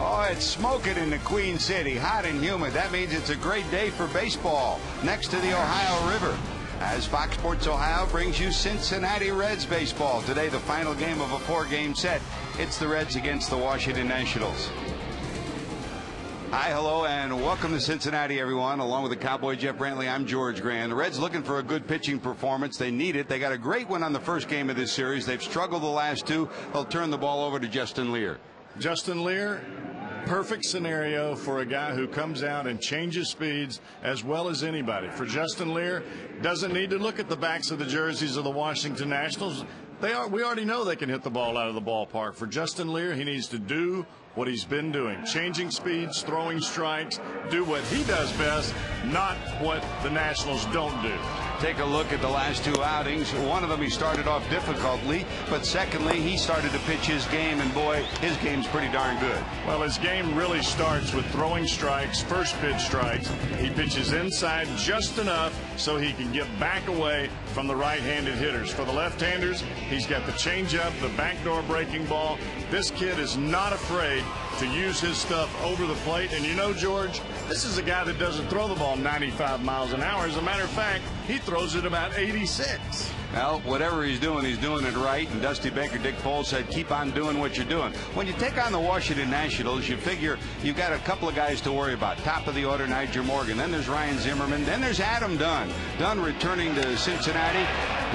Oh, it's smoking in the Queen City, hot and humid. That means it's a great day for baseball next to the Ohio River. As Fox Sports Ohio brings you Cincinnati Reds baseball. Today, the final game of a 4-game set. It's the Reds against the Washington Nationals. Hi, hello, and welcome to Cincinnati, everyone. Along with the Cowboy Jeff Brantley, I'm George Grand. The Reds looking for a good pitching performance. They need it. They got a great one on the first game of this series. They've struggled the last two. They'll turn the ball over to Justin Lear. Justin Lear, perfect scenario for a guy who comes out and changes speeds as well as anybody. For Justin Lear, doesn't need to look at the backs of the jerseys of the Washington Nationals. We already know they can hit the ball out of the ballpark. For Justin Lear, he needs to do what he's been doing, changing speeds, throwing strikes, do what he does best, not what the Nationals don't do. Take a look at the last two outings. One of them he started off difficultly, but secondly, he started to pitch his game, and boy, his game's pretty darn good. Well, his game really starts with throwing strikes, first pitch strikes. He pitches inside just enough so he can get back away from the right-handed hitters. For the left-handers, he's got the changeup, the backdoor breaking ball. This kid is not afraid to use his stuff over the plate. And you know, George, this is a guy that doesn't throw the ball 95 miles an hour. As a matter of fact, he throws it about 86. Well, whatever he's doing it right. And Dusty Baker, Dick Pohl said, keep on doing what you're doing. When you take on the Washington Nationals, you figure you've got a couple of guys to worry about. Top of the order, Nyjer Morgan. Then there's Ryan Zimmerman. Then there's Adam Dunn. Dunn returning to Cincinnati.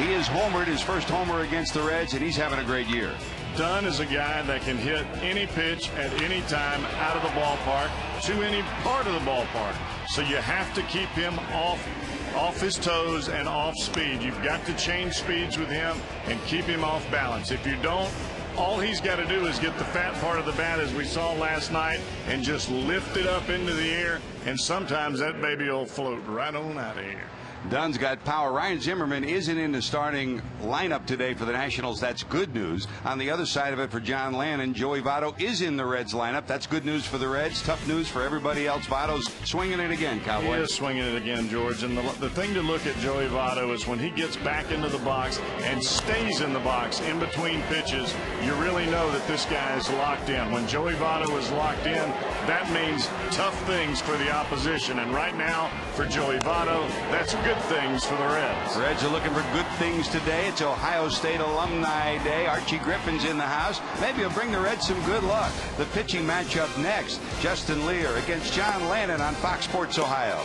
He is homered, his first homer against the Reds, and he's having a great year. Dunn is a guy that can hit any pitch at any time out of the ballpark to any part of the ballpark. So you have to keep him off his toes and off speed. You've got to change speeds with him and keep him off balance. If you don't, all he's got to do is get the fat part of the bat, as we saw last night, and just lift it up into the air, and sometimes that baby will float right on out of here. Dunn's got power. Ryan Zimmerman isn't in the starting lineup today for the Nationals. That's good news. On the other side of it, for John Lannon, Joey Votto is in the Reds lineup. That's good news for the Reds. Tough news for everybody else. Votto's swinging it again, Cowboy. He is swinging it again, George. And the thing to look at Joey Votto is when he gets back into the box and stays in the box in between pitches, you really know that this guy is locked in. When Joey Votto is locked in, that means tough things for the opposition. And right now, for Joey Votto, that's good things for the Reds. Reds are looking for good things today. It's Ohio State Alumni Day. Archie Griffin's in the house. Maybe he'll bring the Reds some good luck. The pitching matchup next. Justin Lear against John Lannon on Fox Sports Ohio.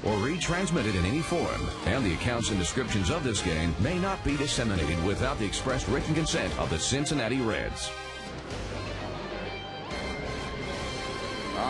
or retransmitted in any form, and the accounts and descriptions of this game may not be disseminated without the express written consent of the Cincinnati Reds.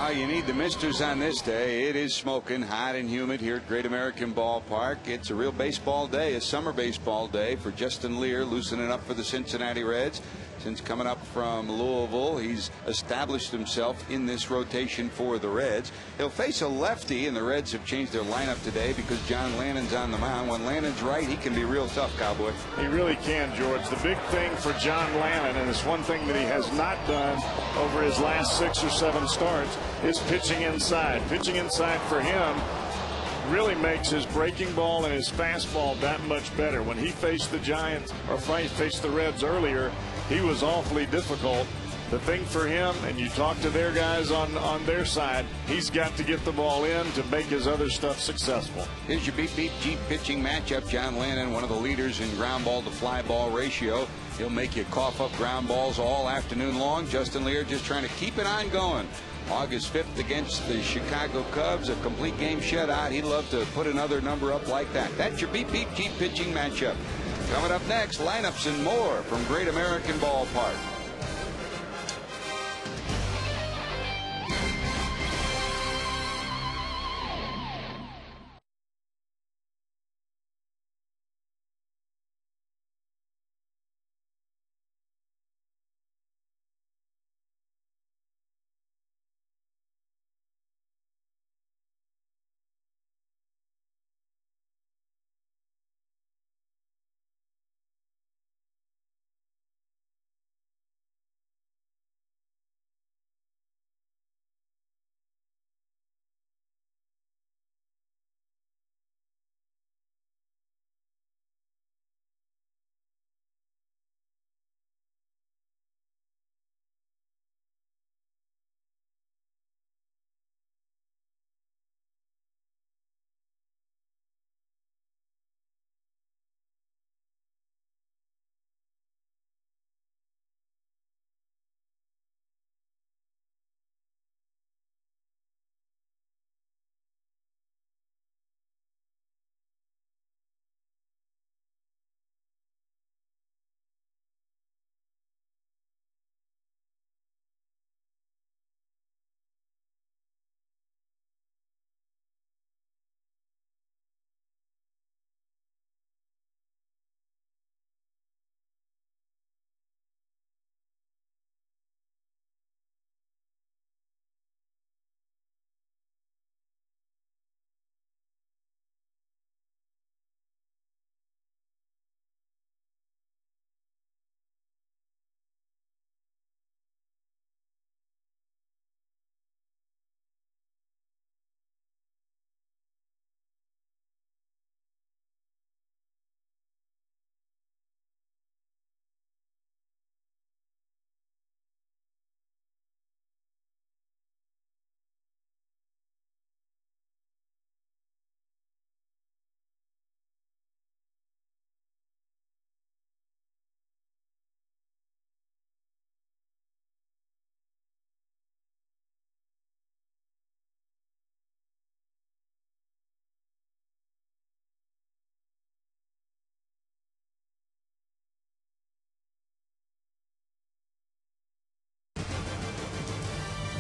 You need the misters on this day. It is smoking hot and humid here at Great American Ballpark. It's a real baseball day, a summer baseball day for Justin Lear, loosening up for the Cincinnati Reds. Since coming up from Louisville, he's established himself in this rotation for the Reds. He'll face a lefty, and the Reds have changed their lineup today because John Lannon's on the mound. When Lannon's right, he can be real tough, Cowboy. He really can, George. The big thing for John Lannon, and it's one thing that he has not done over his last 6 or 7 starts, is pitching inside. Pitching inside for him really makes his breaking ball and his fastball that much better. When he faced the Giants, or faced the Reds earlier, he was awfully difficult. The thing for him, and you talk to their guys on their side, he's got to get the ball in to make his other stuff successful. Here's your beat Jeep pitching matchup. John Lannon, one of the leaders in ground ball to fly ball ratio. He'll make you cough up ground balls all afternoon long. Justin Lear just trying to keep it on going. August 5th against the Chicago Cubs, a complete game shutout. He'd love to put another number up like that. That's your beat Jeep pitching matchup. Coming up next, lineups and more from Great American Ballpark.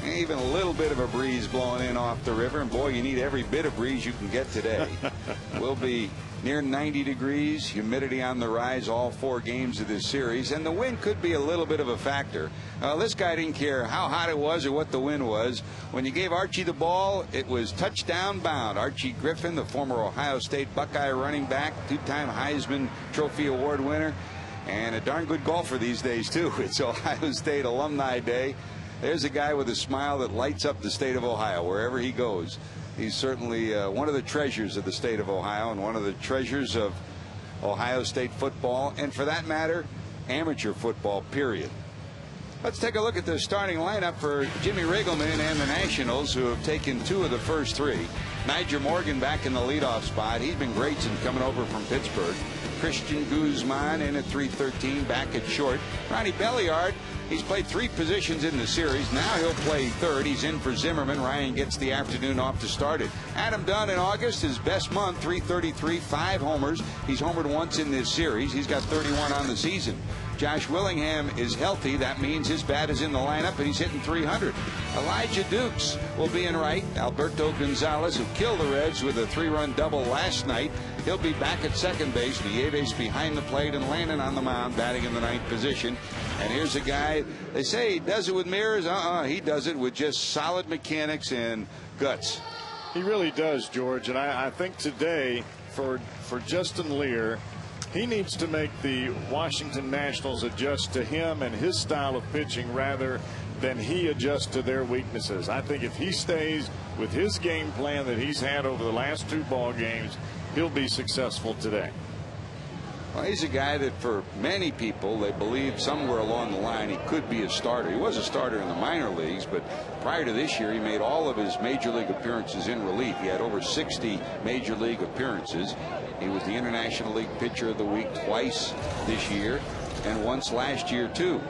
Even a little bit of a breeze blowing in off the river, and boy, you need every bit of breeze you can get today. We'll be near 90 degrees, humidity on the rise all 4 games of this series, and the wind could be a little bit of a factor. This guy didn't care how hot it was or what the wind was. When you gave Archie the ball, it was touchdown bound. Archie Griffin, the former Ohio State Buckeye running back, 2-time Heisman Trophy Award winner, and a darn good golfer these days too. It's Ohio State Alumni Day. There's a guy with a smile that lights up the state of Ohio wherever he goes. He's certainly one of the treasures of the state of Ohio and one of the treasures of Ohio State football, and for that matter, amateur football, period. Let's take a look at the starting lineup for Jimmy Riggleman and the Nationals, who have taken 2 of the first 3. Niger Morgan back in the leadoff spot. He's been great since coming over from Pittsburgh. Christian Guzman in at 313, back at short. Ronnie Belliard, he's played 3 positions in the series. Now he'll play third. He's in for Zimmerman. Ryan gets the afternoon off to start it. Adam Dunn in August, his best month, 333, 5 homers. He's homered once in this series. He's got 31 on the season. Josh Willingham is healthy. That means his bat is in the lineup, and he's hitting 300. Elijah Dukes will be in right. Alberto Gonzalez, who killed the Reds with a 3-run double last night, he'll be back at second base. Nieves behind the plate, and Landon on the mound, batting in the 9th position. And here's a guy, they say he does it with mirrors. He does it with just solid mechanics and guts. He really does, George. And I think today, for Justin Lear, he needs to make the Washington Nationals adjust to him and his style of pitching rather than he adjusts to their weaknesses. I think if he stays with his game plan that he's had over the last 2 ball games, he'll be successful today. Well, he's a guy that for many people, they believe somewhere along the line he could be a starter. He was a starter in the minor leagues, but prior to this year, he made all of his major league appearances in relief. He had over 60 major league appearances. He was the International League Pitcher of the Week twice this year and once last year, too.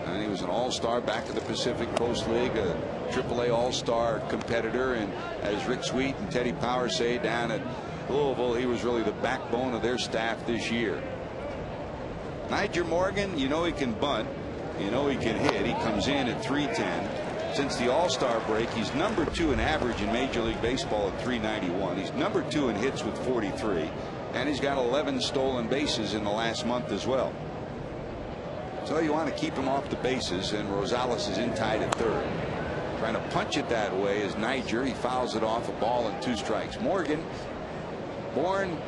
And he was an all-star back in the Pacific Coast League, a AAA all-star competitor. And as Rick Sweet and Teddy Power say down at Louisville, he was really the backbone of their staff this year. Nyjer Morgan, you know he can bunt. You know he can hit. He comes in at 310. Since the All-Star break, he's number 2 in average in Major League Baseball at 391. He's number 2 in hits with 43. And he's got 11 stolen bases in the last month as well. So you want to keep him off the bases, and Rosales is in tied at third. Trying to punch it that way is Nyjer. He fouls it off, a ball and 2 strikes. Morgan, born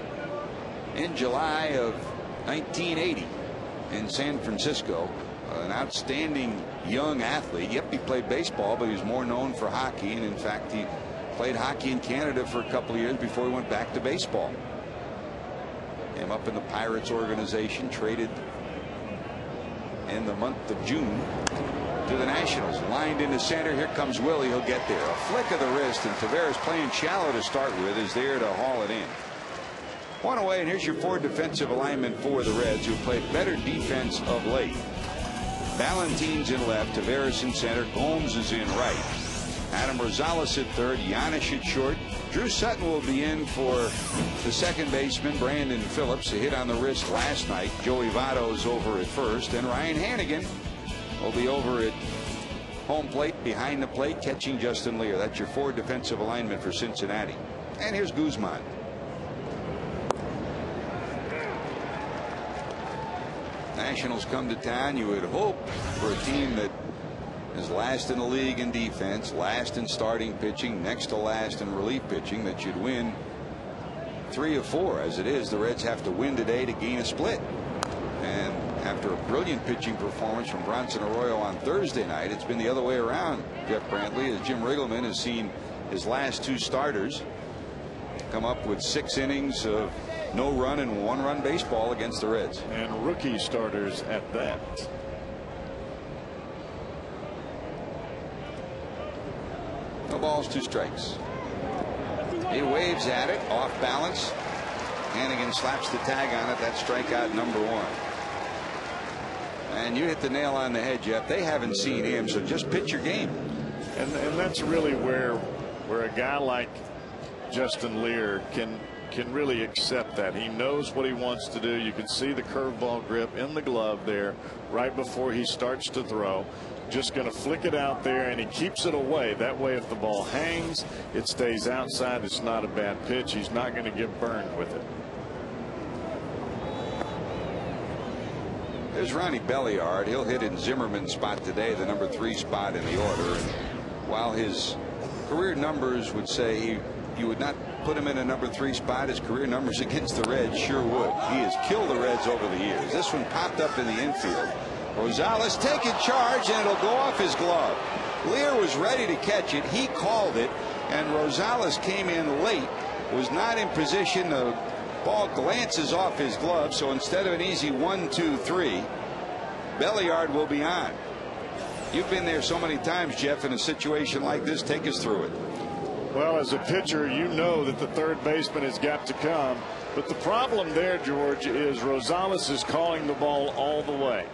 in July of 1980 in San Francisco. An outstanding young athlete. Yep, he played baseball, but he was more known for hockey. And in fact, he played hockey in Canada for a couple of years before he went back to baseball. Came up in the Pirates organization, traded in the month of June to the Nationals. Lined into center. Here comes Willie. He'll get there. A flick of the wrist, and Taveras, playing shallow to start with, is there to haul it in. 1 away, and here's your 4 defensive alignment for the Reds, who played better defense of late. Valentin's in left, Taveras in center, Gomes is in right. Adam Rosales at third, Giannis at short. Drew Sutton will be in for the second baseman, Brandon Phillips, a hit on the wrist last night. Joey Votto's over at first, and Ryan Hannigan will be over at home plate, behind the plate, catching Justin Lear. That's your 4 defensive alignment for Cincinnati. And here's Guzman. Nationals come to town. You would hope for a team that is last in the league in defense, last in starting pitching, next to last in relief pitching, that should win 3 of 4. As it is, the Reds have to win today to gain a split. And after a brilliant pitching performance from Bronson Arroyo on Thursday night, it's been the other way around, Jeff Brantley, as Jim Riggleman has seen his last 2 starters come up with 6 innings of no run and 1-run baseball against the Reds. And rookie starters at that. No balls, 2 strikes. He waves at it, off balance. Hannigan slaps the tag on it. That's strikeout number 1. And you hit the nail on the head, Jeff. They haven't seen him, so just pitch your game. And that's really where a guy like Justin Lear can really accept that. He knows what he wants to do. You can see the curveball grip in the glove there right before he starts to throw. Just going to flick it out there, and he keeps it away. That way, if the ball hangs, it stays outside. It's not a bad pitch. He's not going to get burned with it. There's Ronnie Belliard. He'll hit in Zimmerman's spot today, the number 3 spot in the order. And while his career numbers would say you would not put him in a number 3 spot, his career numbers against the Reds sure would. He has killed the Reds over the years. This one popped up in the infield. Rosales taking charge, and it'll go off his glove. Lear was ready to catch it. He called it, and Rosales came in late, was not in position. The ball glances off his glove, so instead of an easy 1-2-3, Belliard will be on. You've been there so many times, Jeff, in a situation like this. Take us through it. Well, as a pitcher, you know that the third baseman has got to come. But the problem there, George, is Rosales is calling the ball all the way.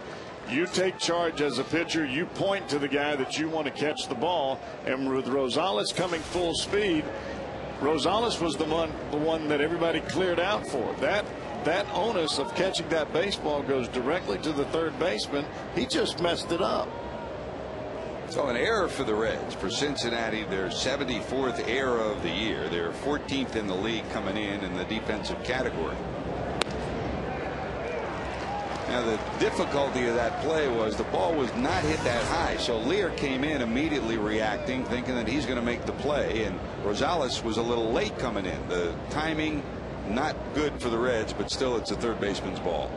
You take charge as a pitcher. You point to the guy that you want to catch the ball. And with Rosales coming full speed, Rosales was the one that everybody cleared out for. That onus of catching that baseball goes directly to the third baseman. He just messed it up. So an error for the Reds. For Cincinnati, their 74th error of the year. They're 14th in the league coming in the defensive category. Now the difficulty of that play was the ball was not hit that high, so Lear came in immediately reacting, thinking that he's going to make the play, and Rosales was a little late coming in. The timing not good for the Reds, but still it's a third baseman's ball.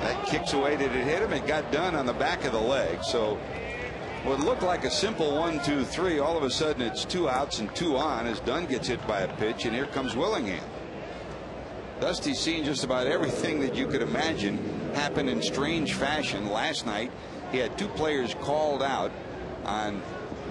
That kicks away. Did it hit him? It got done on the back of the leg. So what looked like a simple 1-2-3, all of a sudden it's 2 outs and 2 on as Dunn gets hit by a pitch, and here comes Willingham. Dusty's seen just about everything that you could imagine happen in strange fashion. Last night he had 2 players called out on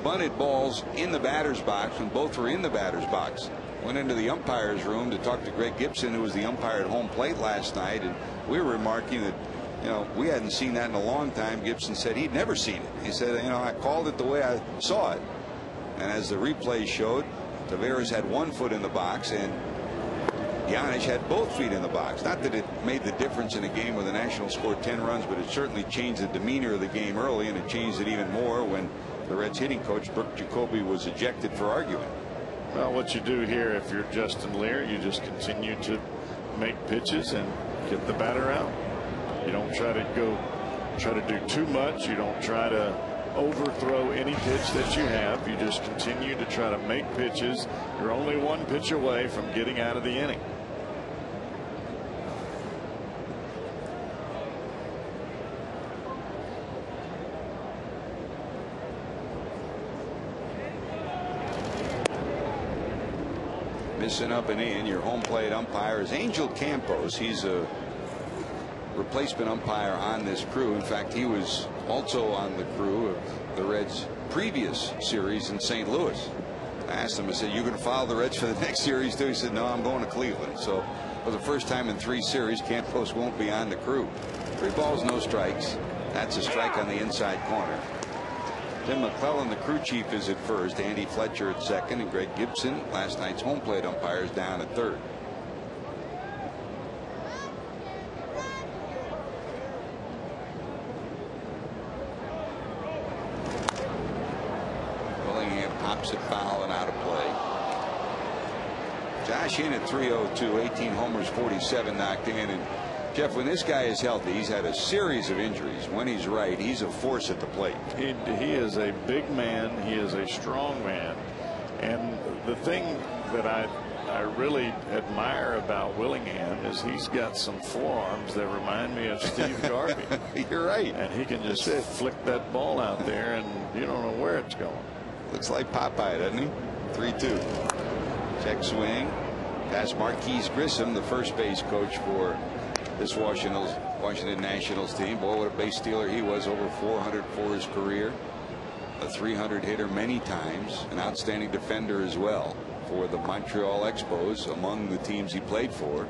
bunted balls in the batter's box when both were in the batter's box. Went into the umpire's room to talk to Greg Gibson, who was the umpire at home plate last night, and we were remarking that, you know, we hadn't seen that in a long time. Gibson said he'd never seen it. He said, you know, I called it the way I saw it. And as the replay showed, Taveras had 1 foot in the box and Giannis had both feet in the box. Not that it made the difference in a game where the Nationals scored 10 runs, but it certainly changed the demeanor of the game early, and it changed it even more when the Reds hitting coach Brooke Jacoby was ejected for arguing. Well, what you do here, if you're Justin Lear, you just continue to make pitches and get the batter out. You don't try to do too much. You don't try to overthrow any pitch that you have. You just continue to try to make pitches. You're only 1 pitch away from getting out of the inning. Missing up and in. Your home plate umpire is Angel Campos. He's a replacement umpire on this crew. In fact, he was also on the crew of the Reds' previous series in St. Louis. I asked him, I said, you going to follow the Reds for the next series too? He said, no, I'm going to Cleveland. So for the first time in 3 series, Campos won't be on the crew. 3 balls, no strikes. That's a strike on the inside corner. Tim McClellan, the crew chief, is at first. Andy Fletcher at second, and Greg Gibson, last night's home plate umpire, is down at third. Willingham pops it foul and out of play. Josh in at 302, 18 homers, 47 knocked in. And Jeff, when this guy is healthy, he's had a series of injuries. When he's right, he's a force at the plate. He is a big man. He is a strong man. And the thing that I really admire about Willingham is he's got some forearms that remind me of Steve Garvey. You're right. And he can just flick that ball out there, and you don't know where it's going. Looks like Popeye, doesn't he? 3-2. Check swing. Past Marquise Grissom, the first base coach for this Washington Nationals team. Boy, what a base stealer he was. Over 400 for his career. A 300 hitter many times. An outstanding defender as well for the Montreal Expos, among the teams he played for.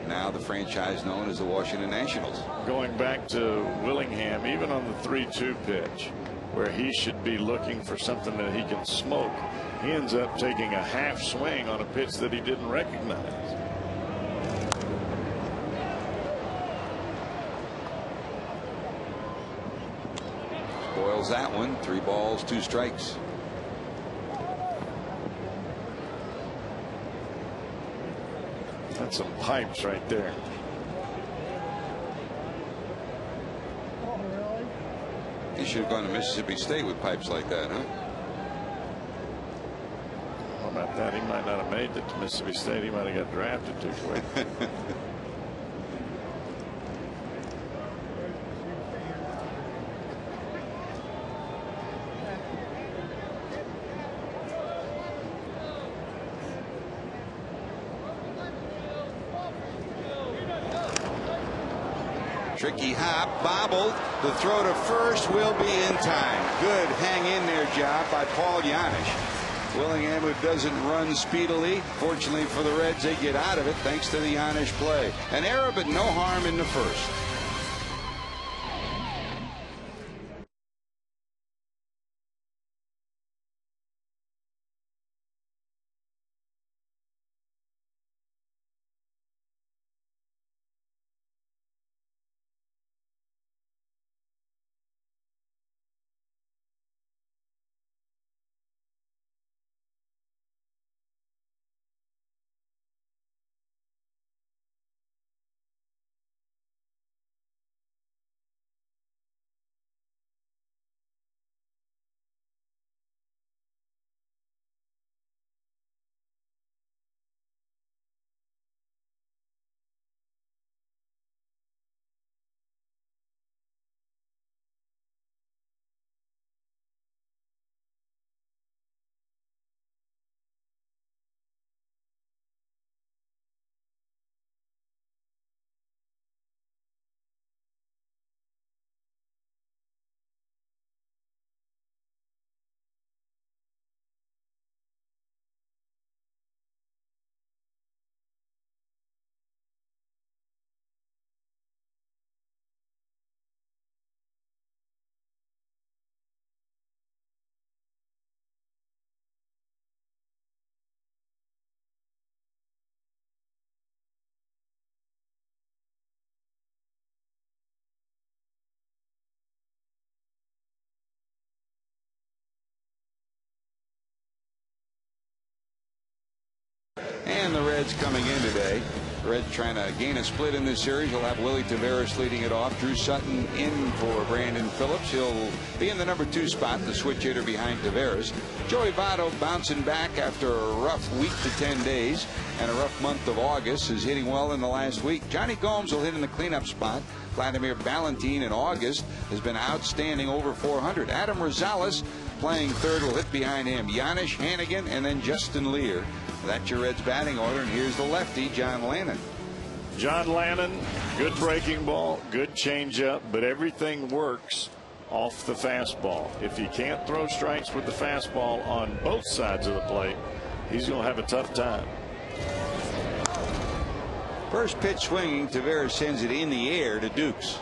Now the franchise known as the Washington Nationals. Going back to Willingham, even on the 3-2 pitch, where he should be looking for something that he can smoke, he ends up taking a half swing on a pitch that he didn't recognize. Spoils that one. 3 balls, 2 strikes. That's some pipes right there. He should have gone to Mississippi State with pipes like that, huh? How about that? He might not have made it to Mississippi State. He might have got drafted too quick. Tricky hop, bobbled. The throw to first will be in time. Good hang in there job by Paul Janisch. Willingham, who doesn't run speedily. Fortunately for the Reds, they get out of it thanks to the Janisch play. An error, but no harm in the first. And the Reds coming in today. The Reds trying to gain a split in this series. You'll have Willie Taveras leading it off. Drew Sutton in for Brandon Phillips. He'll be in the number 2 spot, the switch hitter behind Taveras. Joey Votto bouncing back after a rough week to 10 days and a rough month of August, is hitting well in the last week. Johnny Gomes will hit in the cleanup spot. Vladimir Valentin in August has been outstanding, over 400. Adam Rosales playing third will hit behind him. Janisch, Hannigan, and then Justin Lear. That's your Reds batting order, and here's the lefty, John Lannon. John Lannon, good breaking ball, good changeup, but everything works off the fastball. If he can't throw strikes with the fastball on both sides of the plate, he's going to have a tough time. First pitch swinging, Taveras sends it in the air to Dukes.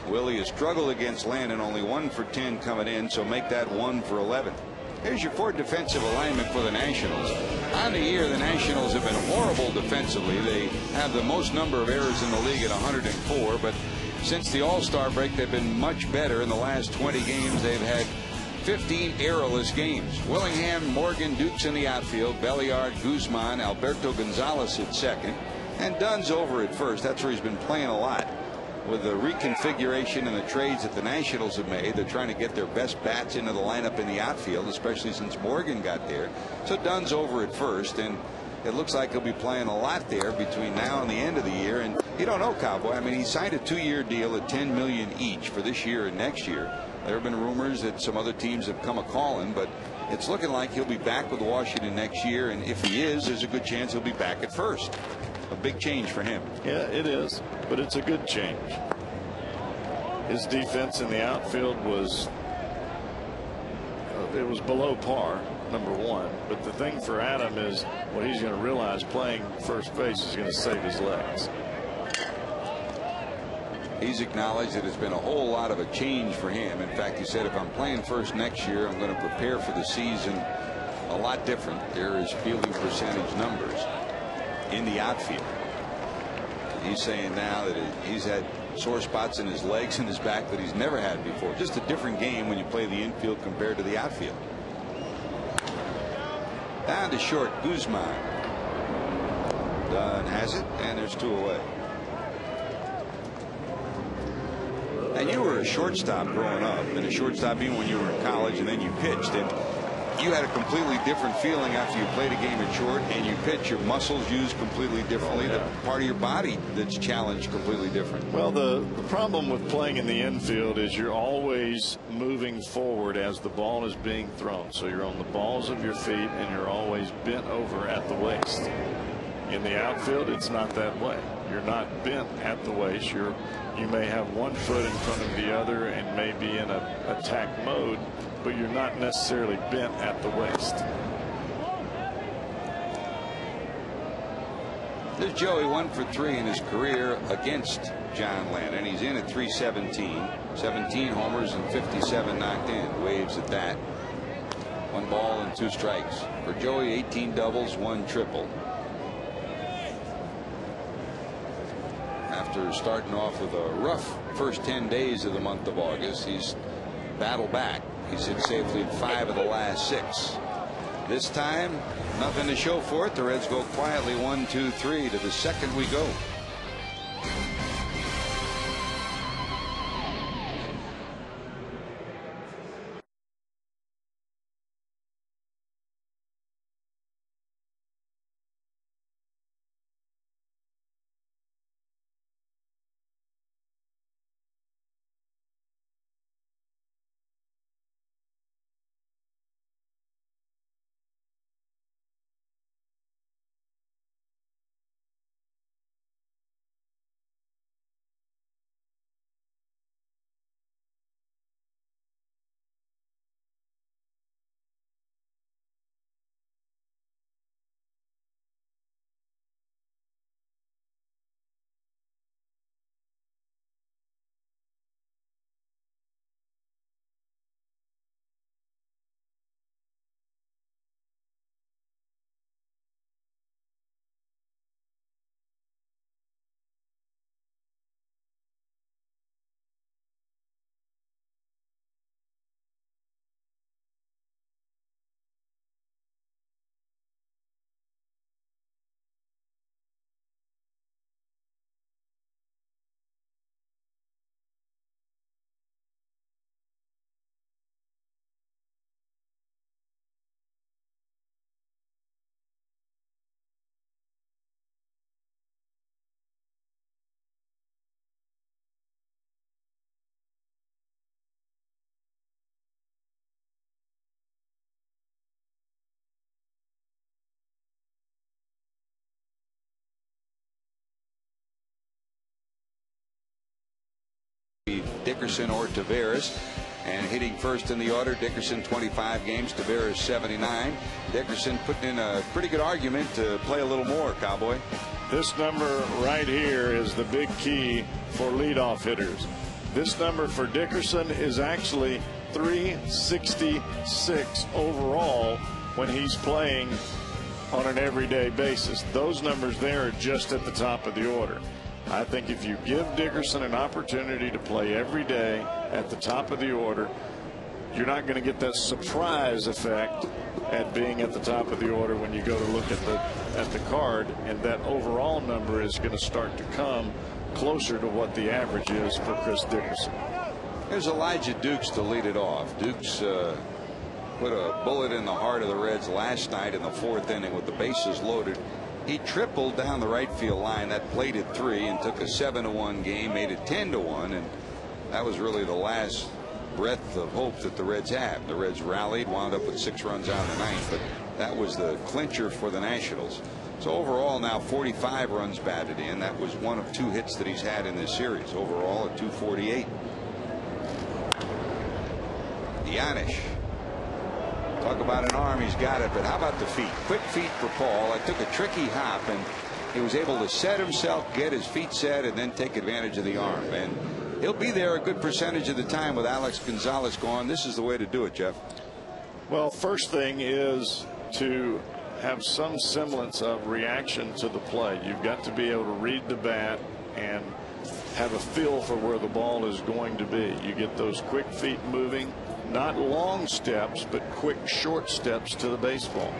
Willie has struggled against Lannon, only 1 for 10 coming in, so make that 1 for 11. Here's your 4 defensive alignment for the Nationals. On the year, the Nationals have been horrible defensively. They have the most number of errors in the league at 104, but since the All-Star break, they've been much better. In the last 20 games, they've had 15 errorless games. Willingham, Morgan, Dukes in the outfield, Belliard, Guzman, Alberto Gonzalez at second, and Dunn's over at first. That's where he's been playing a lot. With the reconfiguration and the trades that the Nationals have made, they're trying to get their best bats into the lineup in the outfield, especially since Morgan got there. So Dunn's over at first, and it looks like he'll be playing a lot there between now and the end of the year. And you don't know, Cowboy. I mean, he signed a 2-year deal at $10 million each for this year and next year. There have been rumors that some other teams have come a-calling, but it's looking like he'll be back with Washington next year. And if he is, there's a good chance he'll be back at first. A big change for him. Yeah, it is, but it's a good change. His defense in the outfield was it was below par, number 1. But the thing for Adam is what he's going to realize, playing first base is going to save his legs. He's acknowledged that it's been a whole lot of a change for him. In fact, he said, if I'm playing first next year, I'm going to prepare for the season a lot different. There is fielding percentage numbers in the outfield. He's saying now that he's had sore spots in his legs and his back that he's never had before. Just a different game when you play the infield compared to the outfield. Down to short, Guzman. Dunn has it, and there's 2 away. And you were a shortstop growing up, and a shortstop even when you were in college, and then you pitched, and you had a completely different feeling after you played a game at short and you pitch. Your muscles used completely differently. The part of your body that's challenged completely different. Well, the problem with playing in the infield is you're always moving forward as the ball is being thrown. So you're on the balls of your feet and you're always bent over at the waist. In the outfield, it's not that way. You're not bent at the waist. You may have one foot in front of the other and may be in a attack mode, but you're not necessarily bent at the waist. There's Joey, 1 for 3 in his career against John Lennon. He's in at 317, 17 homers and 57 knocked in. Waves at that. 1 ball and 2 strikes for Joey. 18 doubles, 1 triple. After starting off with a rough first 10 days of the month of August, he's battled back. He's hit safely in 5 of the last 6. This time, nothing to show for it. The Reds go quietly 1, 2, 3 to the second we go. Dickerson or Taveras, and hitting first in the order, Dickerson 25 games, Taveras 79. Dickerson putting in a pretty good argument to play a little more, Cowboy. This number right here is the big key for leadoff hitters. This number for Dickerson is actually 366 overall when he's playing on an everyday basis. Those numbers there are just at the top of the order. I think if you give Dickerson an opportunity to play every day at the top of the order, you're not going to get that surprise effect at being at the top of the order when you go to look at the card, and that overall number is going to start to come closer to what the average is for Chris Dickerson. Here's Elijah Dukes to lead it off. Dukes put a bullet in the heart of the Reds last night in the 4th inning with the bases loaded. He tripled down the right field line. That plated 3 and took a 7-1 game, made it 10-1, and that was really the last breath of hope that the Reds had. The Reds rallied, wound up with 6 runs out in the 9th, but that was the clincher for the Nationals. So overall now 45 runs batted in. That was 1 of 2 hits that he's had in this series. Overall at 248. Giannis. Talk about an arm, he's got it, but how about the feet? Quick feet for Paul. I took a tricky hop, and he was able to set himself, get his feet set, and then take advantage of the arm. And he'll be there a good percentage of the time with Alex Gonzalez gone. This is the way to do it, Jeff. Well, first thing is to have some semblance of reaction to the play. You've got to be able to read the bat and have a feel for where the ball is going to be. You get those quick feet moving. Not long steps, but quick short steps to the baseball.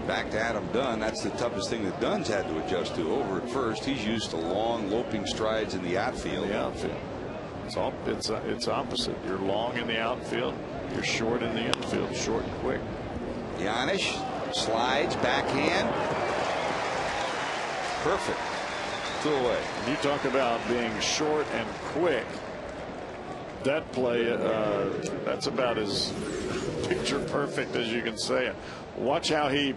Back to Adam Dunn. That's the toughest thing that Dunn's had to adjust to. Over at first, he's used to long loping strides in the outfield. It's opposite. You're long in the outfield, you're short in the infield, short and quick. Giannis slides, backhand, perfect, 2 away. You talk about being short and quick. That play, that's about as picture perfect as you can say it. Watch how he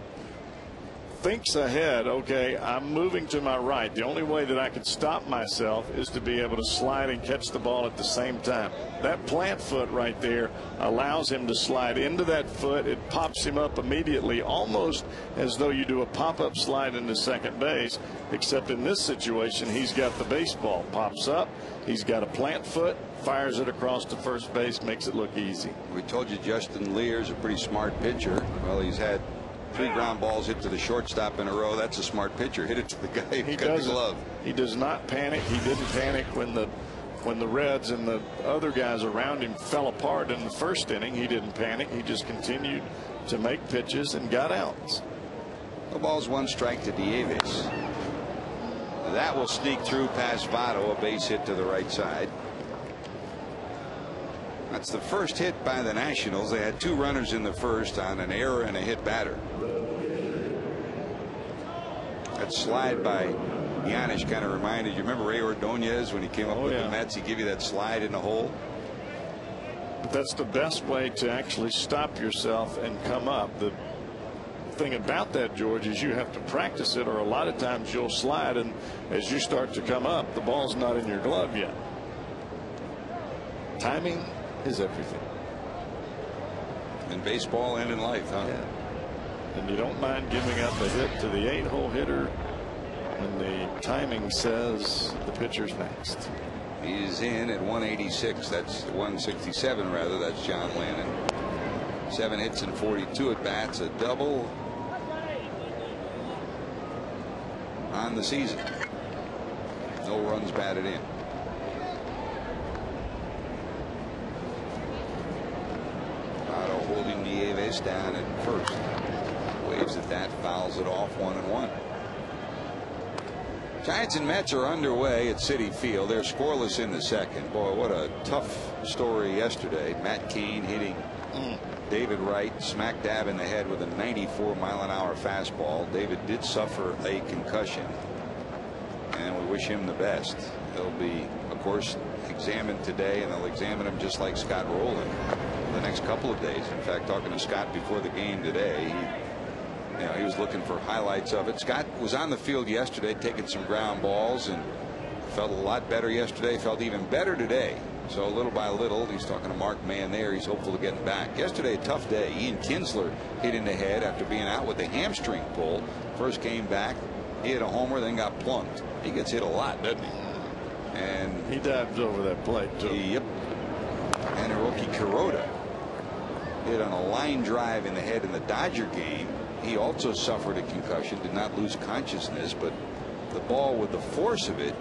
thinks ahead. Okay, I'm moving to my right. The only way that I could stop myself is to be able to slide and catch the ball at the same time. That plant foot right there allows him to slide into that foot. It pops him up immediately, almost as though you do a pop-up slide into second base, except in this situation he's got the baseball, pops up, he's got a plant foot, fires it across to first base, makes it look easy. We told you Justin Lear's a pretty smart pitcher. Well, he's had 3 ground balls hit to the shortstop in a row. That's a smart pitcher. Hit it to the guy who got the glove. He does not panic. He didn't panic when the Reds and the other guys around him fell apart in the first inning. He didn't panic. He just continued to make pitches and got outs. The ball's 1 strike to Dieves. That will sneak through past Votto, a base hit to the right side. That's the first hit by the Nationals. They had 2 runners in the first on an error and a hit batter. That slide by Giannis kind of reminded you. Remember Ray Ordonez when he came up with the Mets? He give you that slide in the hole. But that's the best way to actually stop yourself and come up. The thing about that, George, is you have to practice it, or a lot of times you'll slide, and as you start to come up, the ball's not in your glove yet. Timing is everything. In baseball and in life, huh? Yeah. And you don't mind giving up a hit to the 8-hole hitter when the timing says the pitcher's next. He's in at 186. That's 167 rather. That's John Lannon. 7 hits and 42 at bats, a double on the season. No runs batted in. Votto holding Dieves down at first. Waves at that, fouls it off, 1-1. Giants and Mets are underway at Citi Field. They're scoreless in the second. Boy, what a tough story yesterday. Matt Cain hitting David Wright smack dab in the head with a 94-mile-an-hour fastball. David did suffer a concussion, and we wish him the best. He'll be, of course, examined today, and they'll examine him just like Scott Rowland the next couple of days. In fact, talking to Scott before the game today, he was looking for highlights of it. Scott was on the field yesterday taking some ground balls and felt a lot better yesterday, felt even better today. So little by little, he's talking to Mark Mann there. He's hopeful to get back. Yesterday, a tough day. Ian Kinsler hit in the head after being out with a hamstring pull. First came back, he hit a homer, then got plunked. He gets hit a lot, doesn't he? And he dives over that plate, too. Yep. And Hiroki Kuroda hit on a line drive in the head in the Dodger game. He also suffered a concussion, did not lose consciousness, but the ball, with the force of it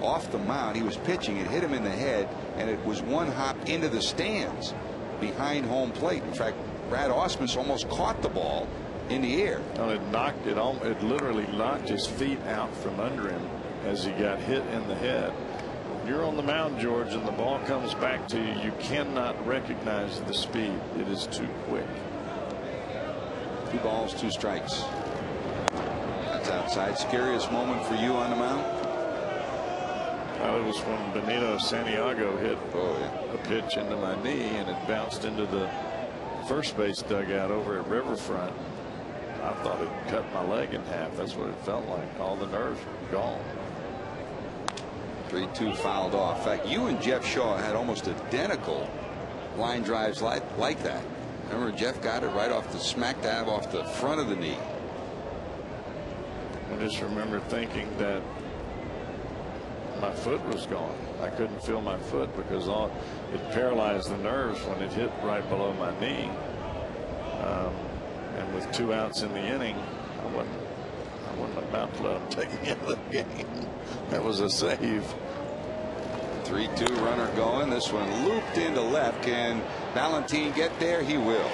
off the mound, he was pitching, it hit him in the head, and it was 1 hop into the stands behind home plate. In fact, Brad Ausmus almost caught the ball in the air. Well, it literally knocked his feet out from under him as he got hit in the head. You're on the mound, George, and the ball comes back to you. You cannot recognize the speed. It is too quick. 2 balls, 2 strikes. That's outside. Scariest moment for you on the mound? Well, it was when Benito Santiago hit a pitch into my knee, and it bounced into the first base dugout over at Riverfront. I thought it cut my leg in half. That's what it felt like. All the nerves were gone. 3-2 fouled off. In fact, you and Jeff Shaw had almost identical line drives like that. Remember, Jeff got it right off the smack dab off the front of the knee. I just remember thinking that my foot was gone. I couldn't feel my foot because it paralyzed the nerves when it hit right below my knee. And with 2 outs in the inning, I wasn't about to let them take me out of the game. That was a save. 3-2 runner going. This one looped into left. Can Valentin get there? He will.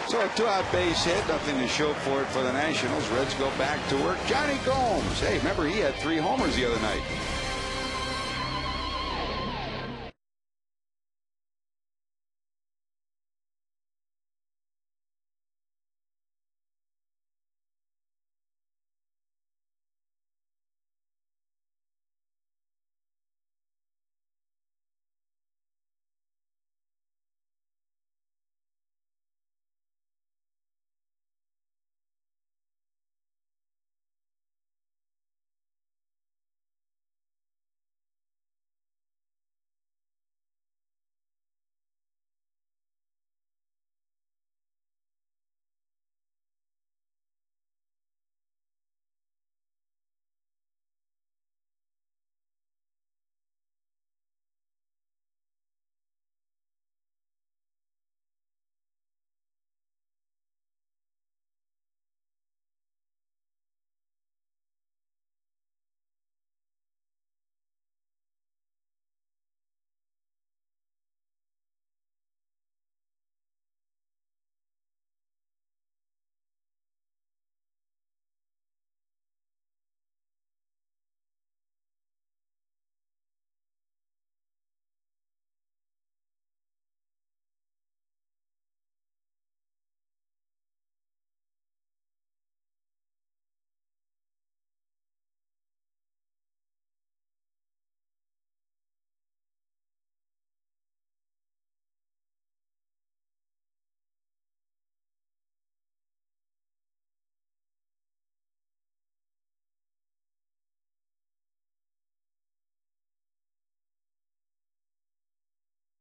So a 2-out base hit. Nothing to show for it for the Nationals. Reds go back to work. Johnny Gomes. Hey, remember, he had 3 homers the other night.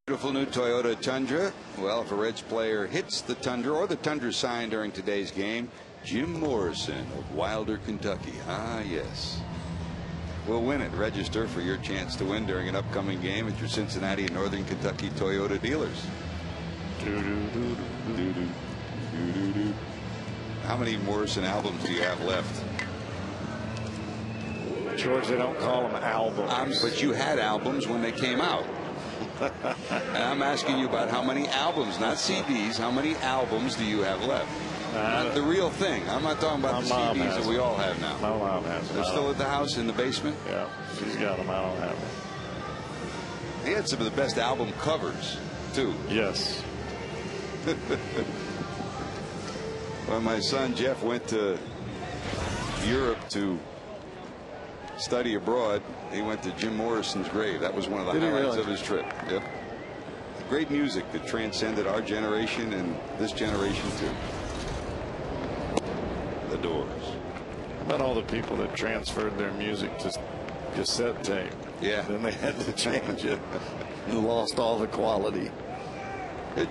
Beautiful new Toyota Tundra. Well, if a Reds player hits the Tundra or the Tundra sign during today's game, Jim Morrison of Wilder, Kentucky. Ah, yes. We'll win it. Register for your chance to win during an upcoming game at your Cincinnati and Northern Kentucky Toyota dealers. How many Morrison albums do you have left? George, they don't call them albums. But you had albums when they came out. And I'm asking you about how many albums, not CDs. How many albums do you have left? Not the real thing. I'm not talking about the CDs that we all have now. My mom has them. They're still at the house in the basement? Yeah, she's got them. I don't have them. He had some of the best album covers, too. Yes. When my son Jeff went to Europe to study abroad, he went to Jim Morrison's grave. That was one of the highlights of his trip. Yep. Great music that transcended our generation and this generation too. The Doors. How about all the people that transferred their music to cassette tape? Yeah. Then they had to change it and lost all the quality.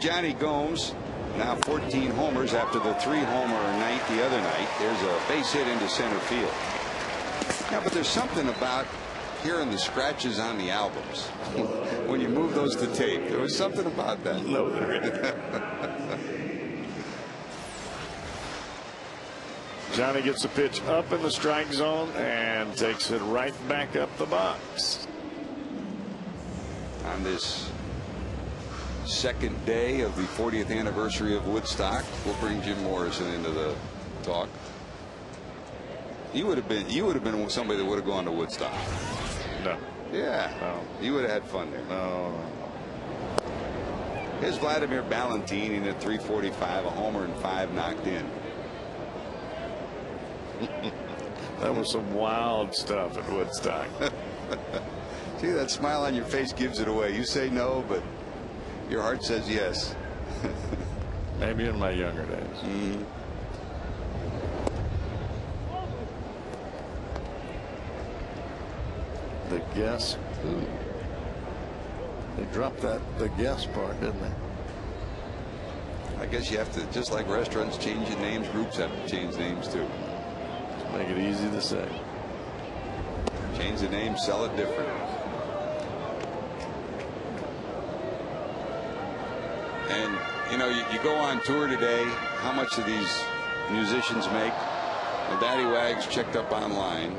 Johnny Gomes, now 14 homers after the 3-homer night the other night. There's a base hit into center field. Yeah, but there's something about hearing the scratches on the albums when you move those to tape. There was something about that. No, there isn't. Johnny gets a pitch up in the strike zone and takes it right back up the box. On this second day of the 40th anniversary of Woodstock, we'll bring Jim Morrison into the talk. You would have been somebody that would have gone to Woodstock. No. Yeah. No. You would have had fun there. No. Here's Vladimir Valentine at 345, a homer and 5 knocked in. That was some wild stuff at Woodstock. See, that smile on your face gives it away. You say no, but your heart says yes. Maybe in my younger days. Mm-hmm. The guess who? They dropped the guess part, didn't they? I guess you have to, just like restaurants changing names, groups have to change names too. Make it easy to say. Change the name, sell it different. And you know, you go on tour today, how much do these musicians make? The Daddy Wags checked up online.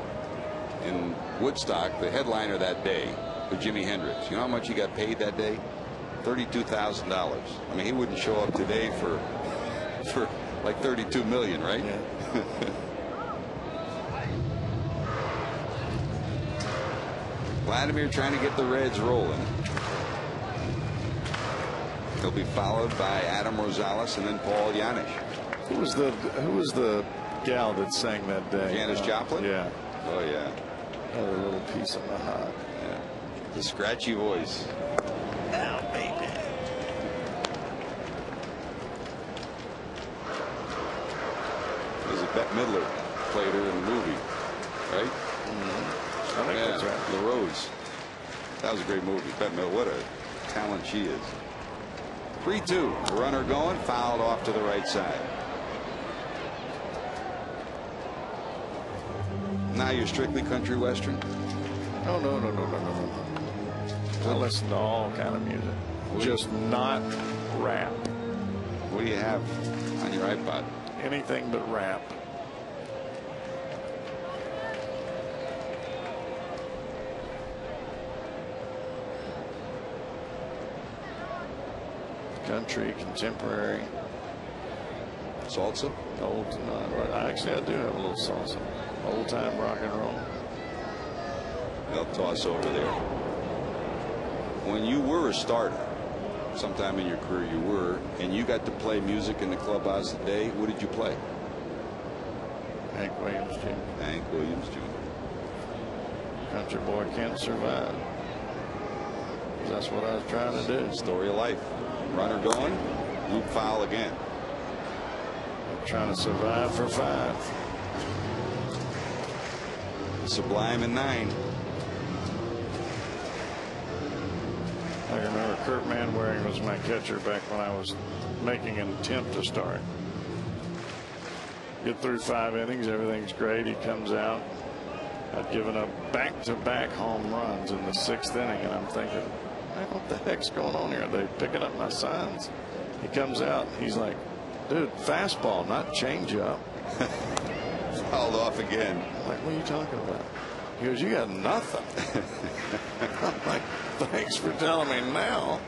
In Woodstock, the headliner that day was Jimi Hendrix. You know how much he got paid that day? $32,000. I mean, he wouldn't show up today for like $32 million, right? Yeah. Vladimir trying to get the Reds rolling. He'll be followed by Adam Rosales and then Paul Janisch. Who was the gal that sang that day? Janis Joplin? Yeah. Oh yeah. Had a little piece of my heart. Yeah. The scratchy voice. Now, baby. There's a Bette Midler played her in the movie, right? Mm-hmm. I think that's right. The Rose. That was a great movie. Bette Midler, what a talent she is. 3-2. The runner going, fouled off to the right side. Now you're strictly country western? Oh, no. I listen to all kind of music. Just not rap. What do you have on your iPod? Anything but rap. Country, contemporary. Salsa? Old, actually, I do have a little salsa. Old time rock and roll. They'll toss over there. When you were a starter, sometime in your career you were, and you got to play music in the clubhouse today, what did you play? Hank Williams Jr. Hank Williams Jr. Country Boy Can't Survive. That's what I was trying to do. Story of life. Runner going, loop foul again. Trying to survive for 5. Sublime in 9. I remember Kurt Manwaring was my catcher back when I was making an attempt to start. Get through 5 innings, everything's great. He comes out. I'd given up back-to-back home runs in the 6th inning, and I'm thinking, man, what the heck's going on here? Are they picking up my signs? He comes out. He's like, dude, fastball, not changeup. Fouled off again. I'm like, what are you talking about? He goes, you got nothing. I'm like, thanks for telling me now.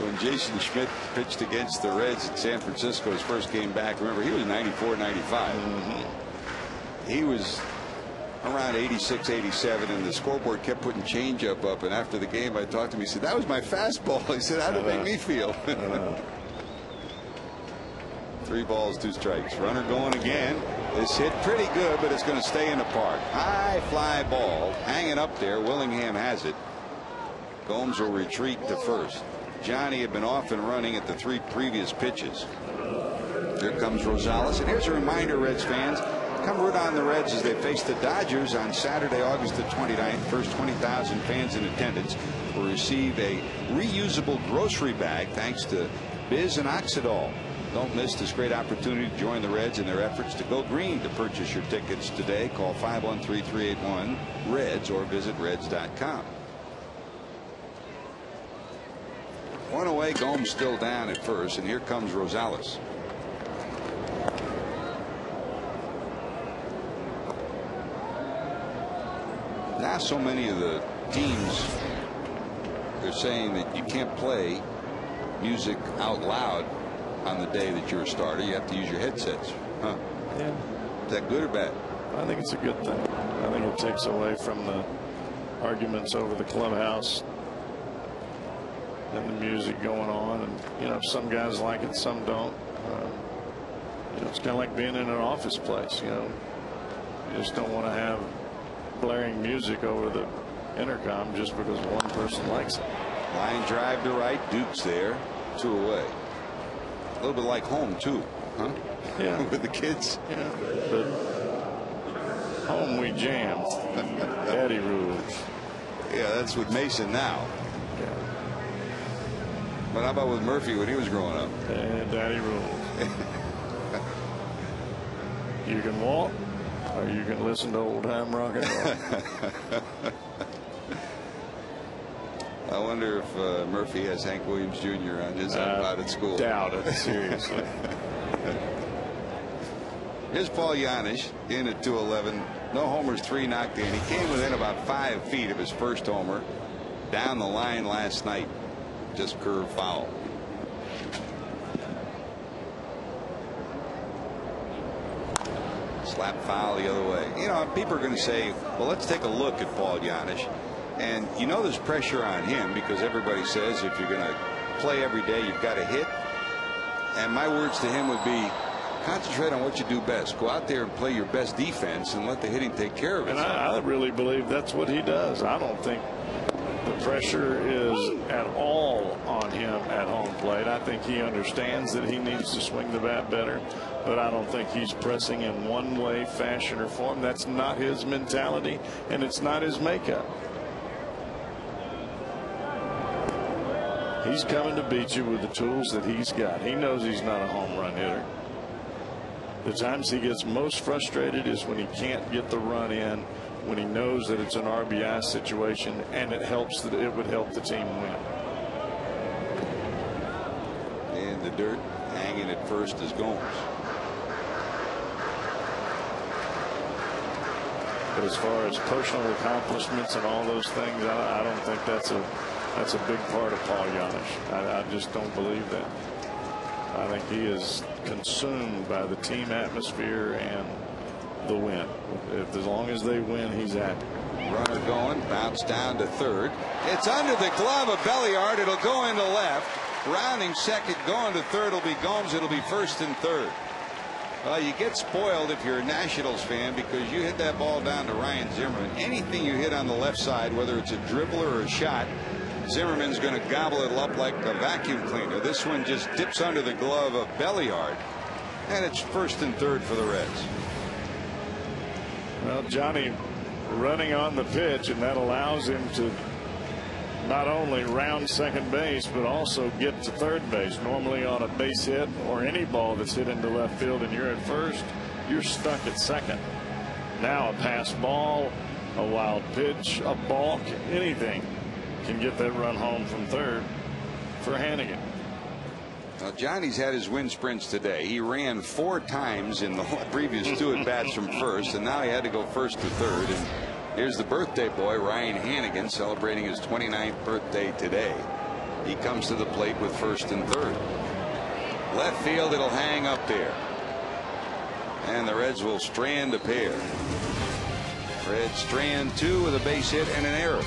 When Jason Schmidt pitched against the Reds at San Francisco his first game back, remember, he was 94, 95. He was around 86, 87, and the scoreboard kept putting changeup up. And after the game, I talked to him. He said, that was my fastball. He said, how did it make me feel? 3 balls, 2 strikes. Runner going again. This hit pretty good, but it's going to stay in the park. High fly ball hanging up there. Willingham has it. Gomes will retreat to first. Johnny had been off and running at the 3 previous pitches. Here comes Rosales. And here's a reminder, Reds fans, come root on the Reds as they face the Dodgers on Saturday, August the 29th. First 20,000 fans in attendance will receive a reusable grocery bag thanks to Biz and Oxidol. Don't miss this great opportunity to join the Reds in their efforts to go green. To purchase your tickets today, call 513-381-REDS or visit reds.com. 1 away, Gomes still down at first, and here comes Rosales. Now so many of the teams are saying that you can't play music out loud on the day that you're a starter. You have to use your headsets. Huh? Yeah. Is that good or bad? I think it's a good thing. I think it takes away from the arguments over the clubhouse and the music going on. And, you know, some guys like it, some don't. You know, it's kind of like being in an office place. You know, you just don't want to have blaring music over the intercom just because one person likes it. Line drive to right. Duke's there. 2 away. A little bit like home too, huh? Yeah. With the kids. Yeah. But home we jam. Daddy rules. Yeah, that's with Mason now. Yeah. But how about with Murphy when he was growing up? Daddy rules. You can walk, or you can listen to old time rock and roll. I wonder if Murphy has Hank Williams Jr. on his iPod at school. Doubt it, seriously. Here's Paul Janisch in at 211. No homers, 3 knocked in. He came within about 5 feet of his first homer down the line last night. Just curve foul. Slap foul the other way. You know, people are going to say, well, let's take a look at Paul Janisch. And you know there's pressure on him because everybody says if you're going to play every day, you've got to hit. And my words to him would be, concentrate on what you do best. Go out there and play your best defense and let the hitting take care of it. And I really believe that's what he does. I don't think the pressure is at all on him at home plate. I think he understands that he needs to swing the bat better, but I don't think he's pressing in one way, fashion, or form. That's not his mentality, and it's not his makeup. He's coming to beat you with the tools that he's got. He knows he's not a home run hitter. The times he gets most frustrated is when he can't get the run in, when he knows that it's an RBI situation and it helps that it would help the team win. And the dirt hanging at first is Gomes. But as far as personal accomplishments and all those things, I don't think that's a big part of Paul Janisch. I just don't believe that. I think he is consumed by the team atmosphere and the win. As long as they win, he's happy. Runner going, bounce down to third. It's under the glove of Belliard. It'll go into left. Rounding second, going to third will be Gomes. It'll be first and third. Well, you get spoiled if you're a Nationals fan because you hit that ball down to Ryan Zimmerman. Anything you hit on the left side, whether it's a dribbler or a shot, Zimmerman's going to gobble it up like a vacuum cleaner. This one just dips under the glove of Belliard, and it's first and third for the Reds. Well, Johnny running on the pitch, and that allows him to not only round second base, but also get to third base. Normally on a base hit or any ball that's hit into left field and you're at first, you're stuck at second. Now a pass ball, a wild pitch, a balk, anything can get that run home from third for Hannigan. Now Johnny's had his wind sprints today. He ran 4 times in the previous 2 at bats from first, and now he had to go first to third. And here's the birthday boy, Ryan Hannigan, celebrating his 29th birthday today. He comes to the plate with first and third. Left field, it'll hang up there. And the Reds will strand a pair. Reds strand 2 with a base hit and an error.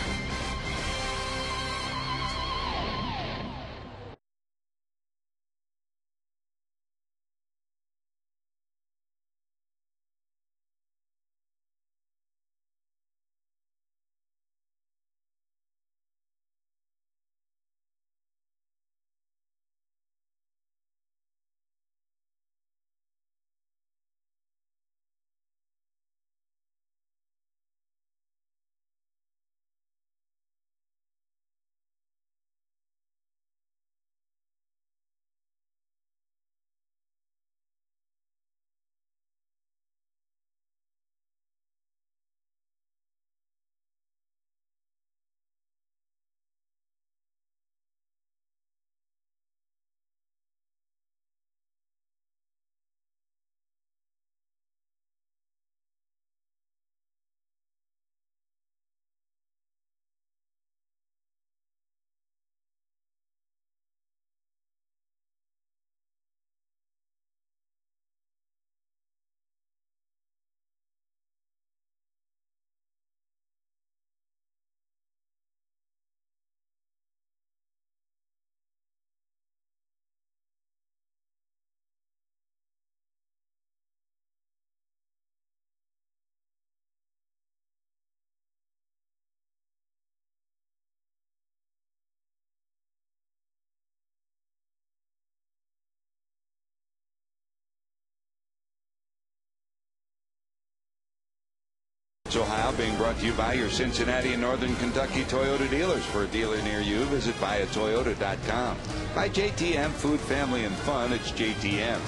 Ohio being brought to you by your Cincinnati and Northern Kentucky Toyota dealers. For a dealer near you, visit buyatoyota.com. By JTM Food, Family, and Fun, it's JTM.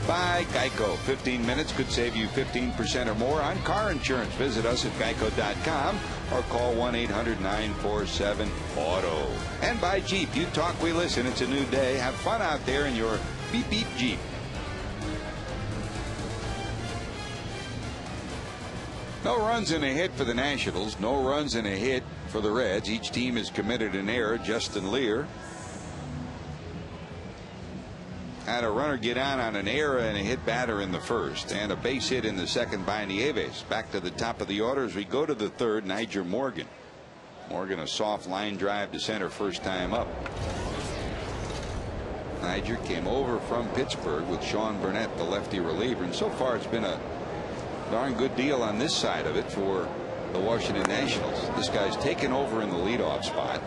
By Geico, 15 minutes could save you 15% or more on car insurance. Visit us at geico.com or call 1-800-947-AUTO. And by Jeep, you talk, we listen. It's a new day. Have fun out there in your beep beep Jeep. No runs and a hit for the Nationals. No runs and a hit for the Reds. Each team has committed an error. Justin Lear had a runner get on an error and a hit batter in the first, and a base hit in the second by Nieves. Back to the top of the order as we go to the third. Niger Morgan. Morgan, a soft line drive to center first time up. Niger came over from Pittsburgh with Sean Burnett, the lefty reliever, and so far it's been a darn good deal on this side of it for the Washington Nationals. This guy's taken over in the leadoff spot.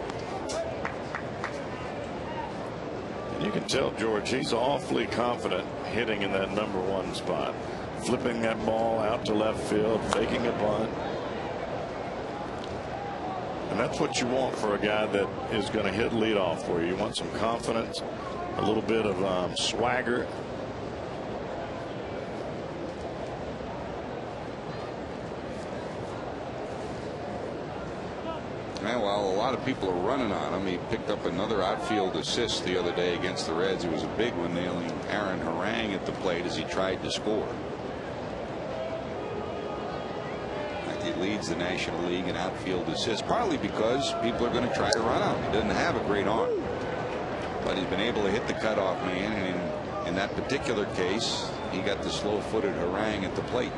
And you can tell, George, he's awfully confident hitting in that number 1 spot. Flipping that ball out to left field, faking a bunt. And that's what you want for a guy that is going to hit leadoff for you. You want some confidence, a little bit of swagger. Well, a lot of people are running on him. He picked up another outfield assist the other day against the Reds. It was a big one, nailing Aaron Harang at the plate as he tried to score. He leads the National League in outfield assists, partly because people are going to try to run on him. He doesn't have a great arm, but he's been able to hit the cutoff man, and in that particular case, he got the slow-footed Harang at the plate.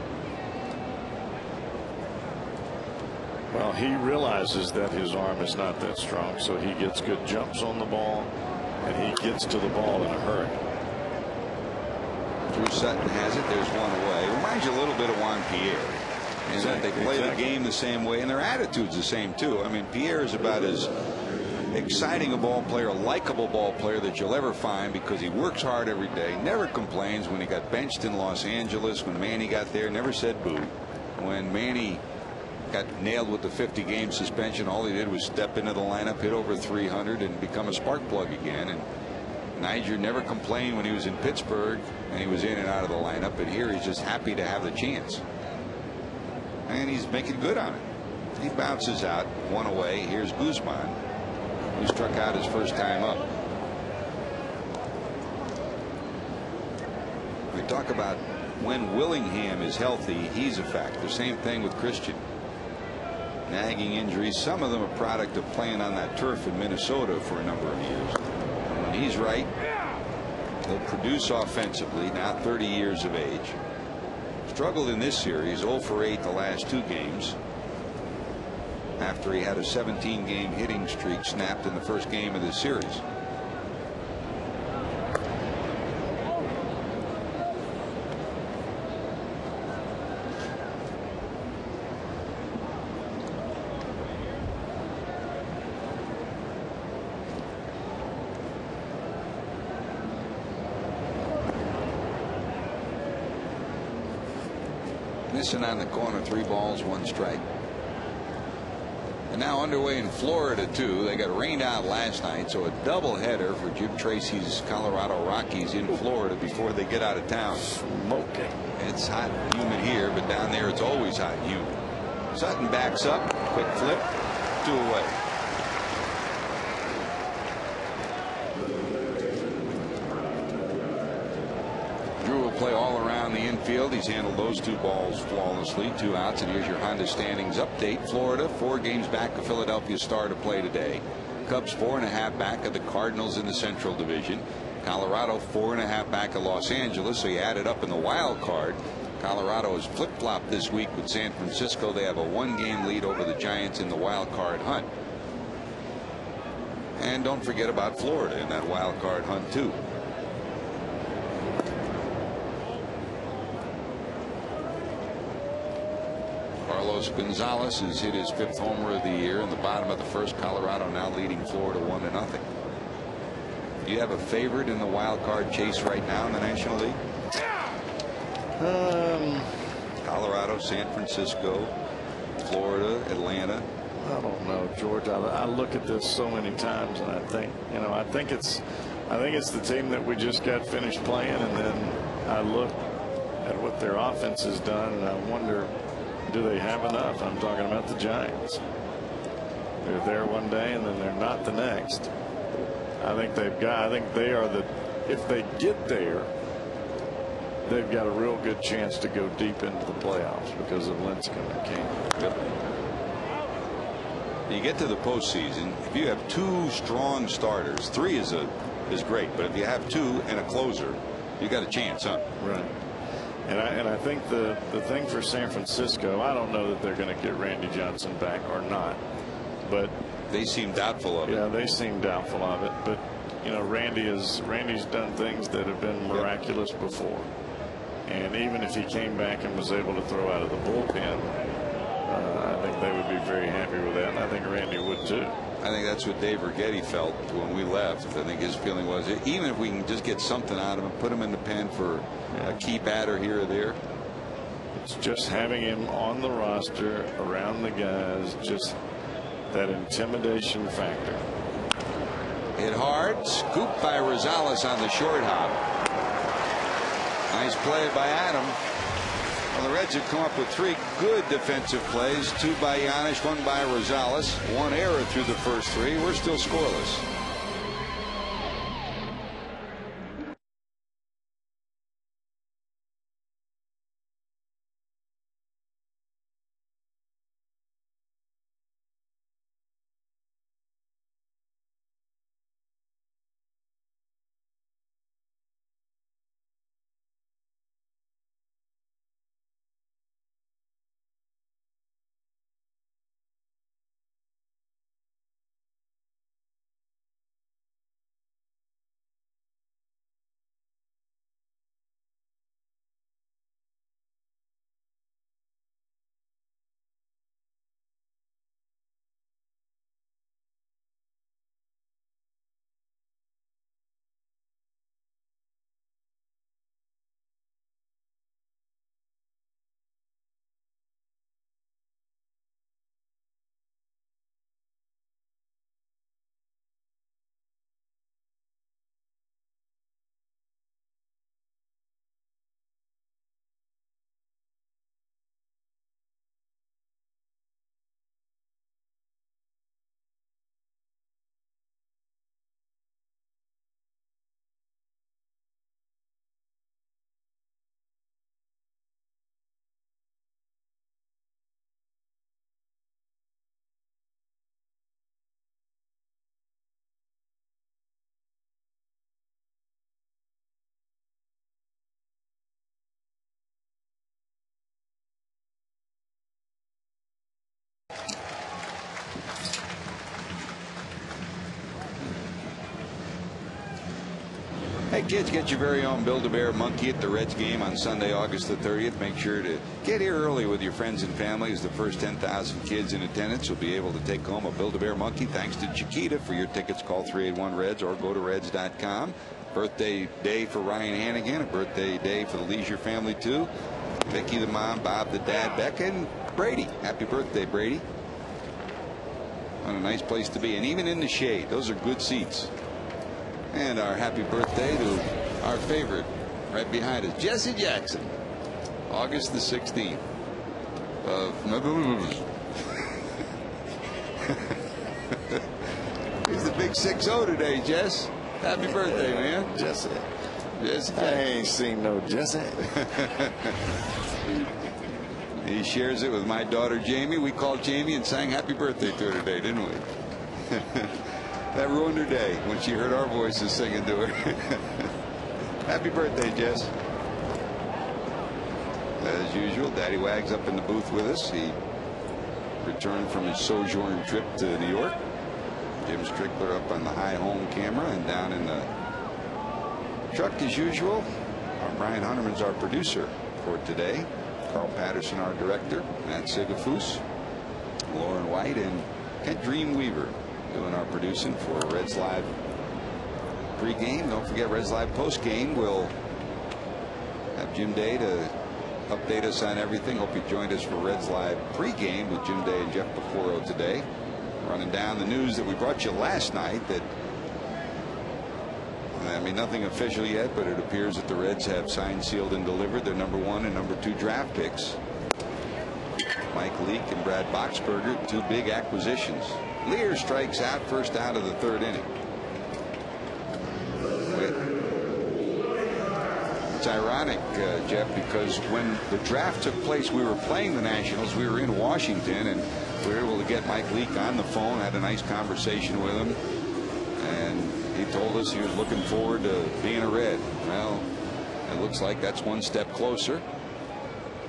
Well, he realizes that his arm is not that strong, so he gets good jumps on the ball, and he gets to the ball in a hurry. Drew Sutton has it. There's one away. Reminds you a little bit of Juan Pierre. And that they play the game the same way, and their attitude's the same, too. I mean, Pierre is about as exciting a ball player, a likable ball player that you'll ever find, because he works hard every day, never complains. When he got benched in Los Angeles, when Manny got there, never said boo. When Manny got nailed with the 50-game suspension. All he did was step into the lineup, hit over 300, and become a spark plug again. And Niger never complained when he was in Pittsburgh and he was in and out of the lineup, but here he's just happy to have the chance. And he's making good on it. He bounces out, one away. Here's Guzman, who struck out his first time up. We talk about when Willingham is healthy, he's a factor. Same thing with Christian. Nagging injuries, some of them a product of playing on that turf in Minnesota for a number of years. And when he's right, he'll produce offensively, now 30 years of age. Struggled in this series, 0 for 8 the last 2 games, after he had a 17-game hitting streak snapped in the first game of this series. Missing on the corner, 3 balls, 1 strike. And now underway in Florida too. They got rained out last night, so a doubleheader for Jim Tracy's Colorado Rockies in Florida before they get out of town. Smoking. It's hot and humid here, but down there it's always hot and humid. Sutton backs up, quick flip, 2 away. Drew will play all around the infield. He's handled those 2 balls flawlessly. 2 outs, and here's your Honda standings update. Florida 4 games back of Philadelphia Star to play today. Cubs 4.5 back of the Cardinals in the Central Division. Colorado 4.5 back of Los Angeles. So you add it up in the wild card. Colorado has flip-flopped this week with San Francisco. They have a 1-game lead over the Giants in the wild card hunt. And don't forget about Florida in that wild card hunt too. Carlos Gonzalez has hit his 5th homer of the year in the bottom of the 1st. Colorado now leading Florida 1-0. Do you have a favorite in the wild card chase right now in the National League? Colorado, San Francisco, Florida, Atlanta. I don't know, George. I look at this so many times, and I think, I think it's the team that we just got finished playing, and then I look at what their offense has done, and I wonder, do they have enough? I'm talking about the Giants. They're there one day and then they're not the next. I think they are the, if they get there, they've got a real good chance to go deep into the playoffs because of Lincecum and King. Yep. You get to the postseason, if you have 2 strong starters, 3 is great, but if you have 2 and a closer, you got a chance, huh? Right. And I think the thing for San Francisco, I don't know that they're going to get Randy Johnson back or not, but they seem doubtful of it. Yeah, they seem doubtful of it. But Randy's done things that have been miraculous before, and even if he came back and was able to throw out of the bullpen, I think they would be very happy with that, and I think Randy would too. I think that's what Dave Righetti felt when we left. I think his feeling was, even if we can just get something out of him, put him in the pen for a key batter here or there. It's just having him on the roster around the guys, just that intimidation factor. Hit hard, scooped by Rosales on the short hop. Nice play by Adam. Well, the Reds have come up with 3 good defensive plays, 2 by Giannis, 1 by Rosales, 1 error through the first 3. We're still scoreless. Hey kids, get your very own Build-A-Bear monkey at the Reds game on Sunday, August the 30th. Make sure to get here early with your friends and family, as the first 10,000 kids in attendance will be able to take home a Build-A-Bear monkey thanks to Chiquita. For your tickets, call 381-REDS or go to reds.com. Birthday day for Ryan Hannigan, a birthday day for the Leisure family too. Vicky the mom, Bob the dad, Becca, and Brady. Happy birthday, Brady. What a nice place to be, and even in the shade, those are good seats. And our happy birthday to our favorite right behind us, Jesse Jackson, August the 16th of he's the big 6-0 today, Jess. Happy birthday, man. Jesse. Jesse. I ain't seen no Jesse. He shares it with my daughter Jamie. We called Jamie and sang happy birthday to her today, didn't we? That ruined her day when she heard our voices singing to her. Happy birthday, Jess. As usual, Daddy Wag's up in the booth with us. He returned from his sojourn trip to New York. Jim Strickler up on the high home camera, and down in the truck as usual, Brian Hunterman's our producer for today. Carl Patterson, our director. Matt Sigafus, Lauren White, and Kent Dreamweaver doing our producing for Reds Live pregame. Don't forget, Reds Live postgame. We'll have Jim Day to update us on everything. Hope you joined us for Reds Live pregame with Jim Day and Jeff Pecoro today. Running down the news that we brought you last night, that I mean, nothing official yet, but it appears that the Reds have signed, sealed, and delivered their number 1 and number 2 draft picks. Mike Leake and Brad Boxberger, 2 big acquisitions. Lear strikes out, first out of the 3rd inning. It's ironic, Jeff, because when the draft took place, we were playing the Nationals. We were in Washington, and we were able to get Mike Leake on the phone, had a nice conversation with him, and he told us he was looking forward to being a Red. Well, it looks like that's one step closer.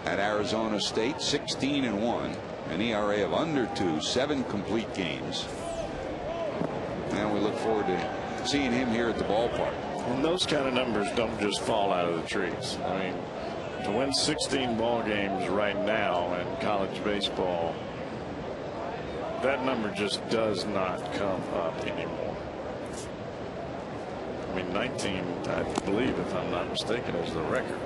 At Arizona State, 16-1, an ERA of under 2, 7 complete games. And we look forward to seeing him here at the ballpark. And those kind of numbers don't just fall out of the trees. I mean, to win 16 ball games right now in college baseball, that number just does not come up anymore. I mean, 19, I believe, if I'm not mistaken, is the record.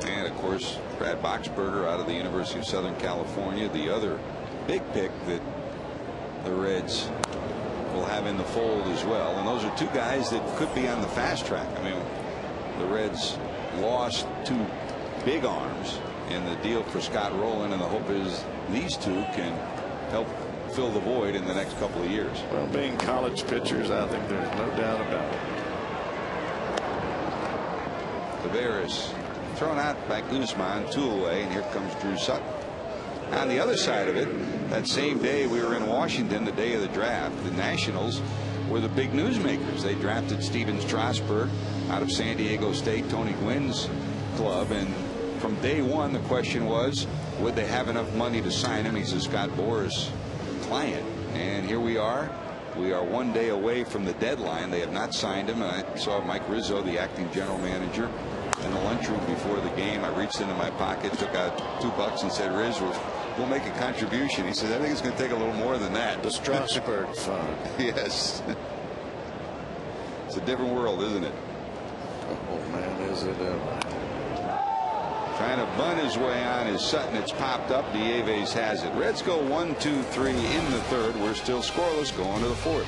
And of course, Brad Boxberger out of the University of Southern California, the other big pick that the Reds will have in the fold as well. And those are 2 guys that could be on the fast track. I mean, the Reds lost 2 big arms in the deal for Scott Rowland, and the hope is these 2 can help fill the void in the next couple of years. Well, being college pitchers, I think there's no doubt about it. Taveras thrown out by Guzman, 2 away, and here comes Drew Sutton. On the other side of it, that same day we were in Washington, the day of the draft, the Nationals were the big newsmakers. They drafted Steven Strasburg out of San Diego State, Tony Gwynn's club, and from day one the question was, would they have enough money to sign him? He's a Scott Boras client, and here we are. We are 1 day away from the deadline. They have not signed him. And I saw Mike Rizzo, the acting general manager, in the lunchroom before the game. I reached into my pocket, took out $2 and said, Riz, we'll make a contribution. He said, I think it's going to take a little more than that. The Strasburg Fund. Yes. It's a different world, isn't it? Oh man, is it ever. Trying to bunt his way on is Sutton. It's popped up. Dieves has it. Reds go 1, 2, 3 in the 3rd. We're still scoreless going to the 4th.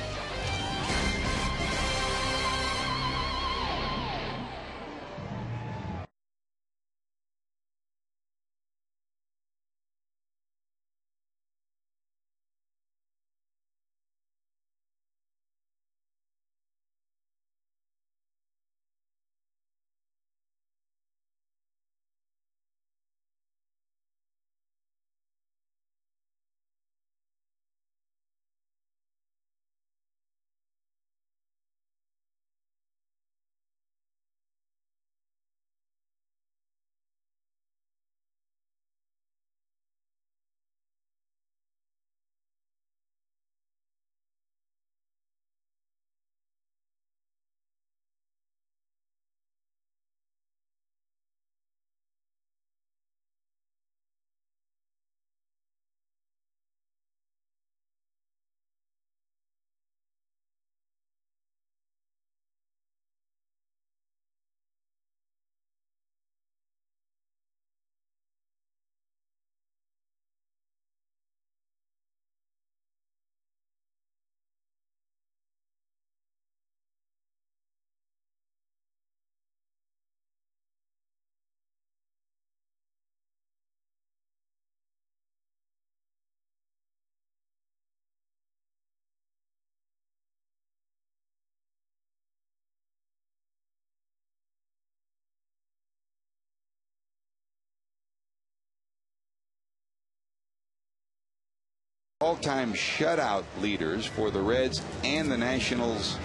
all-time shutout leaders for the Reds and the Nationals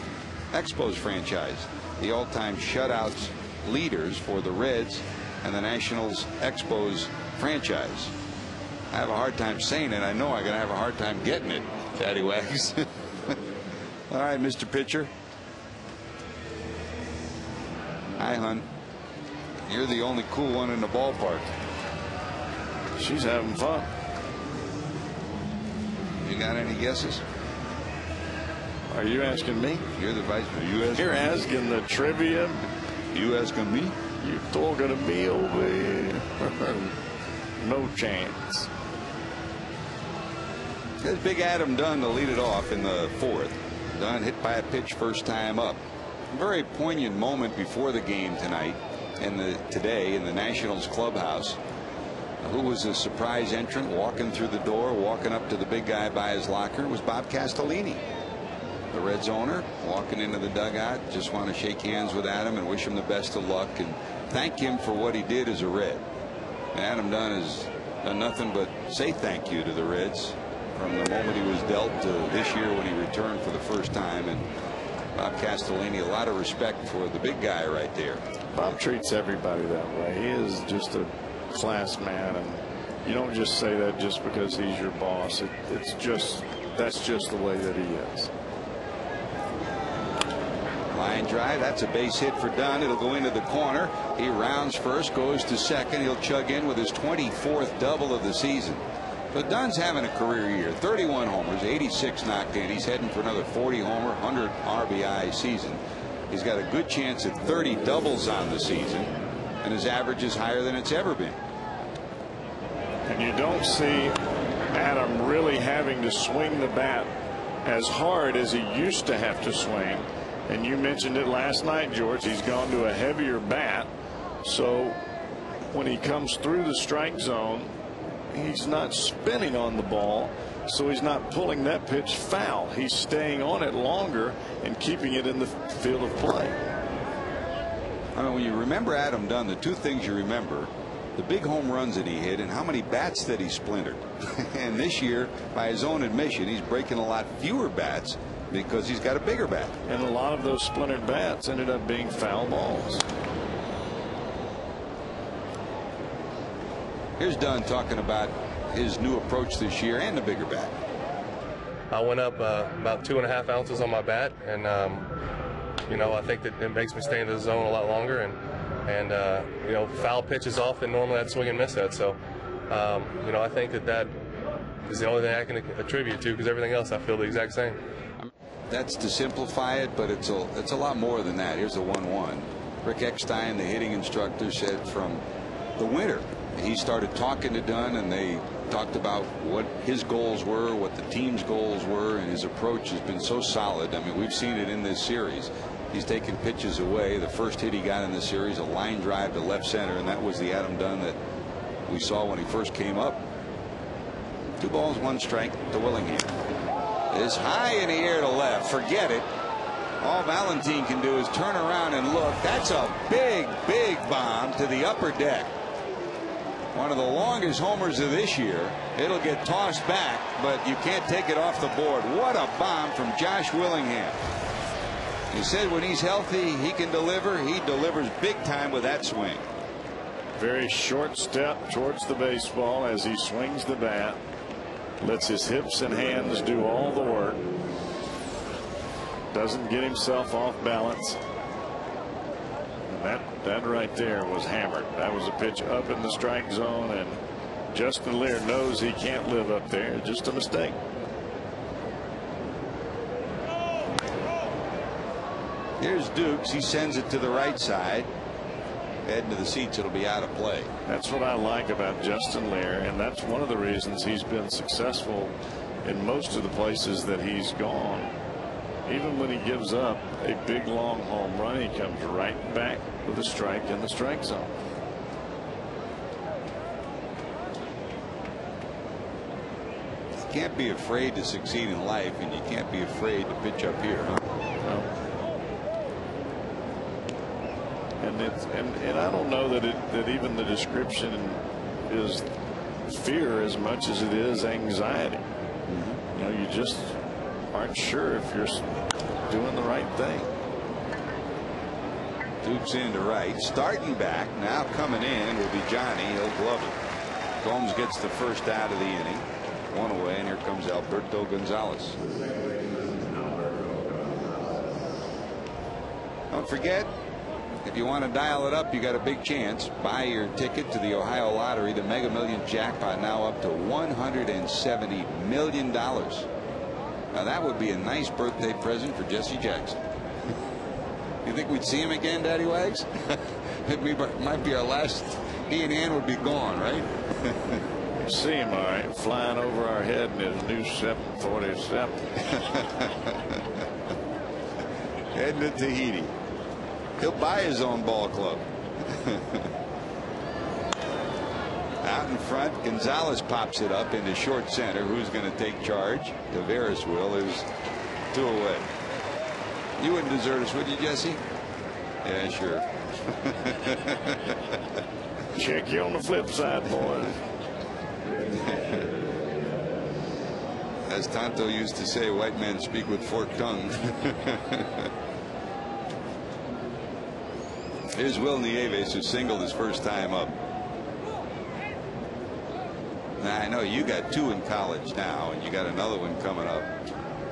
Expos franchise. The all-time shutouts leaders for the Reds and the Nationals Expos franchise. I have a hard time saying it. I know I'm going to have a hard time getting it, Daddy Wags. All right, Mr. Pitcher. Hi, hon. You're the only cool one in the ballpark. She's having fun. You got any guesses? Are you asking me? You're the vice president. You're asking the trivia. You asking me? You're talking to me over here. No chance. There's big Adam Dunn to lead it off in the 4th. Dunn hit by a pitch first time up. A very poignant moment before the game tonight today in the Nationals clubhouse. Who was a surprise entrant walking through the door, walking up to the big guy by his locker, was Bob Castellini, the Reds owner, walking into the dugout. Just want to shake hands with Adam and wish him the best of luck and thank him for what he did as a Red. And Adam Dunn has done nothing but say thank you to the Reds from the moment he was dealt to this year when he returned for the first time. And Bob Castellini, a lot of respect for the big guy right there. Bob treats everybody that way. He is just a class man, and you don't just say that just because he's your boss. That's just the way that he is. Line drive. That's a base hit for Dunn. It'll go into the corner. He rounds first, goes to second. He'll chug in with his 24th double of the season. But Dunn's having a career year. 31 homers, 86 knocked in. He's heading for another 40 homer, 100 RBI season. He's got a good chance at 30 doubles on the season, and his average is higher than it's ever been. And you don't see Adam really having to swing the bat as hard as he used to have to swing. And you mentioned it last night, George. He's gone to a heavier bat. So when he comes through the strike zone, he's not spinning on the ball. So he's not pulling that pitch foul. He's staying on it longer and keeping it in the field of play. I mean, when you remember Adam Dunn, the two things you remember: the big home runs that he hit and how many bats that he splintered. And this year, by his own admission, he's breaking a lot fewer bats because he's got a bigger bat. And a lot of those splintered bats ended up being foul balls. Here's Dunn talking about his new approach this year and the bigger bat. I went up about 2.5 ounces on my bat, and you know, I think that it makes me stay in the zone a lot longer, and you know, foul pitches often normally I'd swing and miss at. So you know, I think that is the only thing I can attribute to, because everything else I feel the exact same. That's to simplify it, but it's a lot more than that. Here's the 1-1. Rick Eckstein, the hitting instructor, said from the winter he started talking to Dunn, and they talked about what his goals were, what the team's goals were, and his approach has been so solid. I mean, we've seen it in this series. He's taken pitches away. The first hit he got in the series, a line drive to left center, and that was the Adam Dunn that we saw when he first came up. 2 balls, 1 strike to Willingham. Is high in the air to left. Forget it. All Valentine can do is turn around and look. That's a big, big bomb to the upper deck. One of the longest homers of this year. It'll get tossed back, but you can't take it off the board. What a bomb from Josh Willingham. He said when he's healthy, he can deliver. He delivers big time with that swing. Very short step towards the baseball as he swings the bat. Lets his hips and hands do all the work. Doesn't get himself off balance. And that right there was hammered. That was a pitch up in the strike zone, and Justin Lear knows he can't live up there. Just a mistake. Here's Dukes. He sends it to the right side. Heading to the seats. It'll be out of play. That's what I like about Justin Lear, and that's one of the reasons he's been successful in most of the places that he's gone. Even when he gives up a big long home run, he comes right back with a strike in the strike zone. You can't be afraid to succeed in life, and you can't be afraid to pitch up here, huh? No. And I don't know that even the description is fear as much as it is anxiety. Mm-hmm. You know, you just aren't sure if you're doing the right thing. Dukes into right, starting back. Now coming in will be Johnny. He'll glove it. Combs gets the first out of the inning. One away, and here comes Alberto Gonzalez. Don't forget, if you want to dial it up, you got a big chance. Buy your ticket to the Ohio Lottery. The Mega Millions jackpot now up to $170 million. Now that would be a nice birthday present for Jesse Jackson. You think we'd see him again, Daddy Wags? It might be our last. He and Ann would be gone, right? You see him, all right, flying over our head in his new 747. Heading to Tahiti. He'll buy his own ball club. Out in front, Gonzalez pops it up into short center. Who's going to take charge? Tavares will, who's 2 away. You wouldn't desert us, would you, Jesse? Yeah, sure. Check you on the flip side, boys. As Tonto used to say, white men speak with forked tongues. Here's Will Nieves, who singled his first time up. Now, I know you got 2 in college now, and you got another one coming up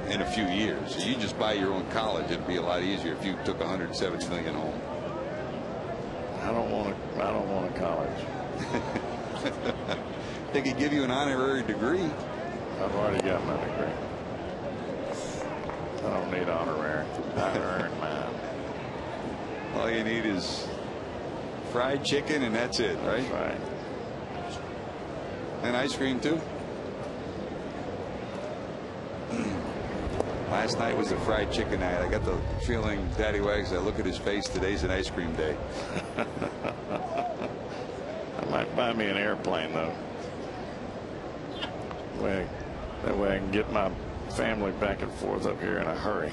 in a few years. So you just buy your own college. It'd be a lot easier if you took $170 million home. I don't want a college. They could give you an honorary degree. I've already got my degree. I don't need honorary. I earned mine. All you need is fried chicken, and that's it, right? That's right. And ice cream too. Last night was a fried chicken night. I got the feeling, Daddy Wags, I look at his face, today's an ice cream day. I might buy me an airplane, though. That way I can get my family back and forth up here in a hurry.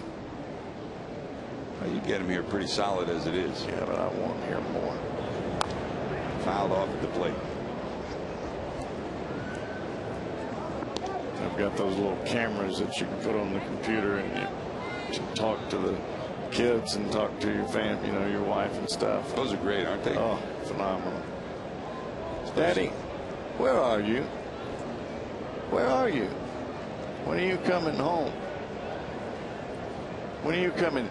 Well, you get him here pretty solid as it is. Yeah, but I want to hear more. Fouled off at the plate. I've got those little cameras that you can put on the computer, and you talk to the kids and talk to your family, you know, your wife and stuff. Those are great, aren't they? Oh, phenomenal. Daddy, where are you? Where are you? When are you coming home? When are you coming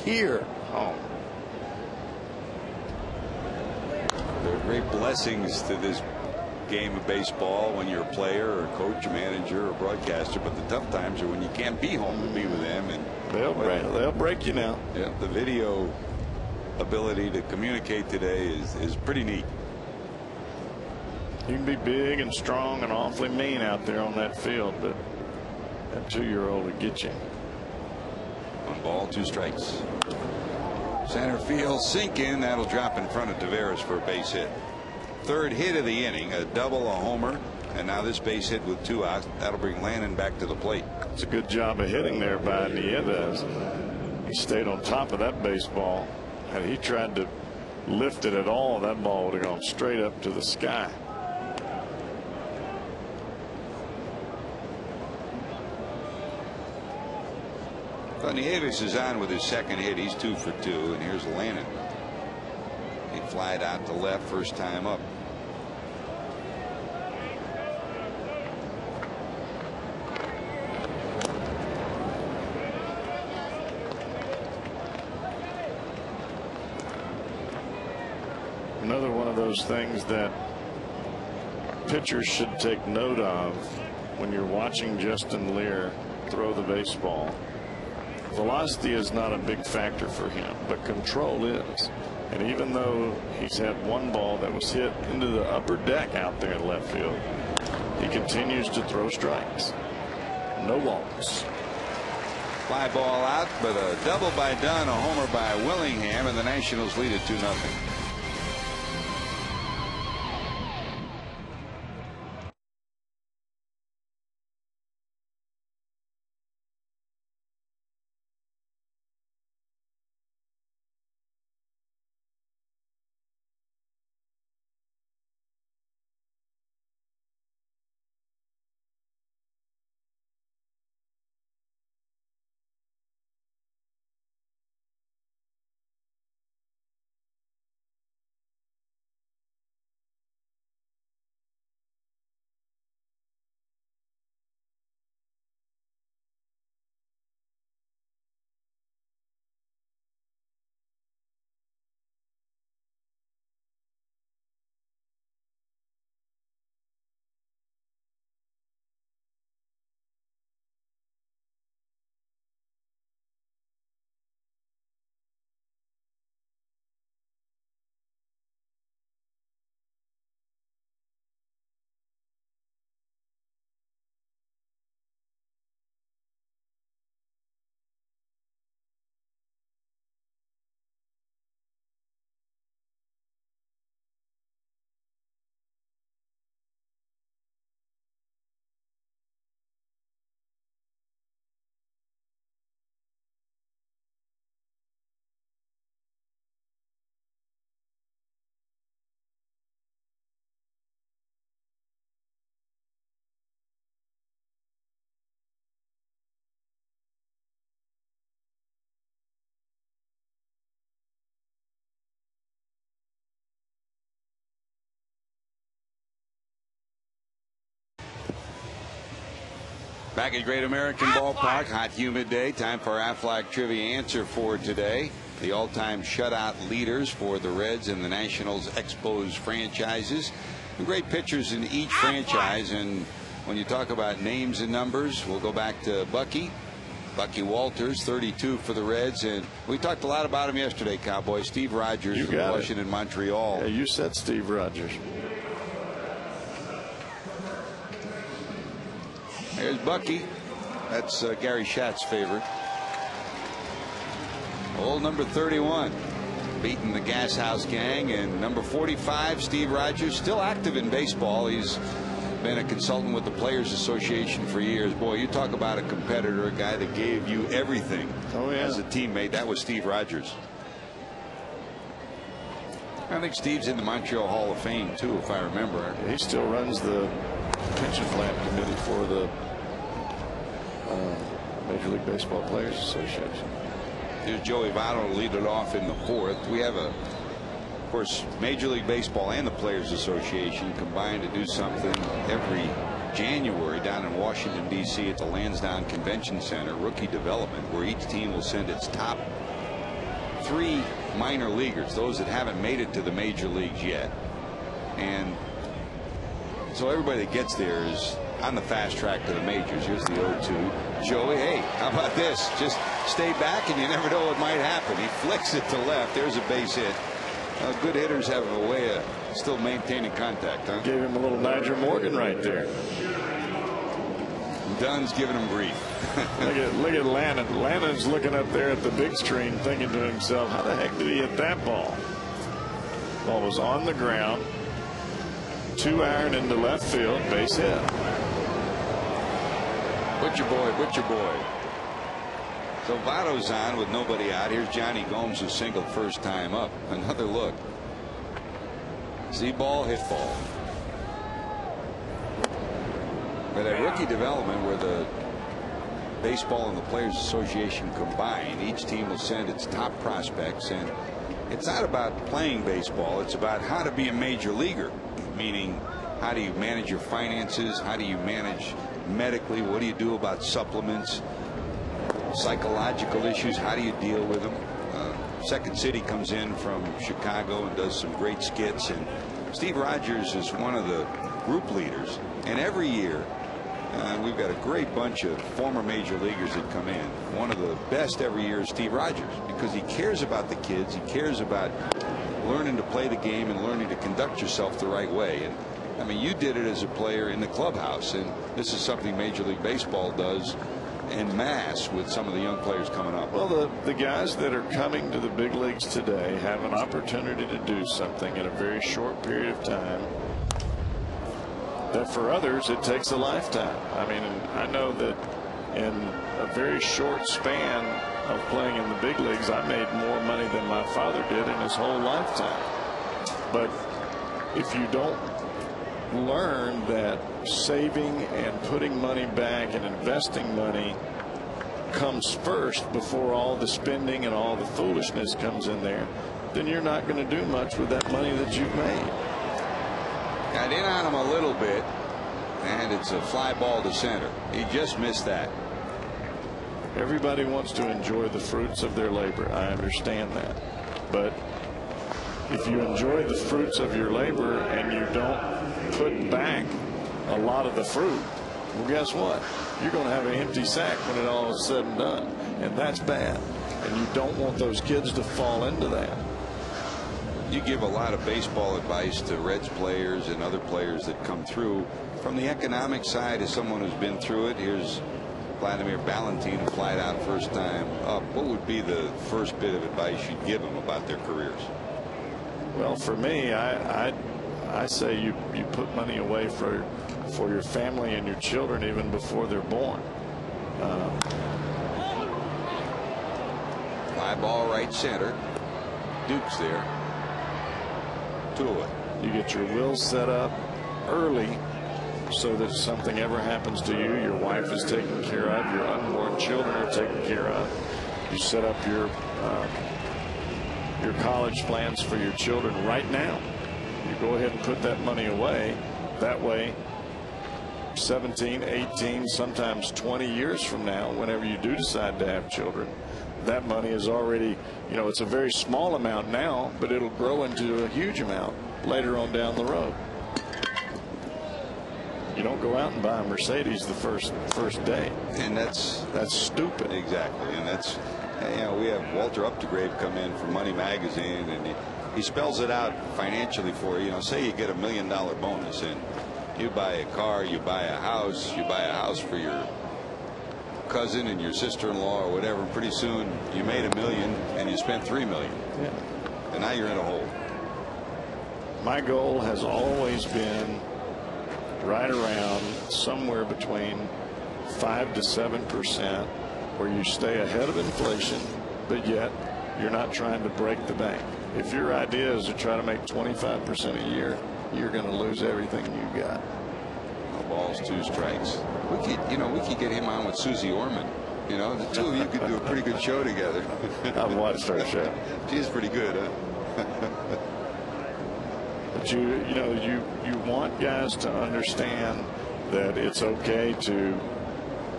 here home? There are great blessings to this game of baseball when you're a player or a coach, a manager, or broadcaster, but the tough times are when you can't be home to be with them. And they'll break you now. Yeah, the video ability to communicate today is pretty neat. You can be big and strong and awfully mean out there on that field, but that 2-year-old will get you. 1 ball, 2 strikes. Center field sink in. That'll drop in front of Tavares for a base hit. 3rd hit of the inning, a double, a homer, and now this base hit with 2 outs. That'll bring Landon back to the plate. It's a good job of hitting there by Nieves. He stayed on top of that baseball. Had he tried to lift it at all, that ball would have gone straight up to the sky. Well, Nieves is on with his 2nd hit. He's 2 for 2, and here's Landon. He flied out to left first time up. Another one of those things that pitchers should take note of when you're watching Justin Lear throw the baseball. Velocity is not a big factor for him, but control is. And even though he's had 1 ball that was hit into the upper deck out there in left field, he continues to throw strikes. No walks. Fly ball out, but a double by Dunn, a homer by Willingham, and the Nationals lead it 2-0. Back at Great American Ballpark, hot, humid day. Time for our Aflac Trivia answer for today. The all-time shutout leaders for the Reds and the Nationals Expos franchises. Great pitchers in each franchise, and when you talk about names and numbers, we'll go back to Bucky Walters, 32 for the Reds, and we talked a lot about him yesterday, Cowboy. Steve Rogers from Washington, Montreal. Yeah, you said Steve Rogers. There's Bucky. That's Gary Schatz's favorite. Old number 31 beating the Gas House Gang, and number 45, Steve Rogers, still active in baseball. He's been a consultant with the Players Association for years. Boy, you talk about a competitor, a guy that gave you everything as a teammate. That was Steve Rogers. I think Steve's in the Montreal Hall of Fame too, if I remember. He still runs the pension plan committee for the Major League Baseball Players Association. Here's Joey Votto to lead it off in the 4th. We have of course, Major League Baseball and the Players Association combined to do something every January down in Washington, D.C. at the Lansdowne Convention Center, rookie development, where each team will send its top 3 minor leaguers, those that haven't made it to the major leagues yet. And so everybody that gets there is on the fast track to the majors. Here's the 0-2. Joey, hey, how about this? Just stay back and you never know what might happen. He flicks it to left. There's a base hit. Good hitters have a way of still maintaining contact, huh? Gave him a little Niger Morgan right there. Dunn's giving him grief. look at Lannon. Lannon's looking up there at the big screen thinking to himself, how the heck did he hit that ball? Ball was on the ground. 2-iron into left field. Base hit. Butcher boy. So Votto's on with nobody out. Here's Johnny Gomes, who singled first time up. Another look. See ball, hit ball. But at rookie development, where the baseball and the Players Association combine, each team will send its top prospects, and it's not about playing baseball. It's about how to be a major leaguer, meaning how do you manage your finances, how do you manage medically, what do you do about supplements, psychological issues, how do you deal with them. Second City comes in from Chicago and does some great skits, and Steve Rogers is one of the group leaders, and every year we've got a great bunch of former major leaguers that come in. One of the best every year is Steve Rogers, because he cares about the kids. He cares about learning to play the game and learning to conduct yourself the right way. And I mean, you did it as a player in the clubhouse, and this is something Major League Baseball does en masse with some of the young players coming up. Well, the guys that are coming to the big leagues today have an opportunity to do something in a very short period of time that for others it takes a lifetime. I mean, I know that in a very short span of playing in the big leagues, I made more money than my father did in his whole lifetime. But if you don't learn that saving and putting money back and investing money comes first before all the spending and all the foolishness comes in there, then you're not going to do much with that money that you've made. Got in on him a little bit, and it's a fly ball to center. He just missed that. Everybody wants to enjoy the fruits of their labor. I understand that. But if you enjoy the fruits of your labor and you don't put back a lot of the fruit, well, guess what? You're going to have an empty sack when it all is said and done. And that's bad. And you don't want those kids to fall into that. You give a lot of baseball advice to Reds players and other players that come through. From the economic side, as someone who's been through it, here's Vladimir Valentin, who flied out first time up. What would be the first bit of advice you'd give them about their careers? Well, for me, I say you put money away for your family and your children even before they're born. Fly ball right center. Duke's there. Tua. You get your will set up early so that if something ever happens to you, your wife is taken care of, your unborn children are taken care of. You set up your college plans for your children right now. You go ahead and put that money away. That way 17, 18, sometimes 20 years from now, whenever you do decide to have children, that money is already, you know, it's a very small amount now, but it'll grow into a huge amount later on down the road. You don't go out and buy a Mercedes the first day, And that's stupid. exactly. And that's, you know, we have Walter Updegrave come in from Money Magazine, and he spells it out financially for you. You know, say you get $1 million bonus, and you buy a car, you buy a house for your cousin and your sister-in-law or whatever. And pretty soon you made $1 million and you spent $3 million. Yeah. And now you're in a hole. My goal has always been right around somewhere between 5 to 7%, where you stay ahead of inflation, but yet you're not trying to break the bank. If your idea is to try to make 25% a year, you're going to lose everything you got. No balls, 2 strikes. We could get him on with Susie Orman. You know, the two of you could do a pretty good show together. I've watched our show. She's pretty good, huh? But you want guys to understand that it's okay to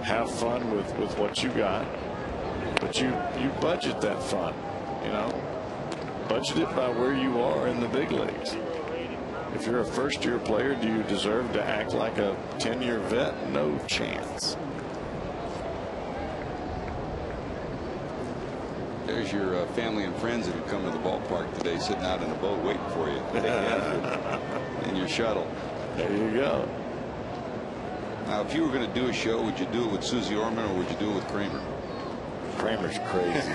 have fun with what you got, but you budget that fun. You know, budget it by where you are in the big leagues. If you're a first-year player, do you deserve to act like a 10-year vet? No chance. There's your family and friends that have come to the ballpark today, sitting out in a boat waiting for you. Take you out in your shuttle. There you go. Now, if you were going to do a show, would you do it with Susie Orman or would you do it with Kramer? Kramer's crazy.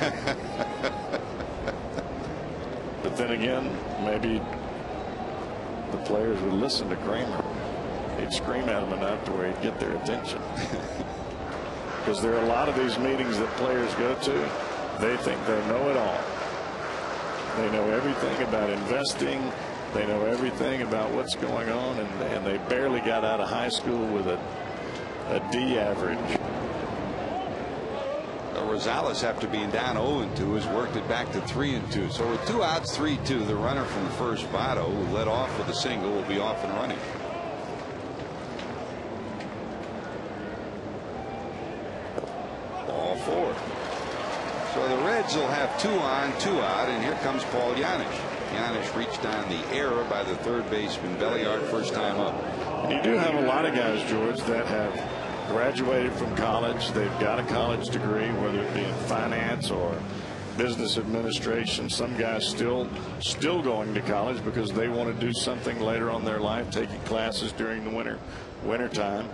But then again, maybe the players would listen to Kramer. He'd scream at them enough to where he'd get their attention. Because there are a lot of these meetings that players go to. They think they know it all. They know everything about investing. They know everything about what's going on, and they barely got out of high school with a D average. Rosales, after being down 0-2, has worked it back to 3-2. So with 2 outs, 3-2, the runner from first, Votto, who led off with a single, will be off and running. Ball 4. So the Reds will have 2 on, 2 out, and here comes Paul Janisch. Janisch reached on the error by the third baseman Belliard, first time up. And you do have a lot of guys, George, that have graduated from college. They've got a college degree, whether it be in finance or business administration. Some guys still going to college because they want to do something later on in their life, taking classes during the winter time.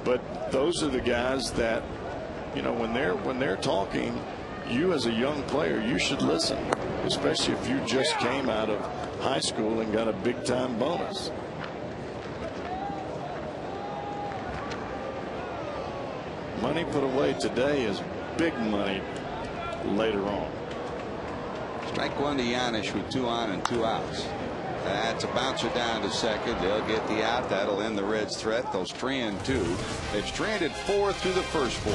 But those are the guys that, you know, when they're talking, you as a young player, you should listen, especially if you just came out of high school and got a big time bonus. Money put away today is big money later on. Strike 1 to Janisch with 2 on and 2 outs. That's a bouncer down to second. They'll get the out. That'll end the Reds' threat. They'll strand 2. They've stranded 4 through the first 4.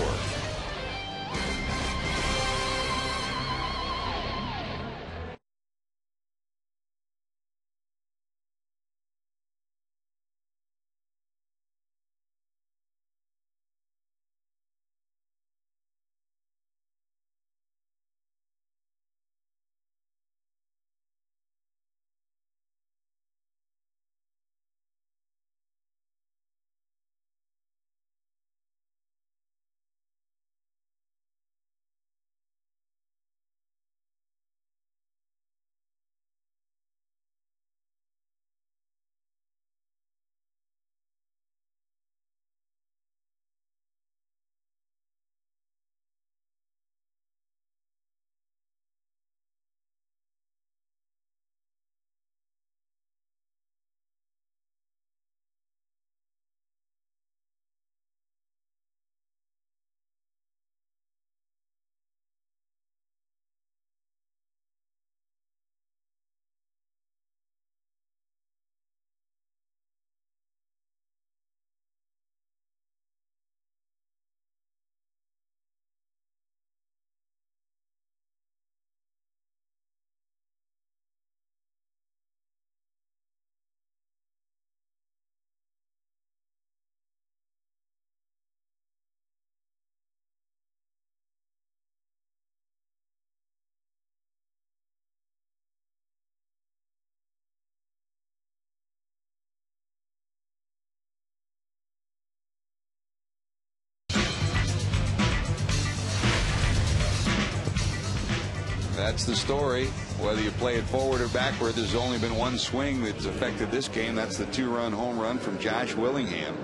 That's the story. Whether you play it forward or backward, there's only been one swing that's affected this game. That's the 2-run home run from Josh Willingham.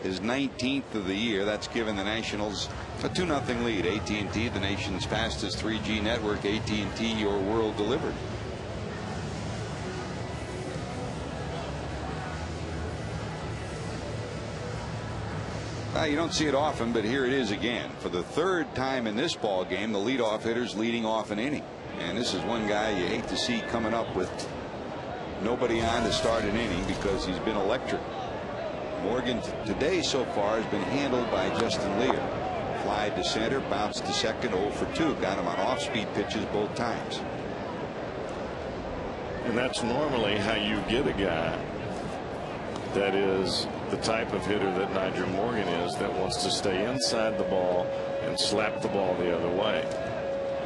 His 19th of the year. That's given the Nationals a 2-0 lead. AT&T, the nation's fastest 3G network. AT&T, your world delivered. You don't see it often, but here it is again. For the third time in this ball game, the leadoff hitter's leading off an inning. And this is one guy you hate to see coming up with nobody on to start an inning because he's been electric. Morgan today so far has been handled by Justin Lear. Fly to center, bounced to second, 0 for 2. Got him on off-speed pitches both times. And that's normally how you get a guy that is the type of hitter that Nigel Morgan is, that wants to stay inside the ball and slap the ball the other way.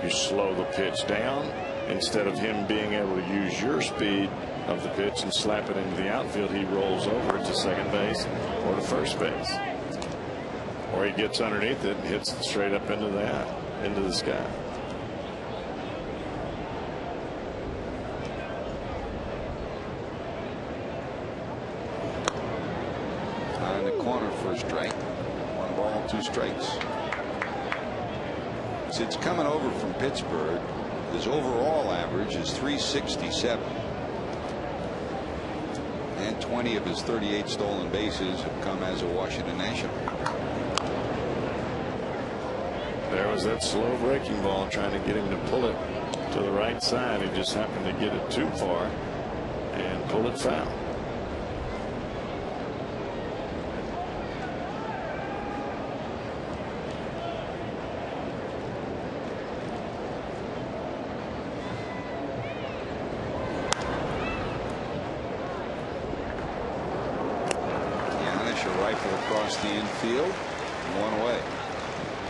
You slow the pitch down instead of him being able to use your speed of the pitch and slap it into the outfield. He rolls over to second base or to first base, or he gets underneath it and hits it straight up into the sky. On the corner for a strike. 1 ball, 2 strikes. Since coming over from Pittsburgh, his overall average is .367. And 20 of his 38 stolen bases have come as a Washington National. There was that slow breaking ball trying to get him to pull it to the right side. He just happened to get it too far and pull it foul. Across the infield, 1 away.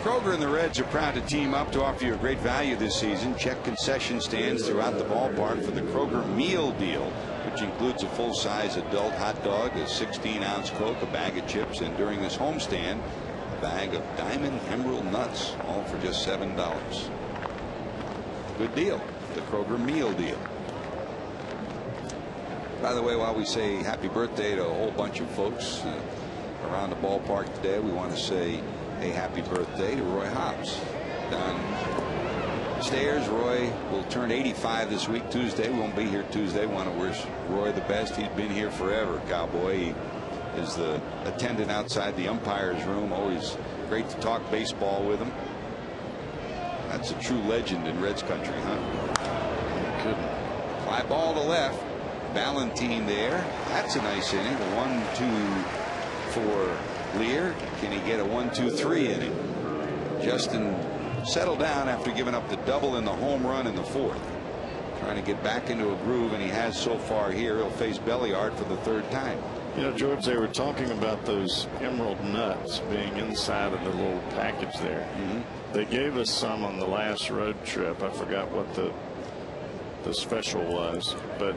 Kroger and the Reds are proud to team up to offer you a great value this season. Check concession stands throughout the ballpark for the Kroger meal deal, which includes a full-size adult hot dog, a 16-ounce Coke, a bag of chips, and during this homestand, a bag of Diamond Emerald nuts, all for just $7. Good deal. The Kroger meal deal. By the way, while we say happy birthday to a whole bunch of folks around the ballpark today, we want to say a happy birthday to Roy Hobbs. Downstairs, Roy will turn 85 this week, Tuesday. We won't be here Tuesday. Want to wish Roy the best. He's been here forever, Cowboy. He is the attendant outside the umpire's room. Always great to talk baseball with him. That's a true legend in Reds country, huh? Couldn't. Fly ball to left. Valentine there. That's a nice inning. 1-2 for Lear. Can he get a 1-2-3 inning? Justin settled down after giving up the double and the home run in the 4th. Trying to get back into a groove, and he has so far here. He'll face Belliard for the 3rd time. You know, George, they were talking about those emerald nuts being inside of the little package there. They gave us some on the last road trip. I forgot what the special was, but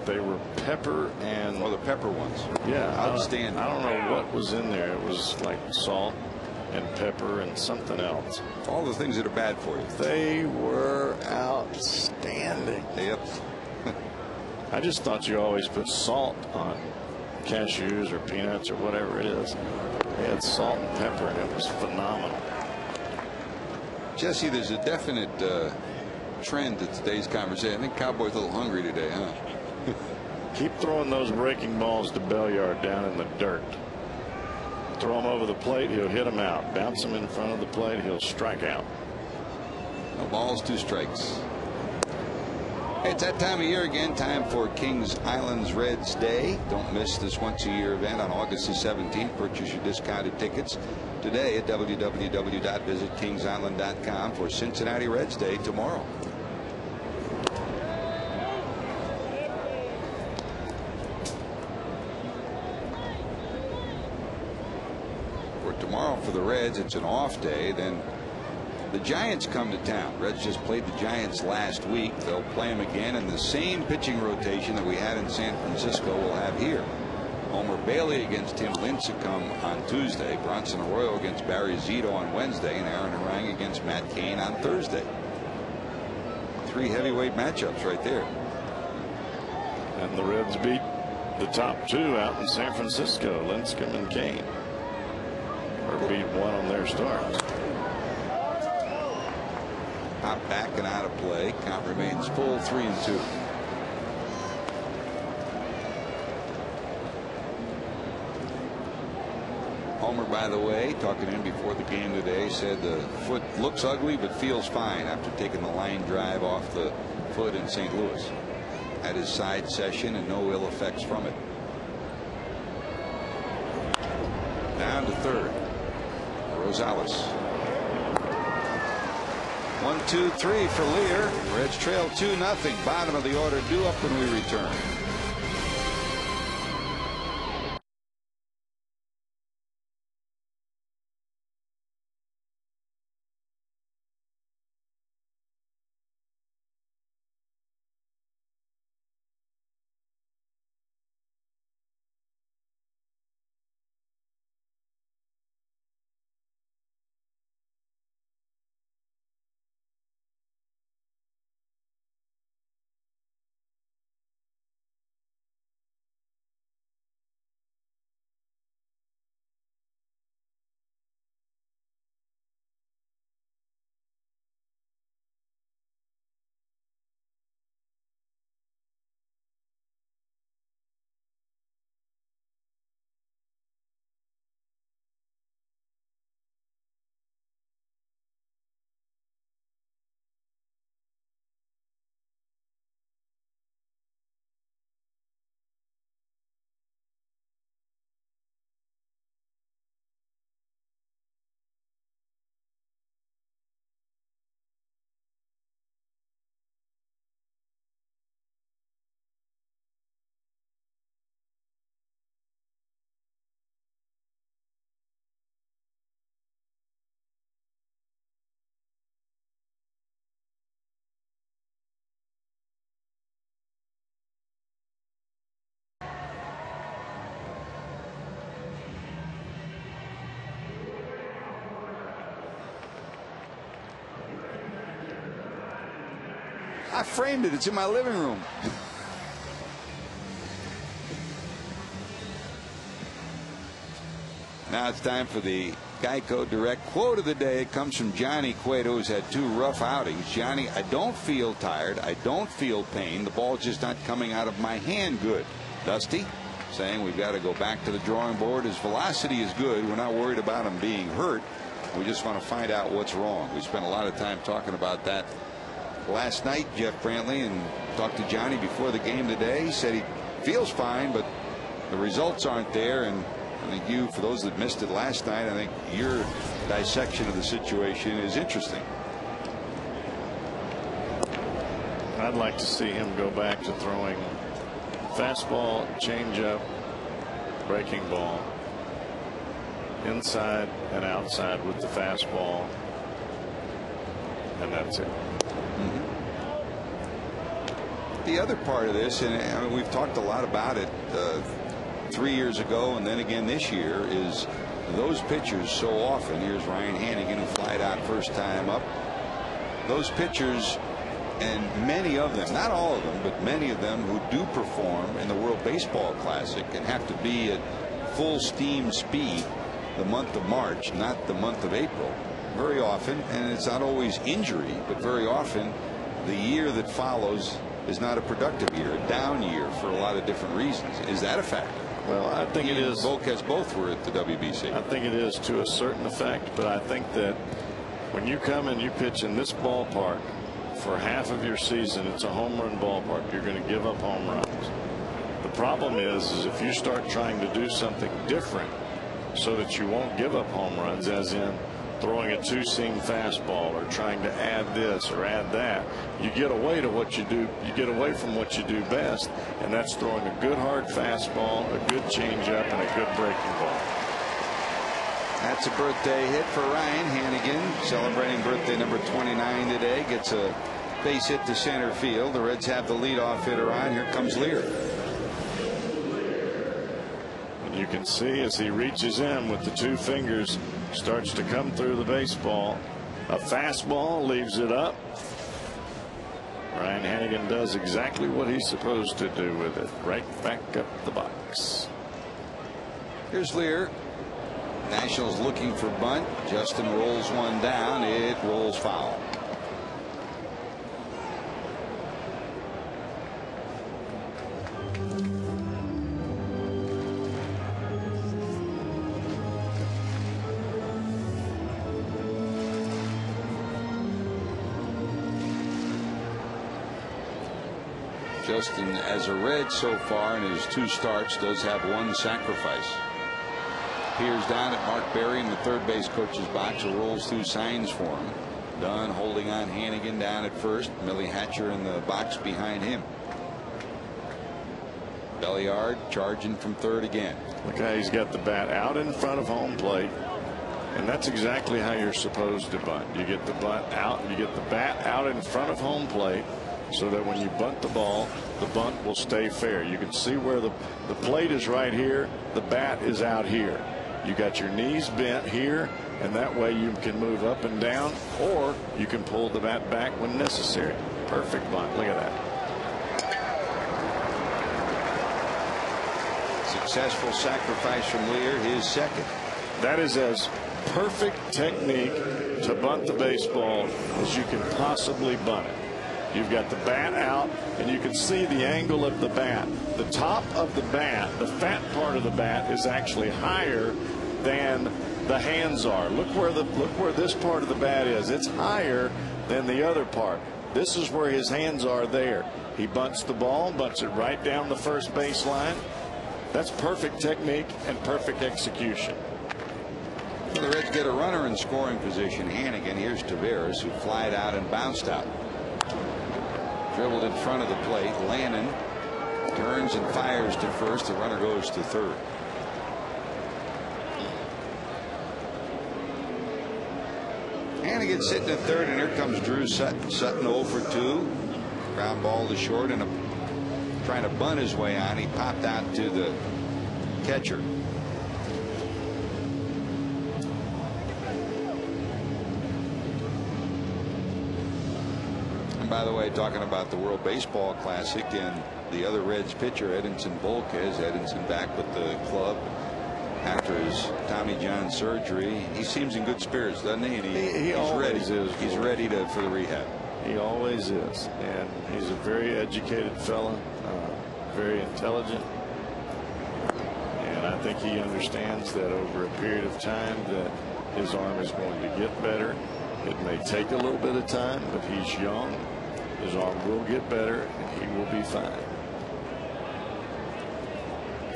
they were pepper and the pepper ones. Yeah, outstanding. I don't know what was in there. It was like salt and pepper and something else. All the things that are bad for you. They were outstanding. Yep. I just thought you always put salt on cashews or peanuts or whatever it is. They had salt and pepper, and it was phenomenal. Jesse, there's a definite trend to today's conversation. I think Cowboy's a little hungry today, huh? Keep throwing those breaking balls to Belliard down in the dirt. Throw him over the plate, he'll hit him out. Bounce him in front of the plate, he'll strike out. No balls, 2 strikes. Hey, it's that time of year again. Time for Kings Island's Reds Day. Don't miss this once-a-year event on August the 17th. Purchase your discounted tickets today at www.visitkingsisland.com for Cincinnati Reds Day tomorrow. Tomorrow for the Reds, it's an off day. Then the Giants come to town. Reds just played the Giants last week. They'll play them again, and the same pitching rotation that we had in San Francisco will have here. Homer Bailey against Tim Lincecum on Tuesday. Bronson Arroyo against Barry Zito on Wednesday, and Aaron Harang against Matt Cain on Thursday. 3 heavyweight matchups right there. And the Reds beat the top 2 out in San Francisco, Lincecum and Kane. Or beat 1 on their starts. Hop back and out of play. Count remains full 3-2. Homer, by the way, talking to him before the game today, said the foot looks ugly but feels fine after taking the line drive off the foot in St. Louis. Had his side session and no ill effects from it. Down to third. Rosales. 1-2-3 for Lear. Reds trail 2-0. Bottom of the order due up when we return. I framed it. It's in my living room. Now it's time for the Geico Direct quote of the day. It comes from Johnny Cueto, who's had 2 rough outings. Johnny, I don't feel tired. I don't feel pain. The ball's just not coming out of my hand good. Dusty saying we've got to go back to the drawing board. His velocity is good. We're not worried about him being hurt. We just want to find out what's wrong. We spent a lot of time talking about that last night, Jeff Brantley, and talked to Johnny before the game today. He said he feels fine, but the results aren't there. And I think you, for those that missed it last night, I think your dissection of the situation is interesting. I'd like to see him go back to throwing fastball, changeup, breaking ball, inside and outside with the fastball, and that's it. The other part of this, and I mean, we've talked a lot about it 3 years ago and then again this year, is those pitchers so often. Here's Ryan Hannigan, who flied out first time up. Those pitchers, and many of them, not all of them, but many of them who do perform in the World Baseball Classic and have to be at full steam speed the month of March, not the month of April. Very often, and it's not always injury, but very often the year that follows is not a productive year, a down year for a lot of different reasons. Is that a factor? Well, I think it is. Volquez both were at the WBC. I think it is to a certain effect, but I think that when you come and you pitch in this ballpark for half of your season, it's a home run ballpark. You're going to give up home runs. The problem is if you start trying to do something different so that you won't give up home runs, as in throwing a 2-seam fastball or trying to add this or add that, you get away to what you do. You get away from what you do best, and that's throwing a good hard fastball, a good changeup, and a good breaking ball. That's a birthday hit for Ryan Hannigan, celebrating birthday number 29 today. Gets a base hit to center field. The Reds have the leadoff hitter on. Here comes Lear. And you can see as he reaches in with the 2 fingers, starts to come through the baseball. A fastball leaves it up. Brian Hannigan does exactly what he's supposed to do with it. Right back up the box. Here's Lear. Nationals looking for bunt. Justin rolls one down. It rolls foul. Justin, as a Red so far in his 2 starts, does have 1 sacrifice. Peers down at Mark Berry in the third base coach's box, who rolls through signs for him. Dunn holding on Hannigan down at first. Millie Hatcher in the box behind him. Belliard charging from third again. Look how he's got the bat out in front of home plate. And that's exactly how you're supposed to bunt. You get the bunt out, you get the bat out in front of home plate, so that when you bunt the ball, the bunt will stay fair. You can see where the plate is right here, the bat is out here. You got your knees bent here, and that way you can move up and down, or you can pull the bat back when necessary. Perfect bunt. Look at that. Successful sacrifice from Lear, his second. That is as perfect technique to bunt the baseball as you can possibly bunt it. You've got the bat out, and you can see the angle of the bat. The top of the bat, the fat part of the bat, is actually higher than the hands are. Look where this part of the bat is. It's higher than the other part. This is where his hands are there. He bunts the ball, bunts it right down the first base line. That's perfect technique and perfect execution. Well, the Reds get a runner in scoring position. Hannigan. Here's Taveras, who flied out and bounced out. Dribbled in front of the plate. Lannon turns and fires to first. The runner goes to third. Hannigan sitting at third, and here comes Drew Sutton. Sutton 0 for 2. Ground ball to short, and trying to bunt his way on. He popped out to the catcher. And by the way, talking about the World Baseball Classic and the other Reds pitcher, Edinson Volquez. Edinson back with the club after his Tommy John surgery. He seems in good spirits, doesn't he? And he always is. He's ready for the rehab. He always is, and he's a very educated fella, very intelligent, and I think he understands that over a period of time that his arm is going to get better. It may take a little bit of time, but he's young. His arm will get better, and he will be fine.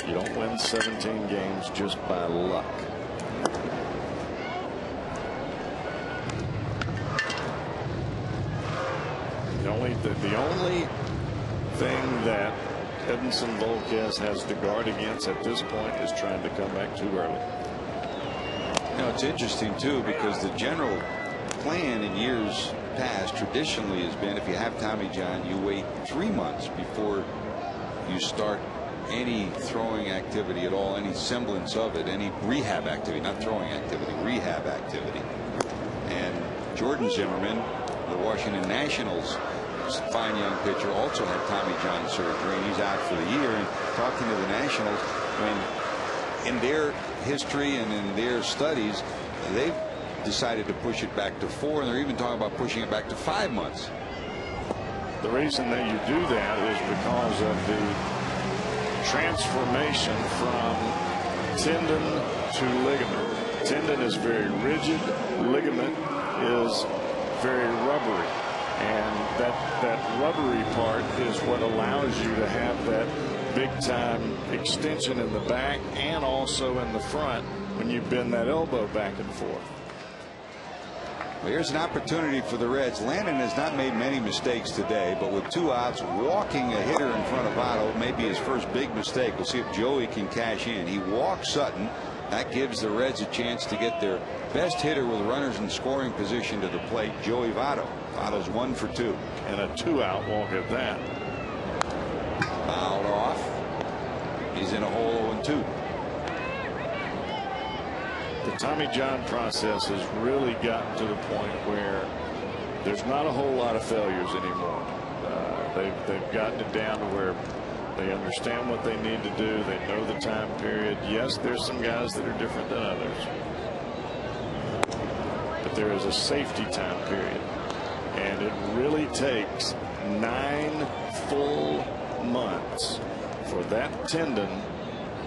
You don't win 17 games just by luck. The only thing that Edinson Volquez has to guard against at this point is trying to come back too early. You know, it's interesting too, because the general plan in years past traditionally has been, if you have Tommy John, you wait 3 months before you start any throwing activity at all, any semblance of it, any rehab activity, not throwing activity, rehab activity. And Jordan Zimmerman, the Washington Nationals fine young pitcher, also had Tommy John surgery, and he's out for the year. And talking to the Nationals, I mean, in their history and in their studies, they've decided to push it back to 4, and they're even talking about pushing it back to 5 months. The reason that you do that is because of the transformation from tendon to ligament. Tendon is very rigid, ligament is very rubbery, and that rubbery part is what allows you to have that big time extension in the back and also in the front when you bend that elbow back and forth. Well, here's an opportunity for the Reds. Landon has not made many mistakes today, but with 2 outs, walking a hitter in front of Otto may be his first big mistake. We'll see if Joey can cash in. He walks Sutton. That gives the Reds a chance to get their best hitter with runners in scoring position to the plate, Joey Votto. Votto's 1 for 2. And a 2-out walk at that. Fouled off. He's in a hole 0-2. The Tommy John process has really gotten to the point where there's not a whole lot of failures anymore. They've gotten it down to where they understand what they need to do. They know the time period. Yes, there's some guys that are different than others, but there is a safety time period, and it really takes 9 full months for that tendon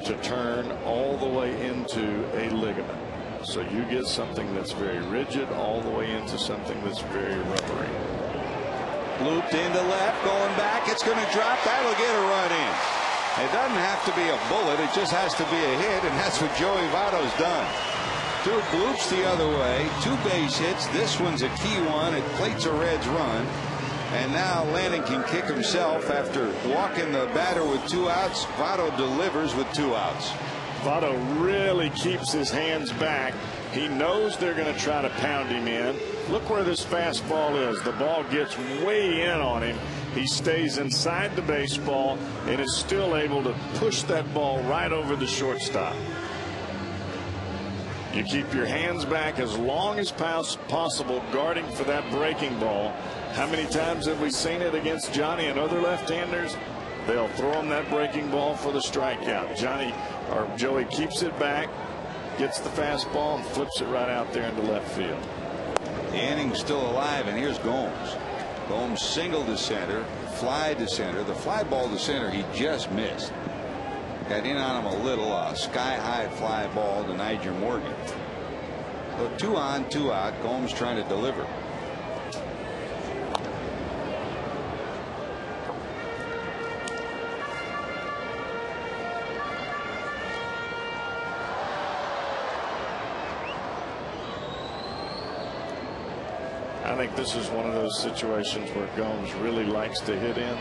to turn all the way into a ligament. So you get something that's very rigid all the way into something that's very rubbery. Looped into left, going back. It's going to drop. That'll get a run in. It doesn't have to be a bullet. It just has to be a hit, and that's what Joey Votto's done. 2 bloops the other way, 2 base hits. This one's a key one. It plates a Reds run. And now Lanning can kick himself after walking the batter with 2 outs. Votto delivers with 2 outs. Votto really keeps his hands back. He knows they're going to try to pound him in. Look where this fastball is. The ball gets way in on him. He stays inside the baseball and is still able to push that ball right over the shortstop. You keep your hands back as long as possible, guarding for that breaking ball. How many times have we seen it against Johnny and other left-handers? They'll throw him that breaking ball for the strikeout. Joey keeps it back, gets the fastball, and flips it right out there into left field. The inning's still alive, and here's Gomes. Gomes single to center, fly to center. The fly ball to center he just missed. Got in on him a little. Sky-high fly ball to Niger Morgan. So 2 on, 2 out. Gomes trying to deliver. I think this is one of those situations where Gomes really likes to hit in.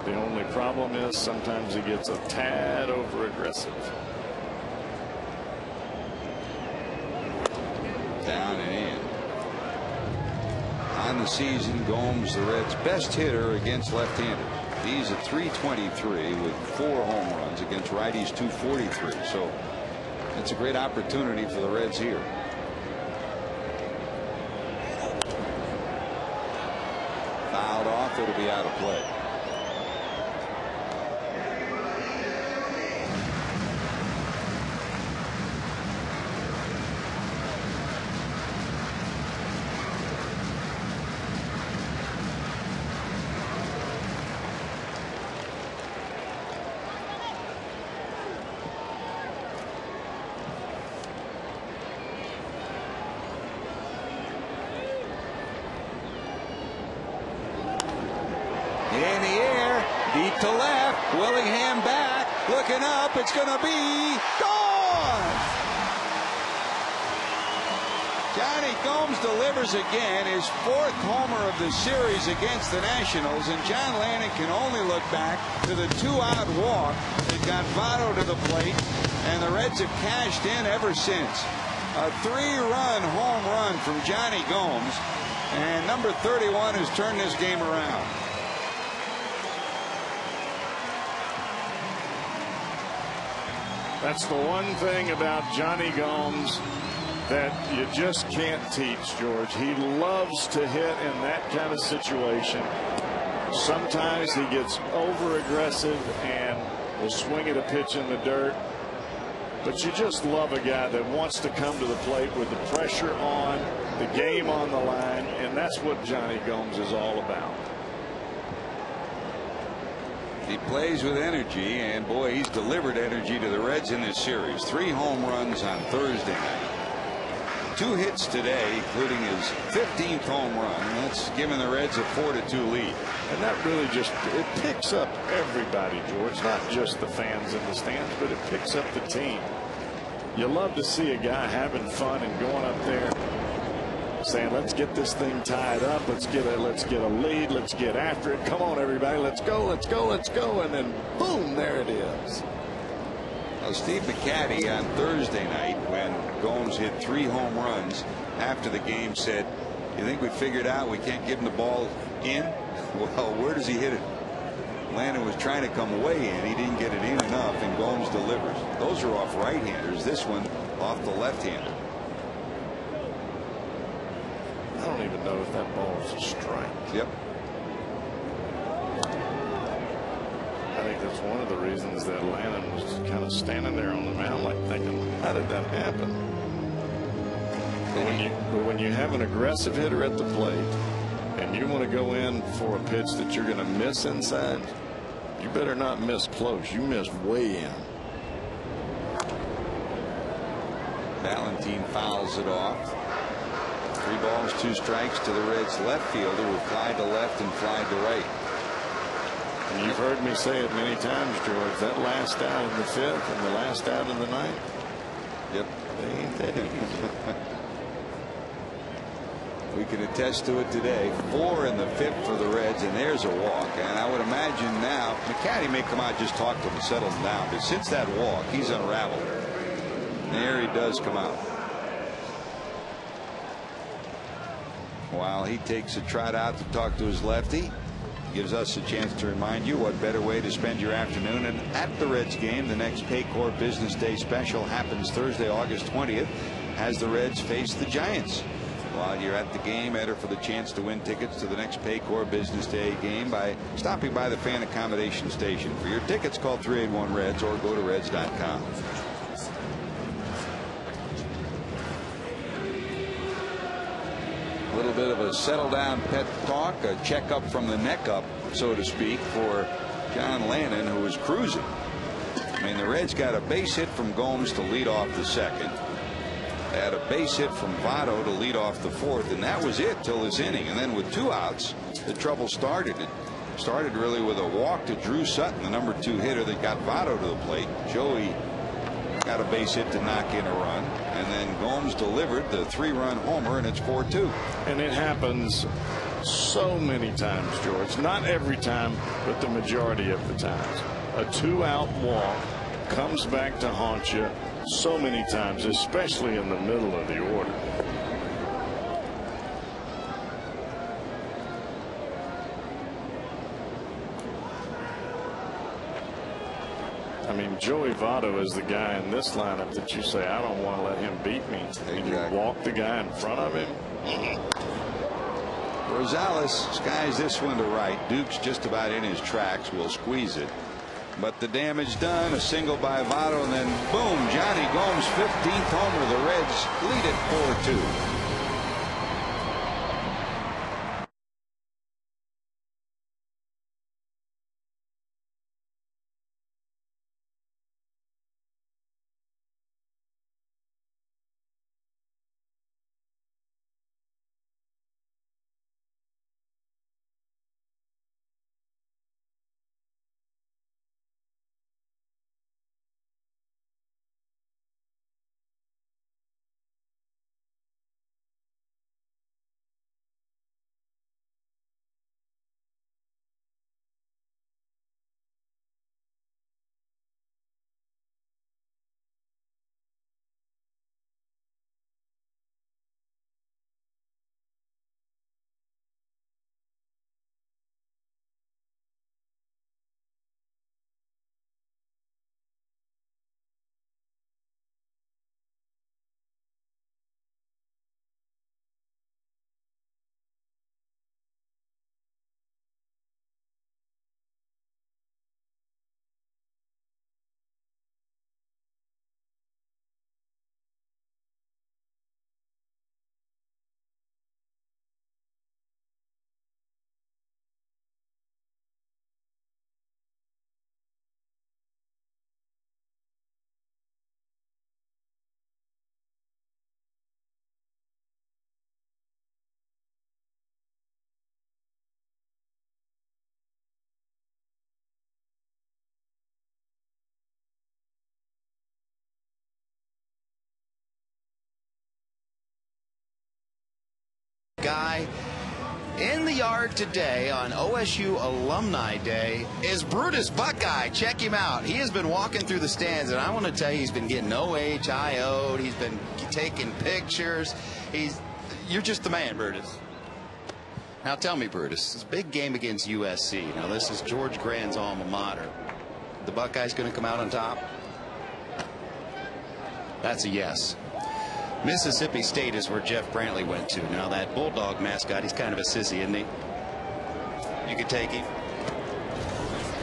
The only problem is sometimes he gets a tad over aggressive. Down and in. On the season, Gomes, the Reds' best hitter against left-handers. He's at .323 with 4 home runs against righties .243. So it's a great opportunity for the Reds here. Fouled off. It'll be out of play. In the air, deep to left. Willingham back, looking up. It's going to be gone. Johnny Gomes delivers again, his 4th homer of the series against the Nationals, and John Lanning can only look back to the 2-out walk that got Votto to the plate, and the Reds have cashed in ever since. A 3-run home run from Johnny Gomes, and number 31 has turned this game around. That's the one thing about Johnny Gomes that you just can't teach, George. He loves to hit in that kind of situation. Sometimes he gets over aggressive and will swing at a pitch in the dirt. But you just love a guy that wants to come to the plate with the pressure on, the game on the line, and that's what Johnny Gomes is all about. He plays with energy, and boy, he's delivered energy to the Reds in this series. 3 home runs on Thursday night. 2 hits today, including his 15th home run. And that's given the Reds a 4-2 lead. And that really just, it picks up everybody, George, not just the fans in the stands, but it picks up the team. You love to see a guy having fun and going up there saying, let's get this thing tied up, let's get a lead, let's get after it, come on everybody, let's go, let's go, let's go, and then boom, there it is. Well, Steve McCatty on Thursday night, when Gomes hit 3 home runs after the game, said, you think we figured out we can't give him the ball in? Well, where does he hit it? Landon was trying to come way in, he didn't get it in enough, and Gomes delivers. Those are off right-handers, this one off the left-hander. I don't even know if that ball is a strike. Yep. was one of the reasons that Lannon was kind of standing there on the mound, like thinking, how did that happen? But when you have an aggressive hitter at the plate and you want to go in for a pitch that you're going to miss inside, you better not miss close. You miss way in. Valentine fouls it off. 3 balls, 2 strikes to the Reds left fielder, who fly to left and fly to right. And you've heard me say it many times, George, that last out in the 5th and the last out in the 9th. Yep. They ain't that easy. We can attest to it today. 4 in the 5th for the Reds, and there's a walk. And I would imagine now McCaddy may come out, just talk to him and settle him down. But since that walk, he's unraveled. And there he does come out. While he takes a trot out to talk to his lefty, gives us a chance to remind you what better way to spend your afternoon. And at the Reds game, the next Paycor Business Day special happens Thursday, August 20th, as the Reds face the Giants. While you're at the game, enter for the chance to win tickets to the next Paycor Business Day game by stopping by the fan accommodation station. For your tickets, call 381-REDS or go to reds.com. A little bit of a settle down pet talk, a checkup from the neck up, so to speak, for John Lannon, who was cruising. I mean, the Reds got a base hit from Gomes to lead off the 2nd. They had a base hit from Votto to lead off the 4th, and that was it till this inning. And then with 2 outs, the trouble started. It started really with a walk to Drew Sutton, the number 2 hitter that got Votto to the plate. Joey got a base hit to knock in a run, and then Gomes delivered the 3-run homer, and it's 4-2. And it happens so many times, George. Not every time, but the majority of the times. A 2-out walk comes back to haunt you so many times, especially in the middle of the order. I mean, Joey Votto is the guy in this lineup that you say, I don't want to let him beat me. Exactly. And you walk the guy in front of him. Rosales skies this one to right. Duke's just about in his tracks. Will squeeze it. But the damage done. A single by Votto, and then boom, Johnny Gomes' 15th homer. The Reds lead it 4-2. Guy in the yard today on OSU Alumni Day is Brutus Buckeye. Check him out. He has been walking through the stands, and I want to tell you, he's been getting OHIO'd. He's been taking pictures. You're just the man, Brutus. Now tell me, Brutus, it's a big game against USC. Now this is George Grand's alma mater. The Buckeyes going to come out on top? That's a yes. Mississippi State is where Jeff Brantley went to. Now that Bulldog mascot, he's kind of a sissy, isn't he? You could take him.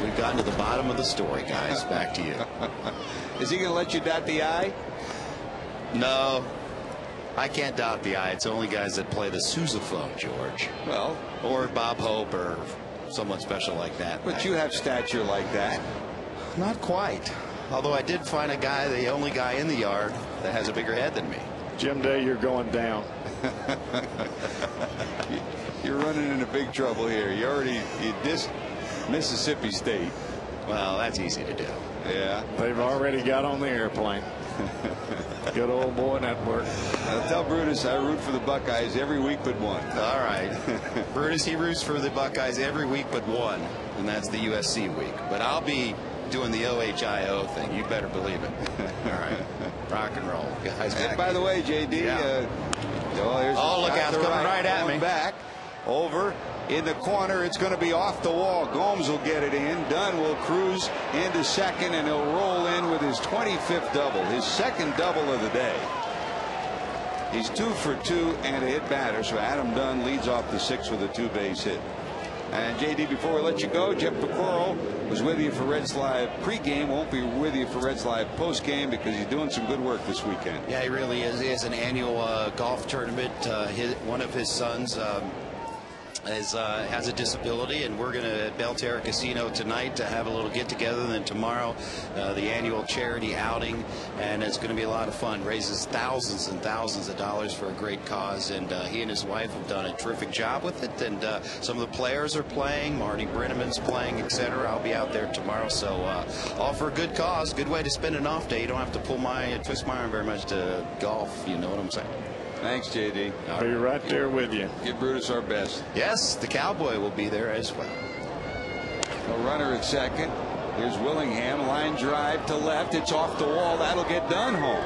We've gotten to the bottom of the story, guys. Back to you. Is he going to let you dot the I? No, I can't dot the I. It's only guys that play the sousaphone, George. Well, or Bob Hope or someone special like that. But you have stature like that. Not quite. Although I did find a guy, the only guy in the yard, that has a bigger head than me. Jim Day, you're going down. You're running into big trouble here. You dissed Mississippi State. Well, that's easy to do. Yeah. They've already got on the airplane. Good old boy network. Tell Brutus I root for the Buckeyes every week but one. All right. Brutus, he roots for the Buckeyes every week but one, and that's the USC week. But I'll be doing the OHIO thing. You better believe it. All right. Rock and roll. Guys, and by the way, JD, yeah. Look out, it's coming right at me. Back over in the corner. It's going to be off the wall. Gomes will get it in. Dunn will cruise into second, and he'll roll in with his 25th double, his second double of the day. He's 2 for 2 and a hit batter, so Adam Dunn leads off the 6th with a 2-base hit. And JD, before we let you go, Jeff Pecoro was with you for Reds Live pregame. Won't be with you for Reds Live postgame because he's doing some good work this weekend. Yeah, he really is. He has an annual golf tournament. One of his sons has a disability, and we're going to at Belterra Casino tonight to have a little get together, and then tomorrow the annual charity outing, and it's going to be a lot of fun. Raises thousands and thousands of dollars for a great cause, and he and his wife have done a terrific job with it, and some of the players are playing. Marty Brenneman's playing, etc. I'll be out there tomorrow, so all for a good cause. Good way to spend an off day. You don't have to twist my arm very much to golf, you know what I'm saying. Thanks, JD. I'll be right there with you. Give Brutus our best. Yes, the Cowboy will be there as well. A runner at second. Here's Willingham. Line drive to left. It's off the wall. That'll get Dunn home.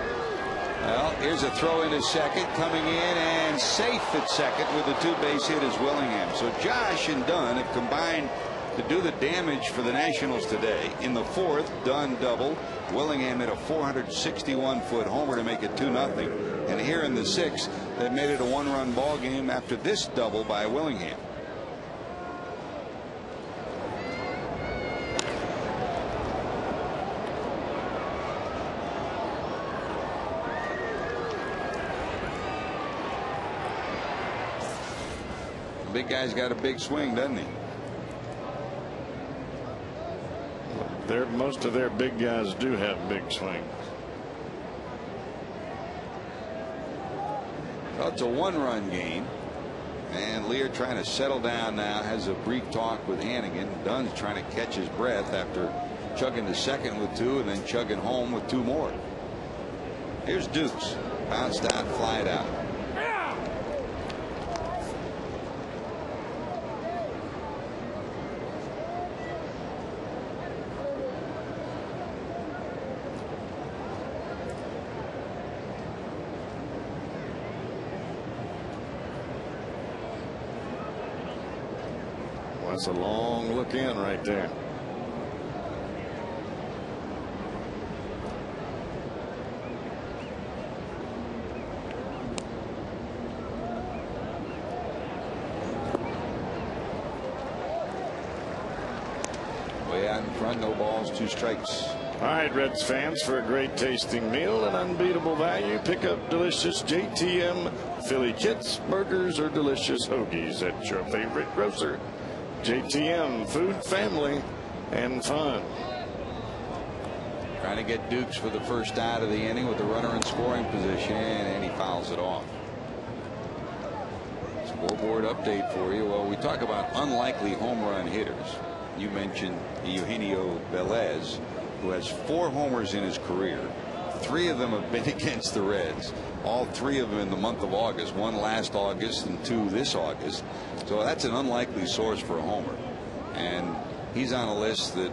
Well, here's a throw into second. Coming in and safe at second with a 2-base hit is Willingham. So Josh and Dunn have combined to do the damage for the Nationals today. In the 4th, Dunn doubled. Willingham hit a 461-foot homer to make it 2-0. And here in the 6th, they made it a 1-run ball game after this double by Willingham. The big guy's got a big swing, doesn't he? Most of their big guys do have big swings. Well, it's a 1-run game, and Lear trying to settle down now. Has a brief talk with Hannigan. Dunn's trying to catch his breath after chugging to second with 2 and then chugging home with 2 more. Here's Dukes. Bounced out, flied out. That's a long look in right there. Way out in front, no balls, 2 strikes. All right, Reds fans, for a great tasting meal and unbeatable value, pick up delicious JTM Philly Kits, burgers, or delicious hoagies at your favorite grocer. JTM, food, family, and fun. Trying to get Dukes for the first out of the inning with the runner in scoring position, and he fouls it off. Scoreboard update for you. Well, we talk about unlikely home run hitters. You mentioned Eugenio Velez, who has 4 homers in his career. 3 of them have been against the Reds. All 3 of them in the month of August. 1 last August and 2 this August. So that's an unlikely source for a homer. And he's on a list that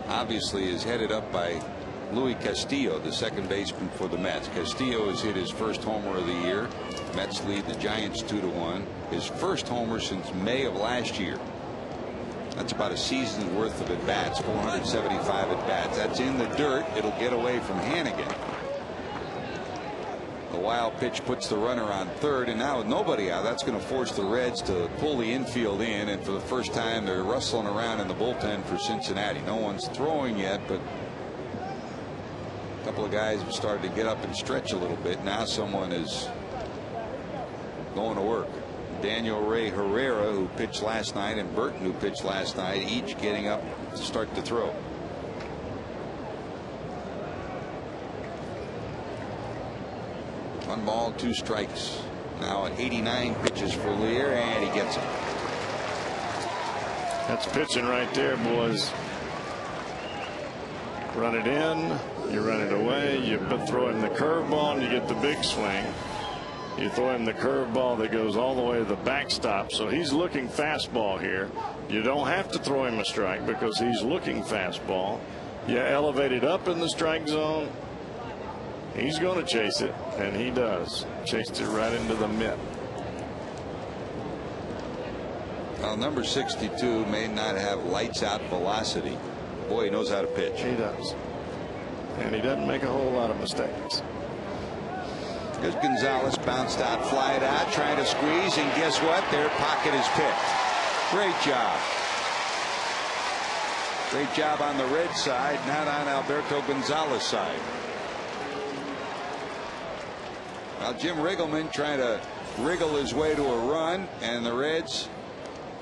obviously is headed up by Luis Castillo, the second baseman for the Mets. Castillo has hit his first homer of the year. Mets lead the Giants 2-1. His first homer since May of last year. That's about a season's worth of at-bats, 475 at-bats. That's in the dirt. It'll get away from Hannigan. The wild pitch puts the runner on third, and now with nobody out, that's going to force the Reds to pull the infield in, and for the first time they're rustling around in the bullpen for Cincinnati. No one's throwing yet, but a couple of guys have started to get up and stretch a little bit. Now someone is going to work. Daniel Ray Herrera, who pitched last night, and Burton, who pitched last night, each getting up to start to throw. One ball, 2 strikes. Now at 89 pitches for Lear, and he gets him. That's pitching right there, boys. Run it in, you run it away, you throw him the curveball, and you get the big swing. You throw him the curveball that goes all the way to the backstop. So he's looking fastball here. You don't have to throw him a strike because he's looking fastball. You elevate it up in the strike zone. He's going to chase it, and he does. Chased it right into the mitt. Well, number 62 may not have lights out velocity. Boy, he knows how to pitch. He does. And he doesn't make a whole lot of mistakes. Here's Gonzalez, bounced out, fly it out, trying to squeeze, and guess what? Their pocket is picked. Great job. Great job on the Red side, not on Alberto Gonzalez's side. Now Jim Riggleman trying to wriggle his way to a run, and the Reds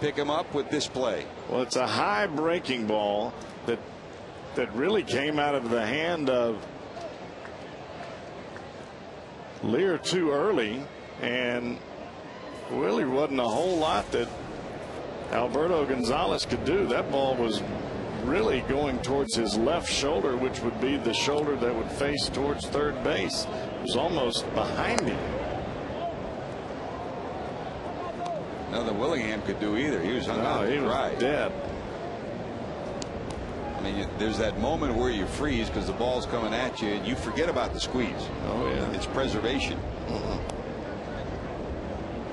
pick him up with this play. Well, it's a high breaking ball that really came out of the hand of Lear too early, and really wasn't a whole lot that Alberto Gonzalez could do. That ball was really going towards his left shoulder, which would be the shoulder that would face towards third base. It was almost behind him. Nothing Willingham could do either. He was hung out. He was dead. I mean, there's that moment where you freeze because the ball's coming at you and you forget about the squeeze. Oh yeah, it's preservation.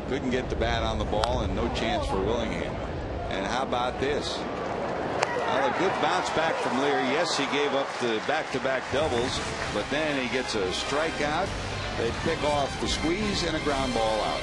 Couldn't get the bat on the ball, and no chance for Willingham. And how about this? Well, a good bounce back from Lear. Yes, he gave up the back-to-back doubles, but then he gets a strikeout. They pick off the squeeze and a ground ball out.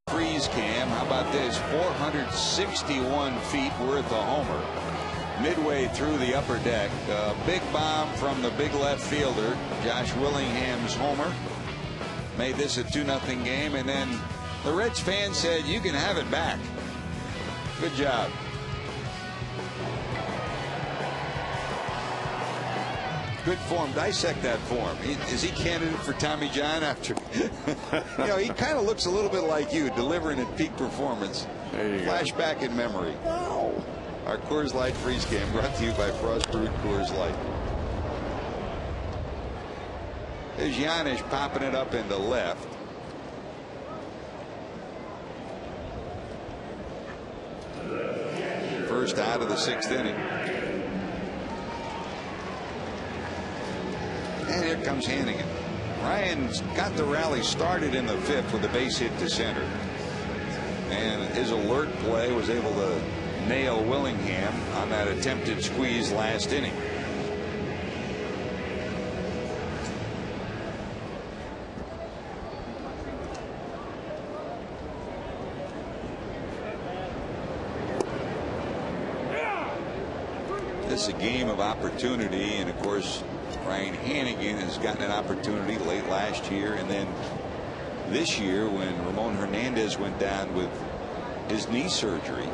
Freeze cam. How about this? 461 feet worth of homer. Midway through the upper deck. Big bomb from the big left fielder. Josh Willingham's homer made this a 2-0 game, and then the Reds fan said, "You can have it back." Good job. Good form. Dissect that form. Is he candidate for Tommy John after? You know, he kind of looks a little bit like you, delivering at peak performance. Flashback in memory. Oh. Our Coors Light freeze cam brought to you by Frost Brewed Coors Light. There's Giannis popping it up into left. First out of the 6th inning. And here comes Hannigan. Ryan's got the rally started in the 5th with a base hit to center. And his alert play was able to nail Willingham on that attempted squeeze last inning. This is a game of opportunity, and of course Ryan Hannigan has gotten an opportunity late last year and then this year when Ramon Hernandez went down with his knee surgery,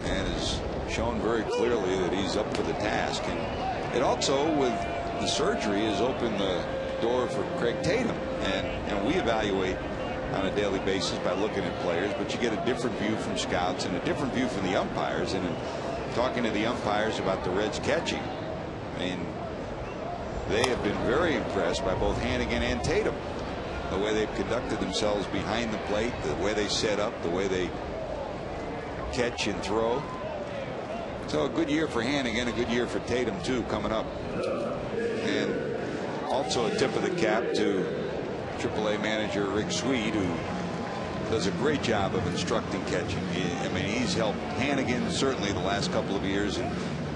and has shown very clearly that he's up for the task. And it also, with the surgery, has opened the door for Craig Tatum, and we evaluate on a daily basis by looking at players, but you get a different view from scouts and a different view from the umpires. And in talking to the umpires about the Reds catching, I mean, they have been very impressed by both Hannigan and Tatum, the way they've conducted themselves behind the plate, the way they set up, the way they catch and throw. So a good year for Hannigan, a good year for Tatum too coming up. And also a tip of the cap to AAA manager Rick Sweet, who does a great job of instructing catching. I mean, he's helped Hannigan certainly the last couple of years, and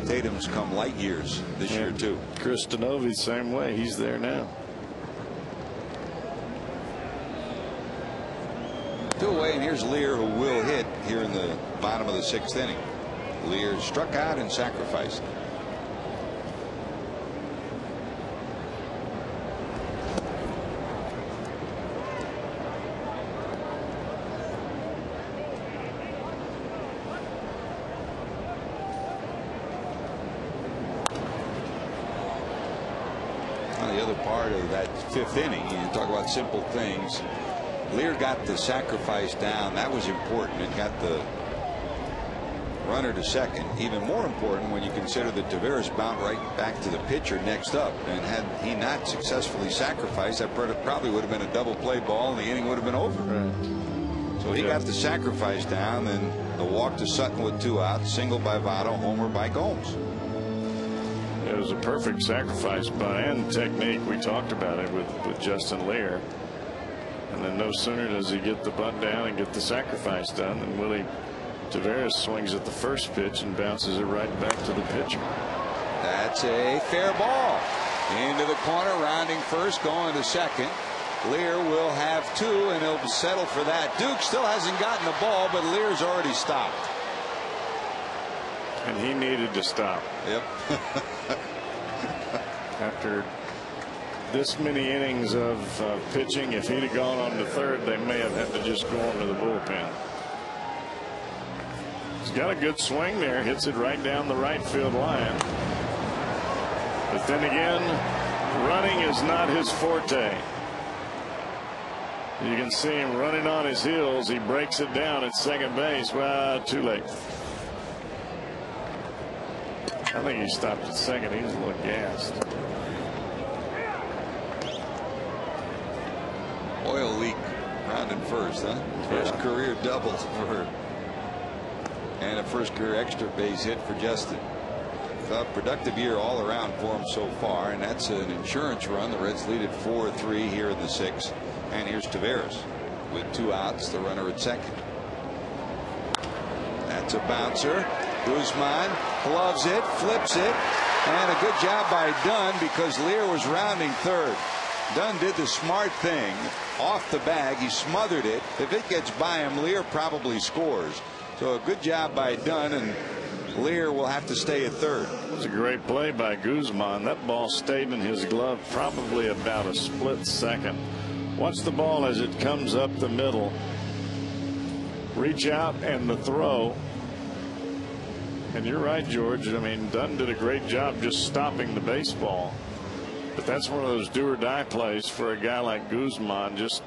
Tatum's come light years this year too. Chris Stanovi, same way. He's there now. 2 away, and here's Lear, who will hit here in the bottom of the 6th inning. Lear struck out and sacrificed. On the other part of that 5th inning, you talk about simple things. Lear got the sacrifice down. That was important. It got the runner to second. Even more important when you consider that Taveras bounced right back to the pitcher next up, and had he not successfully sacrificed, that probably would have been a double play ball and the inning would have been over. Right. So he got the sacrifice down, then the walk to Sutton with 2 outs, single by Votto, homer by Gomes. It was a perfect sacrifice by and technique. We talked about it with Justin Lear. And then no sooner does he get the bunt down and get the sacrifice done than Willie Taveras swings at the first pitch and bounces it right back to the pitcher. That's a fair ball. Into the corner, rounding first, going to second. Lear will have 2, and he'll settle for that. Duke still hasn't gotten the ball, but Lear's already stopped. And he needed to stop. Yep. After this many innings of pitching, if he'd have gone on to third, they may have had to just go on to the bullpen. He's got a good swing there, hits it right down the right field line. But then again, running is not his forte. You can see him running on his heels. He breaks it down at second base. Well, too late. I think he stopped at second. He's a little gassed. Oil leak rounding first, huh? First career double for, and a first career extra base hit for Justin. A productive year all around for him so far, and that's an insurance run. The Reds lead it 4-3 here in the 6th, and here's Taveras with 2 outs, the runner at second. That's a bouncer. Guzman gloves it, flips it, and a good job by Dunn because Lear was rounding third. Dunn did the smart thing off the bag. He smothered it. If it gets by him, Lear probably scores. So a good job by Dunn, and Lear will have to stay at third. It was a great play by Guzman. That ball stayed in his glove probably about a split second. Watch the ball as it comes up the middle. Reach out and the throw. And you're right, George. I mean, Dunn did a great job just stopping the baseball. But that's one of those do or die plays for a guy like Guzman. Just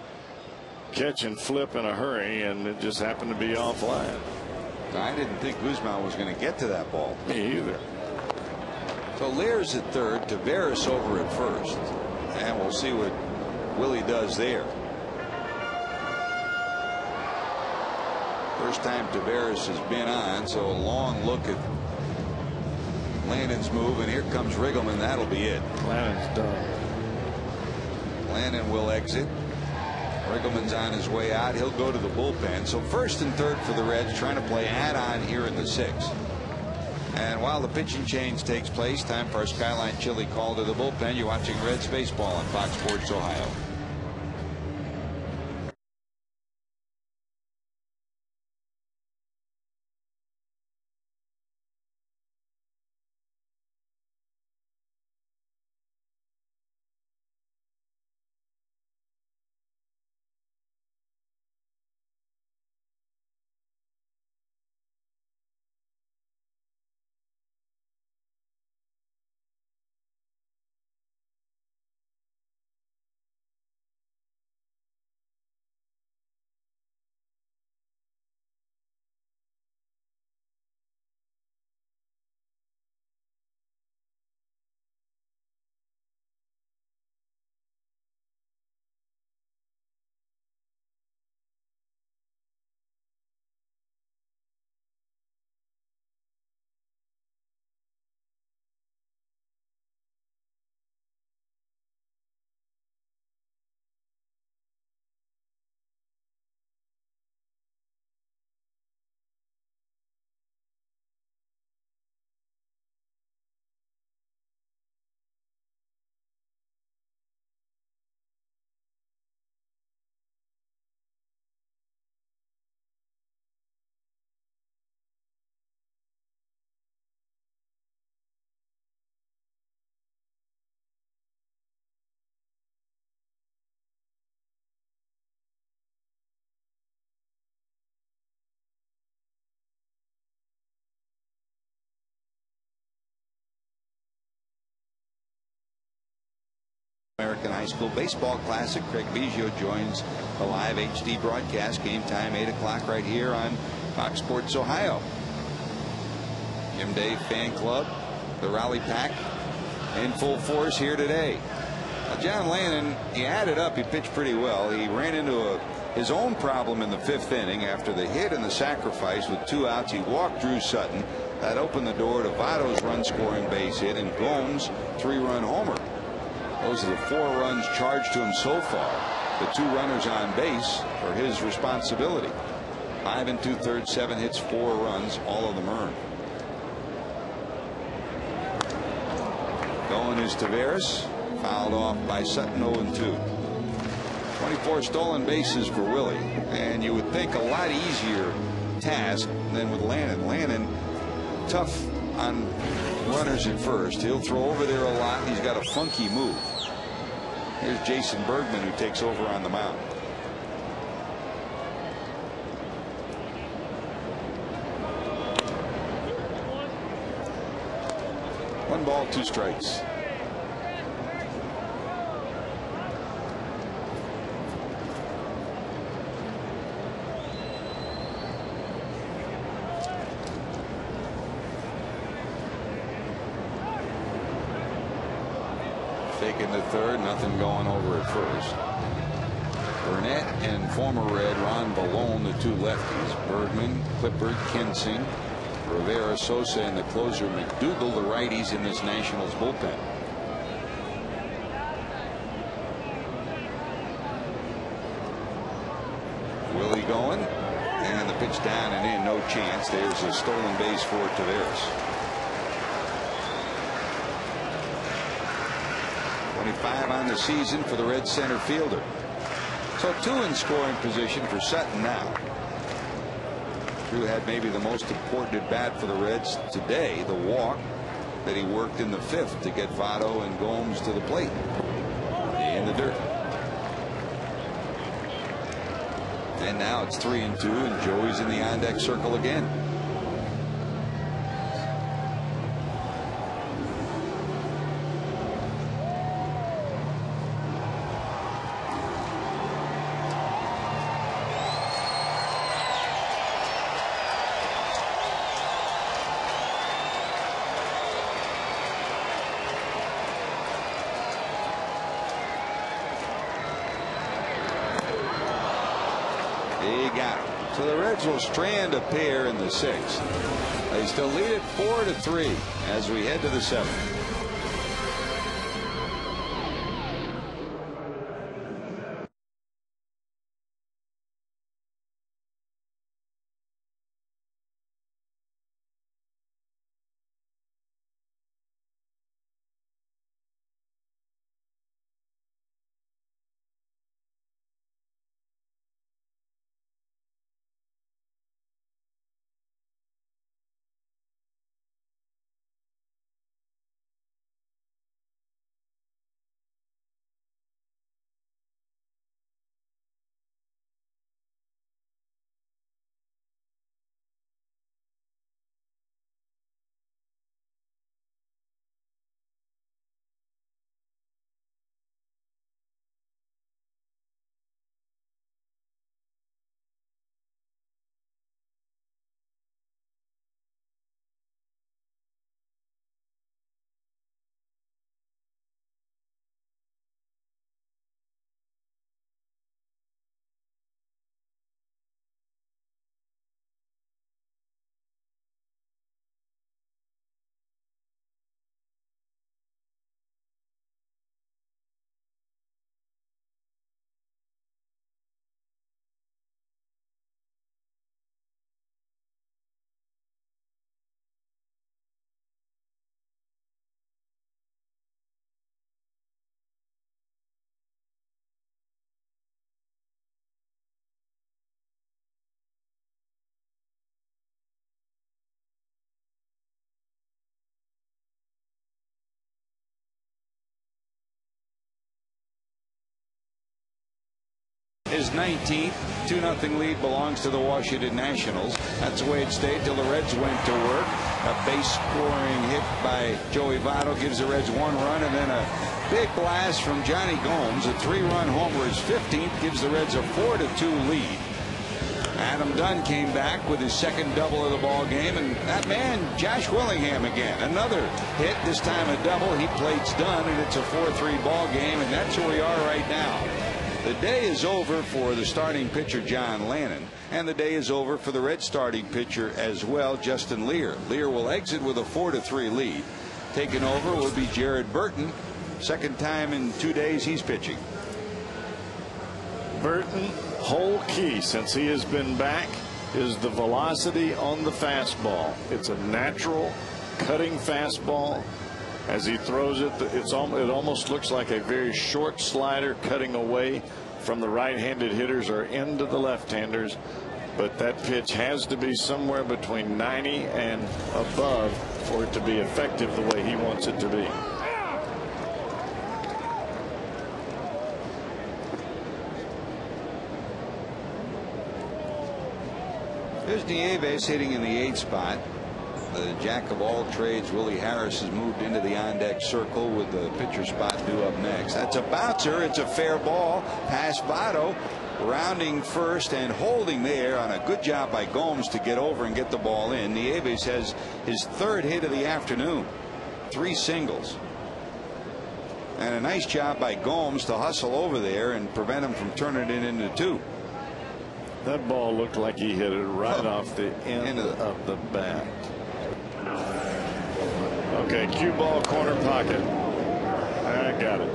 catch and flip in a hurry, and it just happened to be offline. I didn't think Guzman was going to get to that ball. Me either. So Lear's at third, Taveras over at first, and we'll see what Willie does there. First time Taveras has been on, so a long look at Landon's move, and here comes Riggleman. That'll be it. Landon's done. Lannon will exit. Riggleman's on his way out. He'll go to the bullpen. So first and third for the Reds, trying to play add-on here in the sixth. And while the pitching change takes place, time for our Skyline Chili call to the bullpen. You're watching Reds baseball on Fox Sports Ohio. American High School Baseball Classic. Craig Biggio joins the live HD broadcast. Game time 8 o'clock right here on Fox Sports Ohio. Jim Day Fan Club, the Raleigh Pack in full force here today. Now John Lannon, he added up. He pitched pretty well. He ran into his own problem in the fifth inning after the hit and the sacrifice with 2 outs. He walked Drew Sutton. That opened the door to Votto's run-scoring base hit and Gomes' 3-run homer. Those are the 4 runs charged to him so far. The 2 runners on base are his responsibility. 5 2/3, 7 hits, 4 runs, all of them earned. Going is Taveras, fouled off by Sutton. 0-2. 24 stolen bases for Willie, and you would think a lot easier task than with Lannon. Lannon, tough on runners at first. He'll throw over there a lot. He's got a funky move. Here's Jason Bergman, who takes over on the mound. One ball, 2 strikes. Taking the third, nothing going over at first. Burnett and former Red Ron Ballone, the 2 lefties. Bergman, Clippard, Kensing, Rivera, Sosa, and the closer McDougal, the righties in this Nationals bullpen. Willie going, and the pitch down and in, no chance. There's a stolen base for Taveras. 25 on the season for the Red center fielder. So 2 in scoring position for Sutton now. Drew had maybe the most important at bat for the Reds today, the walk that he worked in the 5th to get Votto and Gomes to the plate in the dirt. And now it's 3-2, and Joey's in the on-deck circle again. He got it. So the Reds will strand a pair in the 6th. They still lead it 4-3 as we head to the 7th. his 19th. 2-0 lead belongs to the Washington Nationals. That's the way it stayed till the Reds went to work. A base scoring hit by Joey Votto gives the Reds 1 run, and then a big blast from Johnny Gomes. A 3-run homer, his 15th, gives the Reds a 4-2 lead. Adam Dunn came back with his second double of the ball game, and that man Josh Willingham again, another hit, this time a double. He plates Dunn, and it's a 4-3 ball game, and that's where we are right now. The day is over for the starting pitcher John Lannon, and the day is over for the Red starting pitcher as well, Justin Lear. Lear will exit with a 4-3 lead. Taking over will be Jared Burton. Second time in 2 days he's pitching. Burton, whole key since he has been back is the velocity on the fastball. It's a natural cutting fastball. As he throws it, it almost looks like a very short slider cutting away from the right-handed hitters or into the left-handers. But that pitch has to be somewhere between 90 and above for it to be effective the way he wants it to be. There's Nieves hitting in the 8th spot. The jack of all trades, Willie Harris, has moved into the on-deck circle with the pitcher spot due up next. That's a bouncer. It's a fair ball. Past Votto, rounding first and holding there on a good job by Gomes to get over and get the ball in. Nieves has his 3rd hit of the afternoon. 3 singles. And a nice job by Gomes to hustle over there and prevent him from turning it into 2. That ball looked like he hit it right off the end of the bat. Okay, cue ball, corner pocket. I got it.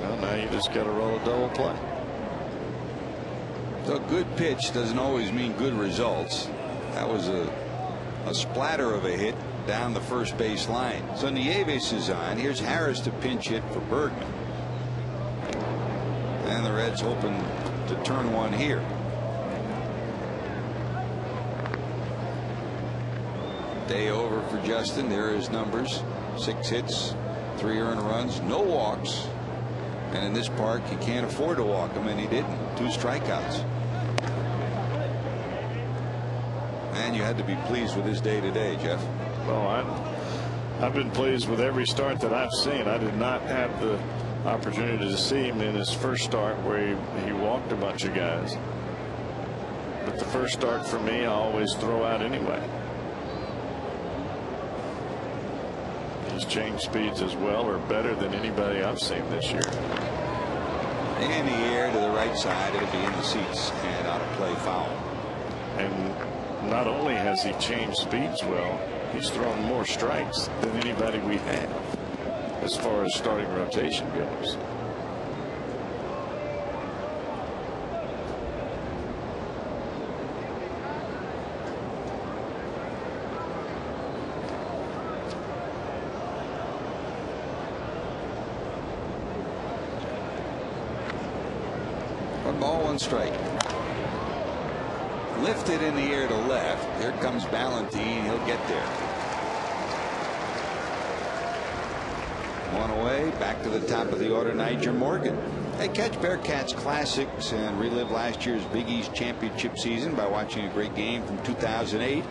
Well, now you just got to roll a double play. So a good pitch doesn't always mean good results. That was a splatter of a hit down the first base line. So Nieves is on. Here's Harris to pinch hit for Bergman. And the Reds hoping to turn one here. Day over for Justin. There are his numbers. 6 hits, 3 earned runs, no walks. And in this park, you can't afford to walk him, and he didn't. 2 strikeouts. And you had to be pleased with his day today, Jeff. Well, I've been pleased with every start that I've seen. I did not have the opportunity to see him in his first start where he walked a bunch of guys. But the first start for me, I always throw out anyway. His change speeds as well or better than anybody I've seen this year. In the air to the right side, it'll be in the seats and out of play, foul. And not only has he changed speeds well, he's thrown more strikes than anybody we have as far as starting rotation goes. Ball, 1 strike. Lifted in the air to left. Here comes Ballantine. He'll get there. 1 away. Back to the top of the order, Niger Morgan. Hey, catch Bearcats classics and relive last year's Big East championship season by watching a great game from 2008.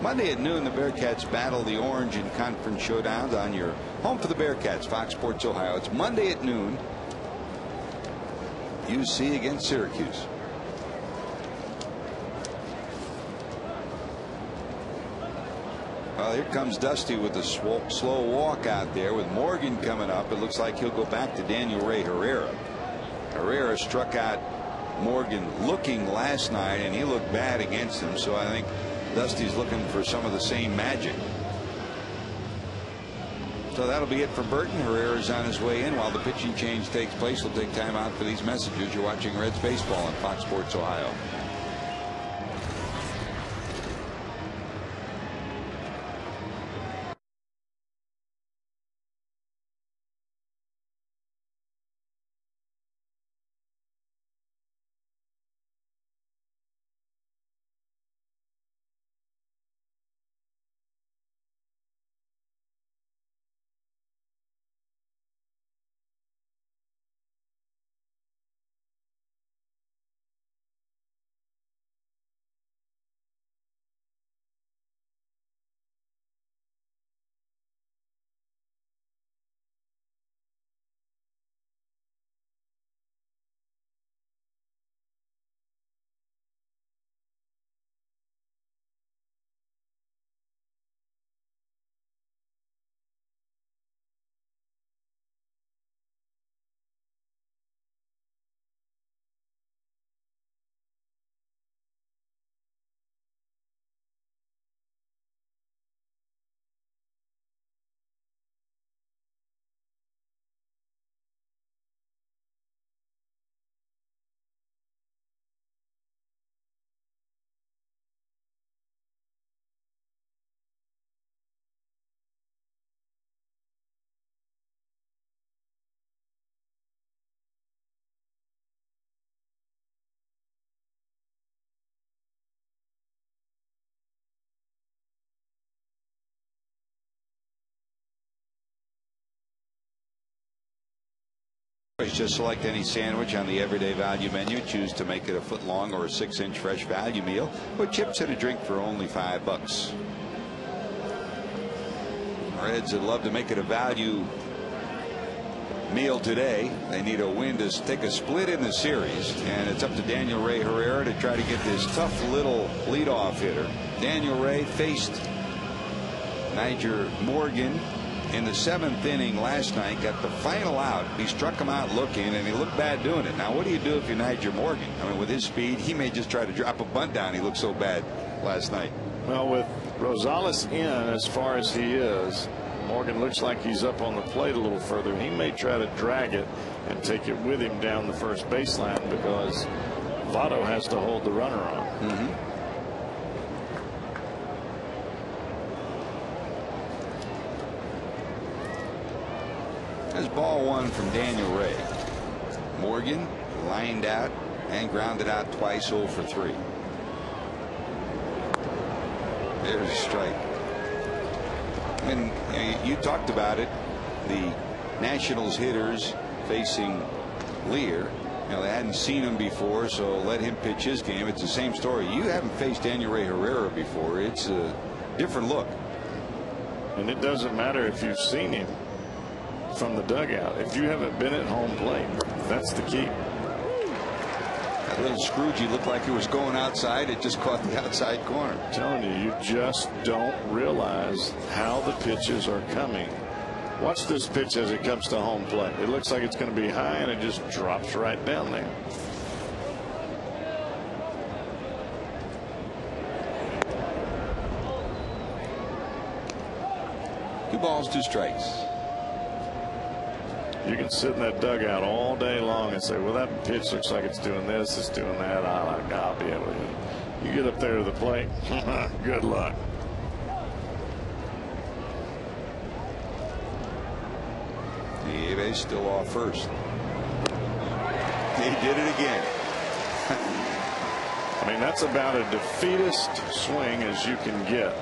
Monday at noon, the Bearcats battle the Orange in conference showdowns on your home for the Bearcats, Fox Sports Ohio. It's Monday at noon. UC against Syracuse. Well, here comes Dusty with a slow walk out there with Morgan coming up. It looks like he'll go back to Daniel Ray Herrera. Herrera struck out Morgan looking last night, and he looked bad against him. So I think Dusty's looking for some of the same magic. So that'll be it for Burton. Herrera's on his way in while the pitching change takes place. We'll take time out for these messages. You're watching Reds baseball on Fox Sports Ohio. Just select any sandwich on the everyday value menu. Choose to make it a foot long or a 6-inch fresh value meal with chips and a drink for only $5. Reds would love to make it a value meal today. They need a win to take a split in the series, and it's up to Daniel Ray Herrera to try to get this tough little leadoff hitter. Daniel Ray faced Niger Morgan in the 7th inning last night, got the final out. He struck him out looking, and he looked bad doing it. Now, what do you do if you're Niger Morgan? I mean, with his speed, he may just try to drop a bunt down. He looked so bad last night. Well, with Rosales in as far as he is, Morgan looks like he's up on the plate a little further. He may try to drag it and take it with him down the first baseline because Votto has to hold the runner on. There's ball one from Daniel Ray. Morgan lined out and grounded out twice, 0 for 3. There's a strike. I mean, you talked about it. The Nationals hitters facing Lear. You know, they hadn't seen him before, so let him pitch his game. It's the same story. You haven't faced Daniel Ray Herrera before. It's a different look. And it doesn't matter if you've seen him from the dugout. If you haven't been at home plate, that's the key. That little Scroogey looked like it was going outside. It just caught the outside corner. I'm telling you, you just don't realize how the pitches are coming. Watch this pitch as it comes to home plate. It looks like it's going to be high, and it just drops right down there. Two balls, two strikes. You can sit in that dugout all day long and say, well, that pitch looks like it's doing this, it's doing that. I'll be able to. You get up there to the plate, good luck. Nieves still off first. He did it again. I mean, that's about a defeatist swing as you can get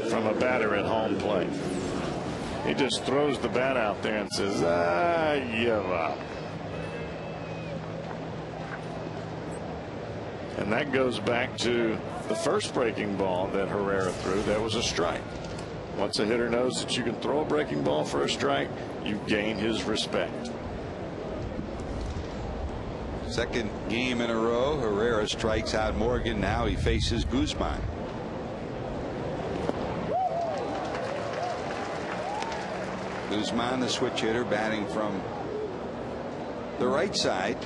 from a batter at home plate. He just throws the bat out there and says, I give up. And that goes back to the first breaking ball that Herrera threw. That was a strike. Once a hitter knows that you can throw a breaking ball for a strike, you gain his respect. Second game in a row, Herrera strikes out Morgan. Now he faces Guzman. Guzman, the switch hitter, batting from the right side.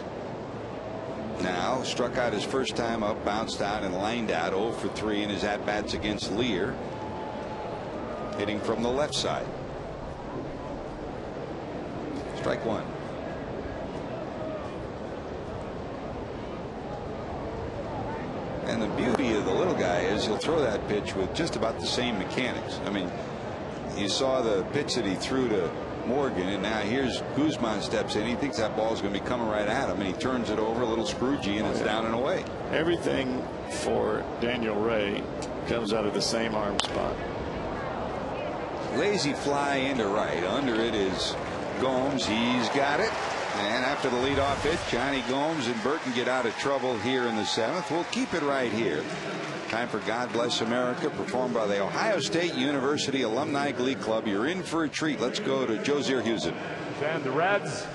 Now struck out his first time up, bounced out and lined out, 0 for 3 in his at-bats against Lear. Hitting from the left side. Strike one. And the beauty of the little guy is he'll throw that pitch with just about the same mechanics. I mean, you saw the pitch that he threw to Morgan, and now here's Guzman steps in. He thinks that ball's going to be coming right at him, and he turns it over a little Scroogey, and it's down and away. Everything for Daniel Ray comes out of the same arm spot. Lazy fly into right. Under it is Gomes. He's got it. And after the leadoff hit, Johnny Gomes and Burton get out of trouble here in the 7th. We'll keep it right here. Time for God Bless America, performed by the Ohio State University Alumni Glee Club. You're in for a treat. Let's go to Joe Zierhusen. And the Reds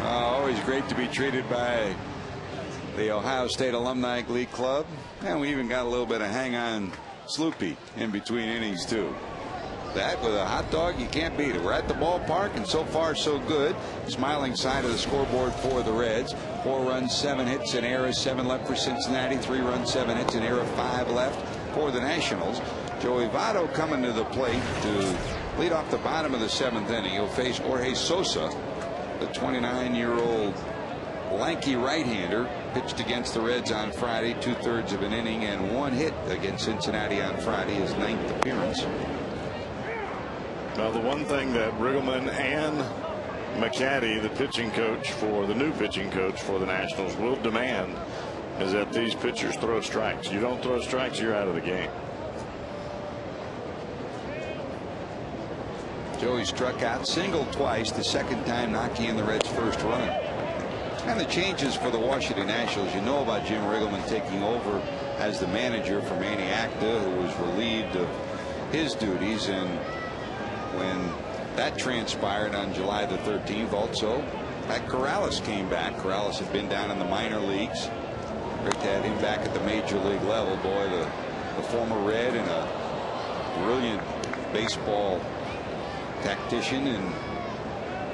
Always great to be treated by the Ohio State Alumni Glee Club, and we even got a little bit of hang on Sloopy in between innings too. That with a hot dog, you can't beat it. We're at the ballpark, and so far so good. Smiling side of the scoreboard for the Reds. 4 runs, 7 hits, and errors, 7 left for Cincinnati. 3 runs, 7 hits, and error, 5 left for the Nationals. Joey Votto coming to the plate to lead off the bottom of the 7th inning. He'll face Jorge Sosa, the 29-year-old lanky right-hander, pitched against the Reds on Friday, 2/3 of an inning and 1 hit against Cincinnati on Friday, his 9th appearance. Now, the one thing that Riggleman and McCaddy, the pitching coach for the new pitching coach for the Nationals, will demand is that these pitchers throw strikes. You don't throw strikes, you're out of the game. Joey struck out, singled twice, the second time knocking in the Reds' first run. And the changes for the Washington Nationals, you know about Jim Riggleman taking over as the manager for Manny Acta, who was relieved of his duties. And when that transpired on July the 13th, also Pat Corrales came back. Corrales had been down in the minor leagues. Great to have him back at the major league level. Boy, the former Red and a brilliant baseball tactician, and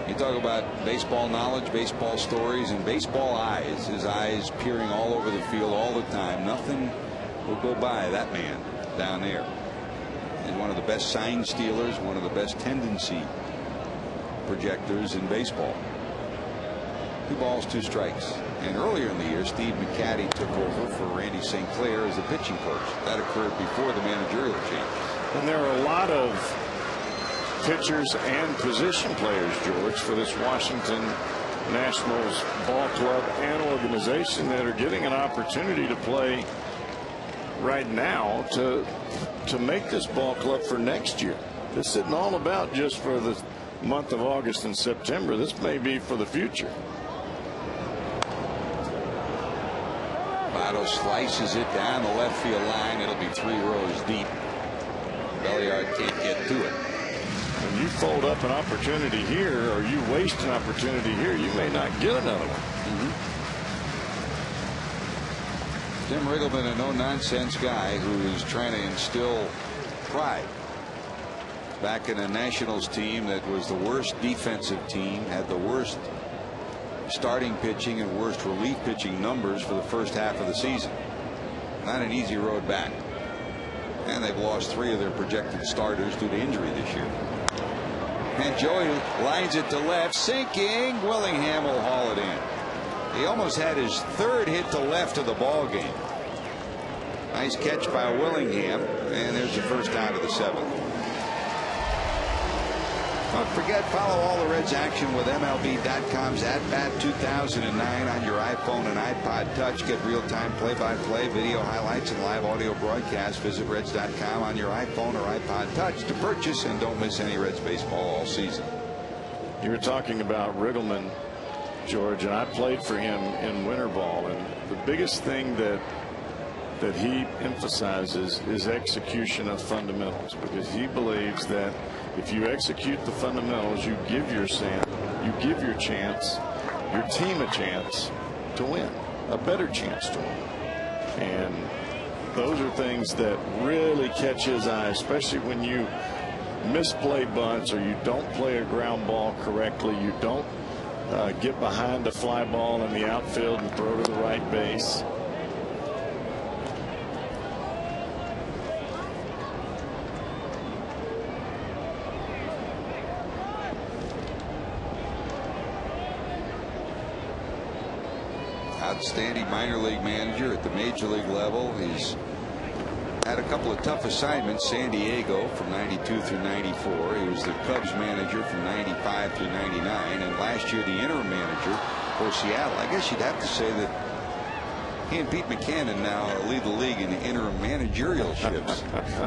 you talk about baseball knowledge, baseball stories, and baseball eyes. His eyes peering all over the field all the time. Nothing will go by that man down there. He's one of the best sign stealers, one of the best tendency projectors in baseball. 2 balls, 2 strikes. And earlier in the year, Steve McCaddy took over for Randy St. Clair as the pitching coach. That occurred before the managerial change. And there are a lot of pitchers and position players, George, for this Washington Nationals ball club and organization that are getting an opportunity to play right now to make this ball club for next year. This isn't all about just for the month of August and September. This may be for the future. Votto slices it down the left field line. It'll be 3 rows deep. Belliard can't get to it. When you fold up an opportunity here, or you waste an opportunity here, you may not get another one. Jim Riggleman, a no-nonsense guy who is trying to instill pride back in a Nationals team that was the worst defensive team, had the worst starting pitching and worst relief pitching numbers for the first half of the season. Not an easy road back. And they've lost 3 of their projected starters due to injury this year. And Joey lines it to left, sinking. Willingham will haul it in. He almost had his 3rd hit to left of the ball game. Nice catch by Willingham, and there's the first out of the 7th. Don't forget, follow all the Reds action with MLB.com's @Bat 2009 on your iPhone and iPod Touch. Get real-time play-by-play, video highlights, and live audio broadcasts. Visit Reds.com on your iPhone or iPod Touch to purchase, and don't miss any Reds baseball all season. You were talking about Riggleman, George, and I played for him in winter ball, and the biggest thing that he emphasizes is execution of fundamentals, because he believes that if you execute the fundamentals, you give your chance, your team a chance to win, a better chance to win. And those are things that really catch his eye, especially when you misplay bunts, or you don't play a ground ball correctly, you don't get behind a fly ball in the outfield and throw to the right base. Outstanding minor league manager at the major league level. He's had a couple of tough assignments. San Diego from 92 through 94. He was the Cubs manager from 95 through 99, and last year the interim manager for Seattle. I guess you'd have to say that he and Pete Buchanan now lead the league in the interim managerialships.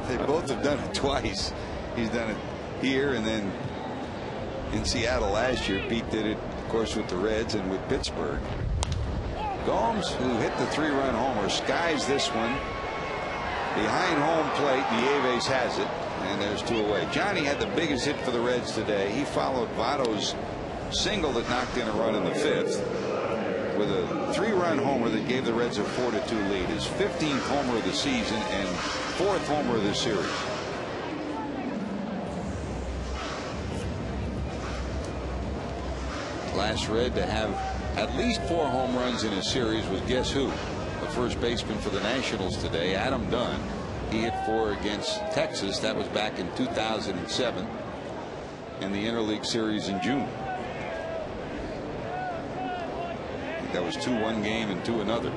They both have done it twice. He's done it here and then in Seattle last year. Pete did it, of course, with the Reds and with Pittsburgh. Gomes, who hit the 3-run homer, skies this one behind home plate. Nieves has it, and there's 2 away. Johnny had the biggest hit for the Reds today. He followed Votto's single that knocked in a run in the 5th with a 3-run homer that gave the Reds a 4-2 lead. His 15th homer of the season and 4th homer of the series. Last Red to have at least 4 home runs in a series was, guess who? The first baseman for the Nationals today, Adam Dunn. He hit 4 against Texas. That was back in 2007 in the interleague series in June. I think that was 2 one game and 2 another.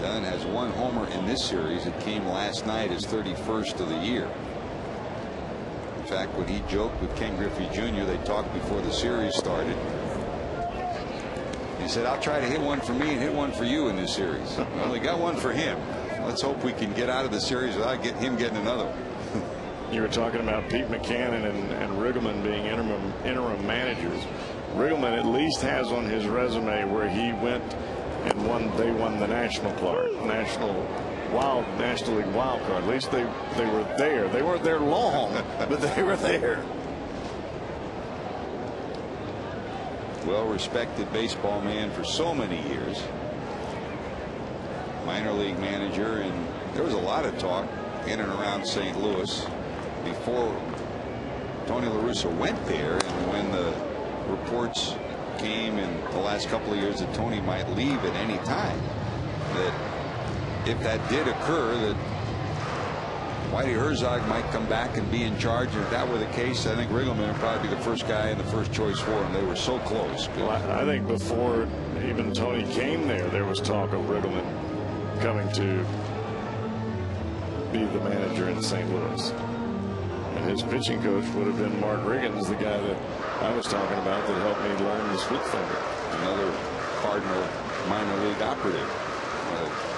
Dunn has 1 homer in this series. It came last night, his 31st of the year. In fact, when he joked with Ken Griffey Jr., they talked before the series started. He said, "I'll try to hit one for me and hit one for you in this series." Well, we got one for him. Let's hope we can get out of the series without him getting another one. You were talking about Pete Mackanin and Riggleman being interim managers. Riggleman at least has on his resume where he went and they won the National League wild card. At least they were there. They weren't there long, but they were there. Well-respected baseball man for so many years. Minor league manager, and there was a lot of talk in and around St. Louis before Tony La Russa went there, and when the reports came in the last couple of years that Tony might leave at any time, that if that did occur, that Whitey Herzog might come back and be in charge. And if that were the case, I think Riggleman would probably be the first guy and the first choice for him. They were so close. Well, I think before even Tony came there was talk of Riggleman coming to be the manager in St. Louis. And his pitching coach would have been Mark Riggins, the guy that I was talking about that helped me learn the split finger. Another Cardinal minor league operative.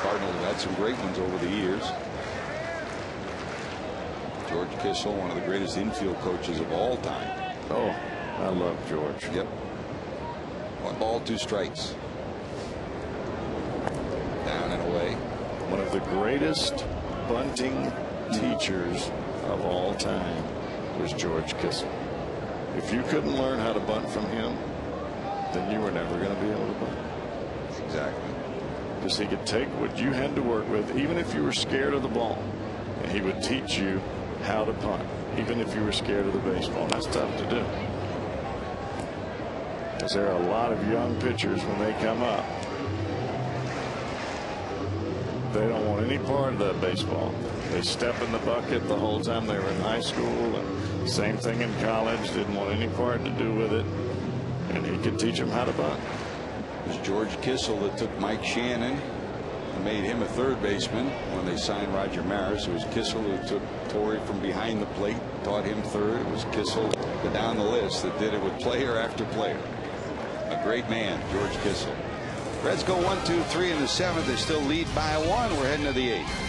Cardinals have had some great ones over the years. George Kissel, one of the greatest infield coaches of all time. Oh, I love George. Yep. 1 ball, 2 strikes. Down and away. One of the greatest bunting teachers of all time was George Kissel. If you couldn't learn how to bunt from him, then you were never going to be able to bunt. Exactly. Because he could take what you had to work with, even if you were scared of the ball, and he would teach you how to punt, even if you were scared of the baseball. And that's tough to do. Because there are a lot of young pitchers when they come up, they don't want any part of that baseball. They step in the bucket the whole time they were in high school, and same thing in college. Didn't want any part to do with it, and he could teach them how to bunt. It was George Kissel that took Mike Shannon and made him a third baseman when they signed Roger Maris. It was Kissel who took Torrey from behind the plate, taught him third. It was Kissel, go down the list, that did it with player after player. A great man, George Kissel. Reds go 1-2-3 in the 7th. They still lead by 1. We're heading to the 8th.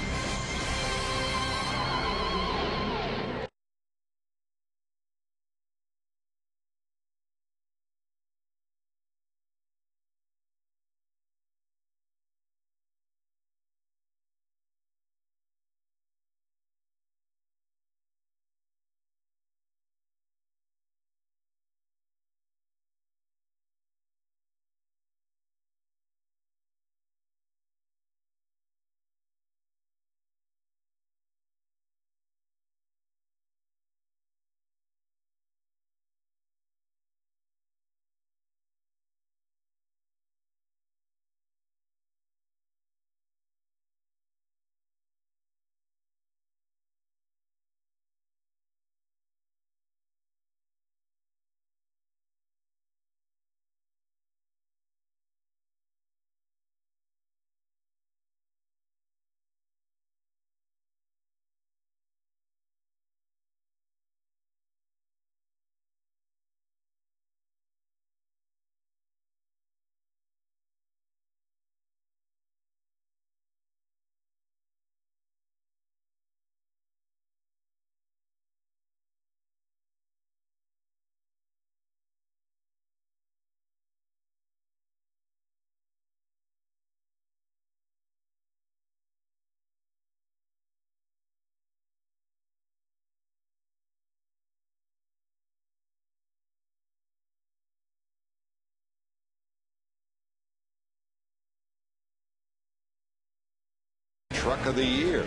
Truck of the Year.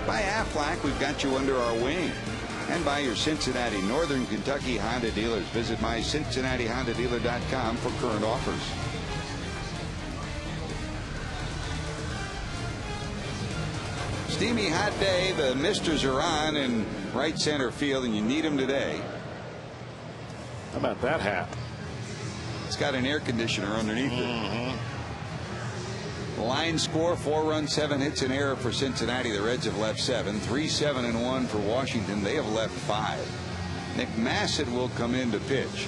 By Aflac, we've got you under our wing. And by your Cincinnati Northern Kentucky Honda dealers. Visit mycincinnatihondadealer.com for current offers. Steamy hot day. The misters are on in right center field, and you need them today. How about that hat? It's got an air conditioner underneath it. The line score: 4 runs, 7 hits, an error for Cincinnati. The Reds have left 7. 3-7-1 for Washington. They have left 5. Nick Massett will come in to pitch.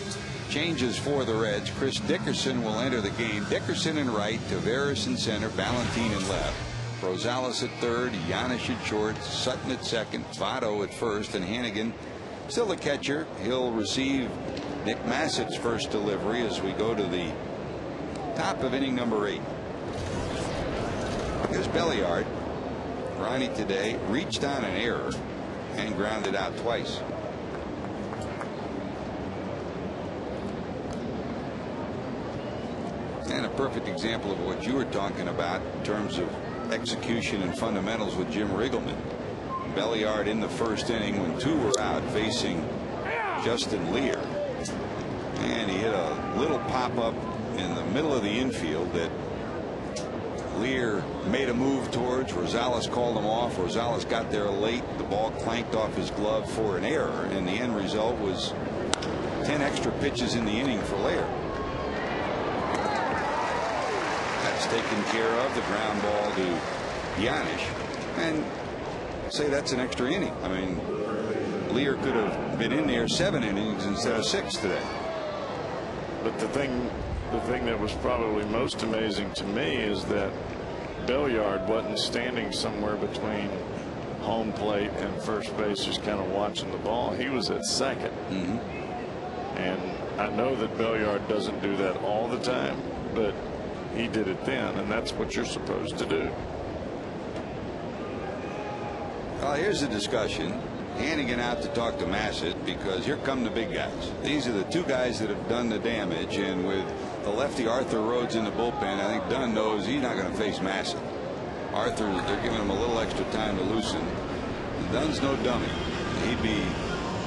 Changes for the Reds: Chris Dickerson will enter the game. Dickerson in right, Taveras in center, Valentin in left, Rosales at third, Giannis at short, Sutton at second, Votto at first, and Hannigan still the catcher. He'll receive Nick Massett's first delivery as we go to the top of inning number 8. Here's Belliard. Ronnie today reached on an error and grounded out twice. And a perfect example of what you were talking about in terms of execution and fundamentals with Jim Riggleman. Belliard in the first inning when 2 were out facing Justin Lear. And he hit a little pop-up in the middle of the infield that Lear made a move towards. Rosales called him off. Rosales got there late. The ball clanked off his glove for an error, and the end result was 10 extra pitches in the inning for Lear. That's taken care of. The ground ball to Giannis, and say that's an extra inning. I mean, Lear could have been in there 7 innings instead of 6 today. But the thing that was probably most amazing to me is that Belliard wasn't standing somewhere between home plate and first base just kind of watching the ball. He was at second. And I know that Belliard doesn't do that all the time, but he did it then, and that's what you're supposed to do. Well, here's the discussion. Hannigan out to talk to Massett, because here come the big guys. These are the 2 guys that have done the damage, and with the lefty Arthur Rhodes in the bullpen, I think Dunn knows he's not going to face Massett. They're giving him a little extra time to loosen. Dunn's no dummy. He'd be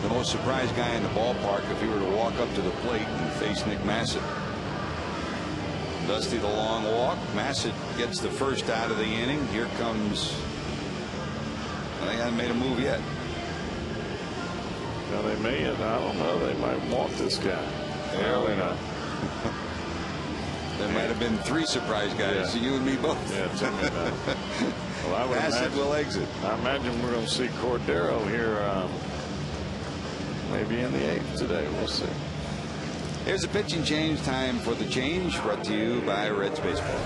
the most surprised guy in the ballpark if he were to walk up to the plate and face Nick Massett. Dusty the long walk. Massett gets the first out of the inning. Here comes. They haven't made a move yet. Now they may, and I don't know, they might want this guy. Apparently not. There might have been 3 surprise guys. Yeah. You and me both. Yeah, tell me about it. Well, I would Massett will exit. I imagine we're going to see Cordero here maybe in the 8th today. We'll see. Here's a pitching change. Time for the change, brought to you by Reds Baseball.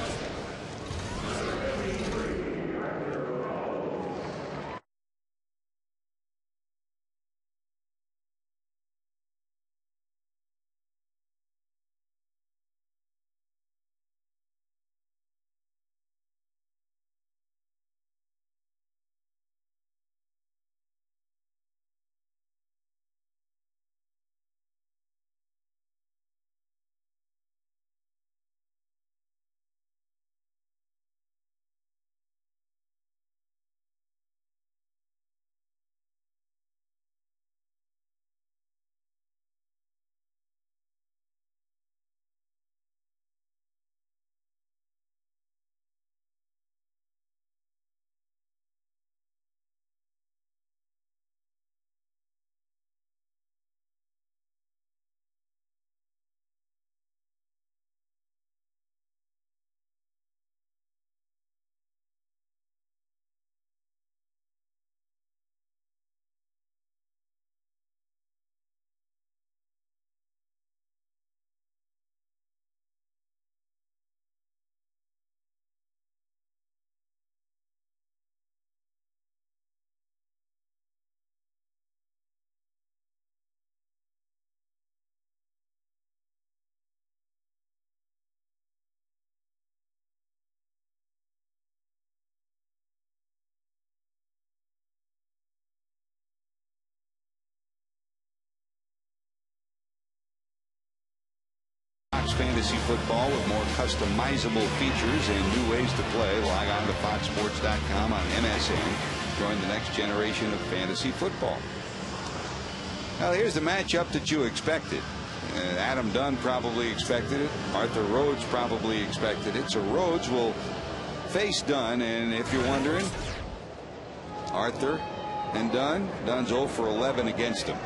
fantasy football with more customizable features and new ways to play. Log on to foxsports.com on MSN. Join the next generation of fantasy football. Well, here's the matchup that you expected. Adam Dunn probably expected it. Arthur Rhodes probably expected it. So Rhodes will face Dunn, and if you're wondering, Arthur and Dunn's 0 for 11 against him.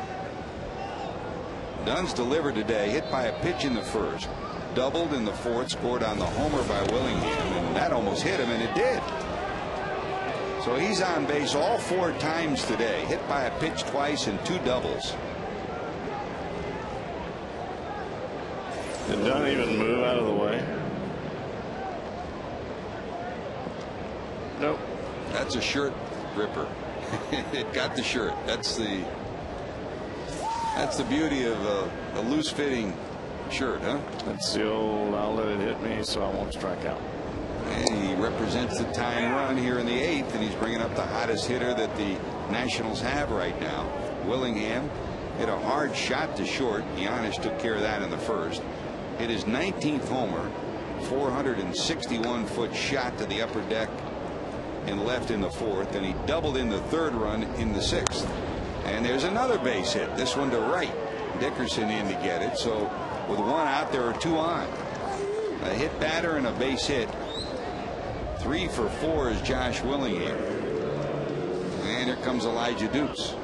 Dunn's delivered today, hit by a pitch in the first, doubled in the fourth, scored on the homer by Willingham, and that almost hit him, and it did. So he's on base all 4 times today, hit by a pitch twice and 2 doubles. Did Dunn even move out of the way? Nope. That's a shirt ripper. It got the shirt. That's the beauty of a loose fitting shirt, huh? That's the old, I'll let it hit me so I won't strike out. And he represents the tying run here in the 8th, and he's bringing up the hottest hitter that the Nationals have right now. Willingham hit a hard shot to short. Giannis took care of that in the first. Hit his 19th homer, 461-foot shot to the upper deck and left in the 4th, and he doubled in the 3rd run in the 6th. And there's another base hit, this one to right. Dickerson in to get it. So with 1 out, there are 2 on. A hit batter and a base hit. 3 for 4 is Josh Willingham. And here comes Elijah Dukes.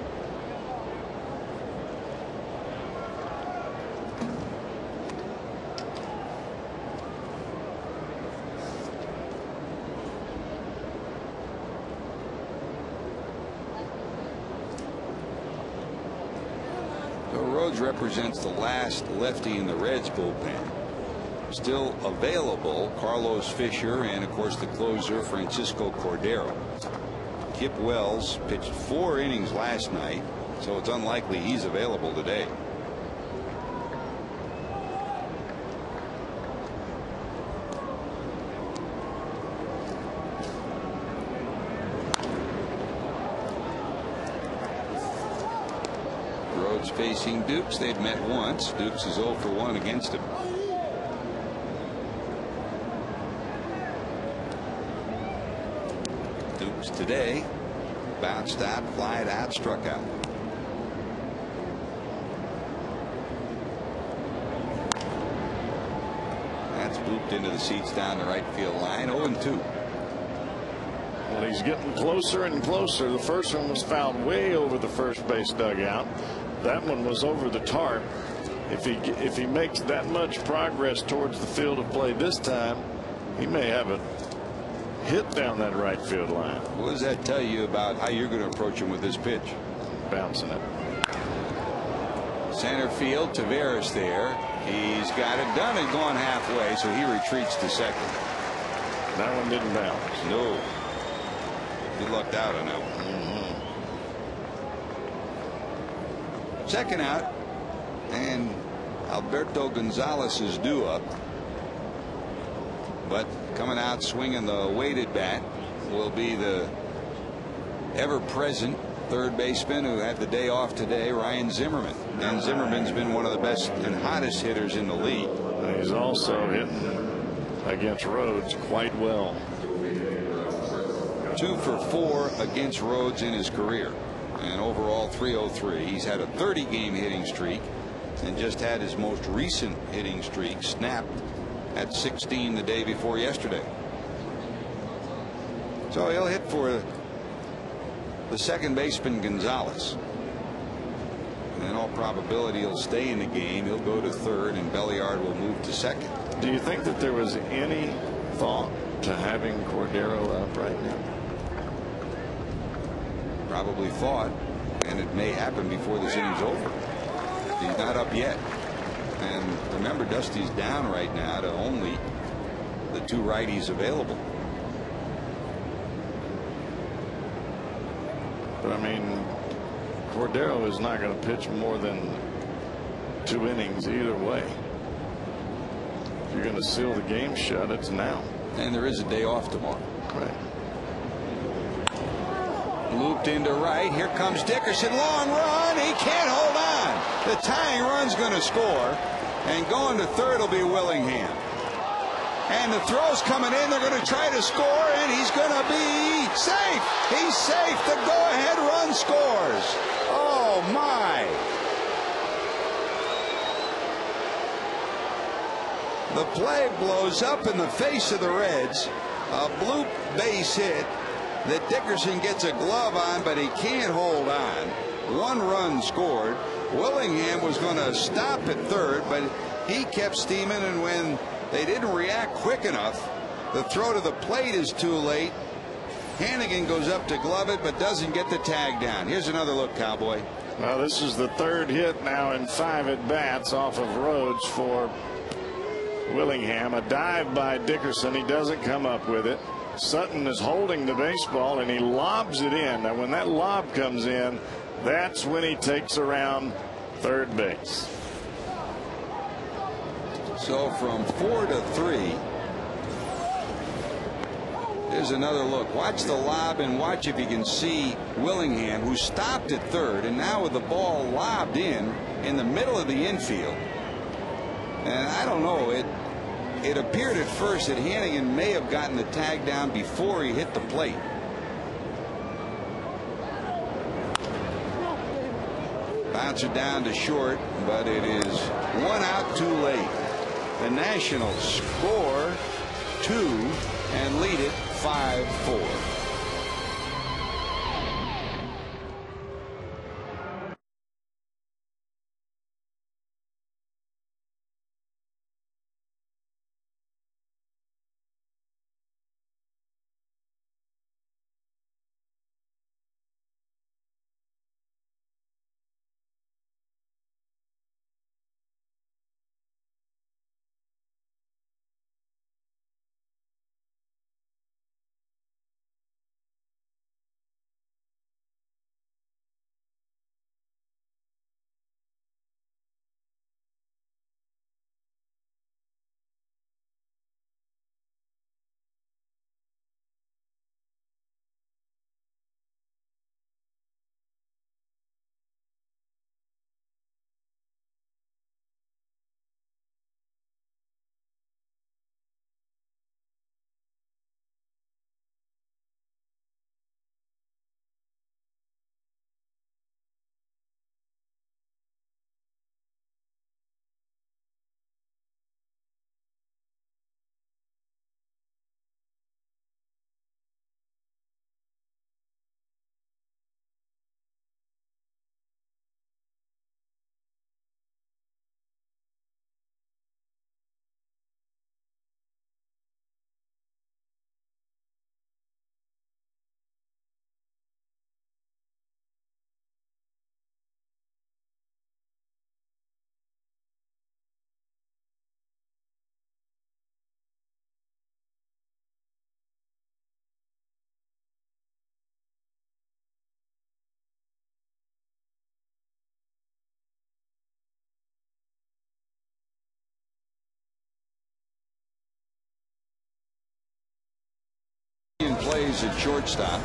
Rhodes represents the last lefty in the Reds bullpen. Still available, Carlos Fisher, and of course the closer Francisco Cordero. Kip Wells pitched 4 innings last night, so it's unlikely he's available today. Rhodes facing Dukes. They've met once. Dukes is 0 for 1 against him. Dukes today bounced out, flied out, struck out. That's blooped into the seats down the right field line. 0-2. Well, he's getting closer and closer. The first one was fouled way over the first base dugout. That one was over the tarp. If he makes that much progress towards the field of play this time, he may have a hit down that right field line. What does that tell you about how you're going to approach him with this pitch? Bouncing it. Center field, Taveras there. He's got it done and gone halfway, so he retreats to second. That one didn't bounce. No. He lucked out on that one. Second out, and Alberto Gonzalez is due up. But coming out swinging the weighted bat will be the ever-present third baseman who had the day off today, Ryan Zimmerman. And Zimmerman's been one of the best and hottest hitters in the league. And he's also hitting against Rhodes quite well. 2 for 4 against Rhodes in his career, and overall 303. He's had a 30-game hitting streak and just had his most recent hitting streak snapped at 16 the day before yesterday. So he'll hit for the second baseman Gonzalez. And in all probability he'll stay in the game. He'll go to third and Belliard will move to second. Do you think that there was any thought to having Cordero up right now? Probably thought, and it may happen before this inning's over. He's not up yet. And remember, Dusty's down right now to only the 2 righties available. But I mean, Cordero is not going to pitch more than 2 innings either way. If you're going to seal the game shut, it's now. And there is a day off tomorrow. Right. Looped into right. Here comes Dickerson. Long run. He can't hold on. The tying run's going to score. And going to third will be Willingham. And the throw's coming in. They're going to try to score, and he's going to be safe. He's safe. The go-ahead run scores. Oh, my. The play blows up in the face of the Reds. A blue base hit that Dickerson gets a glove on, but he can't hold on. 1 run scored. Willingham was going to stop at third, but he kept steaming, and when they didn't react quick enough, the throw to the plate is too late. Hannigan goes up to glove it, but doesn't get the tag down. Here's another look, Cowboy. Well, this is the 3rd hit now in 5 at-bats off of Rhodes for Willingham. A dive by Dickerson. He doesn't come up with it. Sutton is holding the baseball, and he lobs it in. Now, when that lob comes in, that's when he takes around third base. So from 4 to 3. There's another look. Watch the lob and watch if you can see Willingham, who stopped at third, and now with the ball lobbed in the middle of the infield. And I don't know, it appeared at first that Hannigan may have gotten the tag down before he hit the plate. Bouncer down to short, but it is 1 out too late. The Nationals score 2 and lead it 5-4. Plays at shortstop.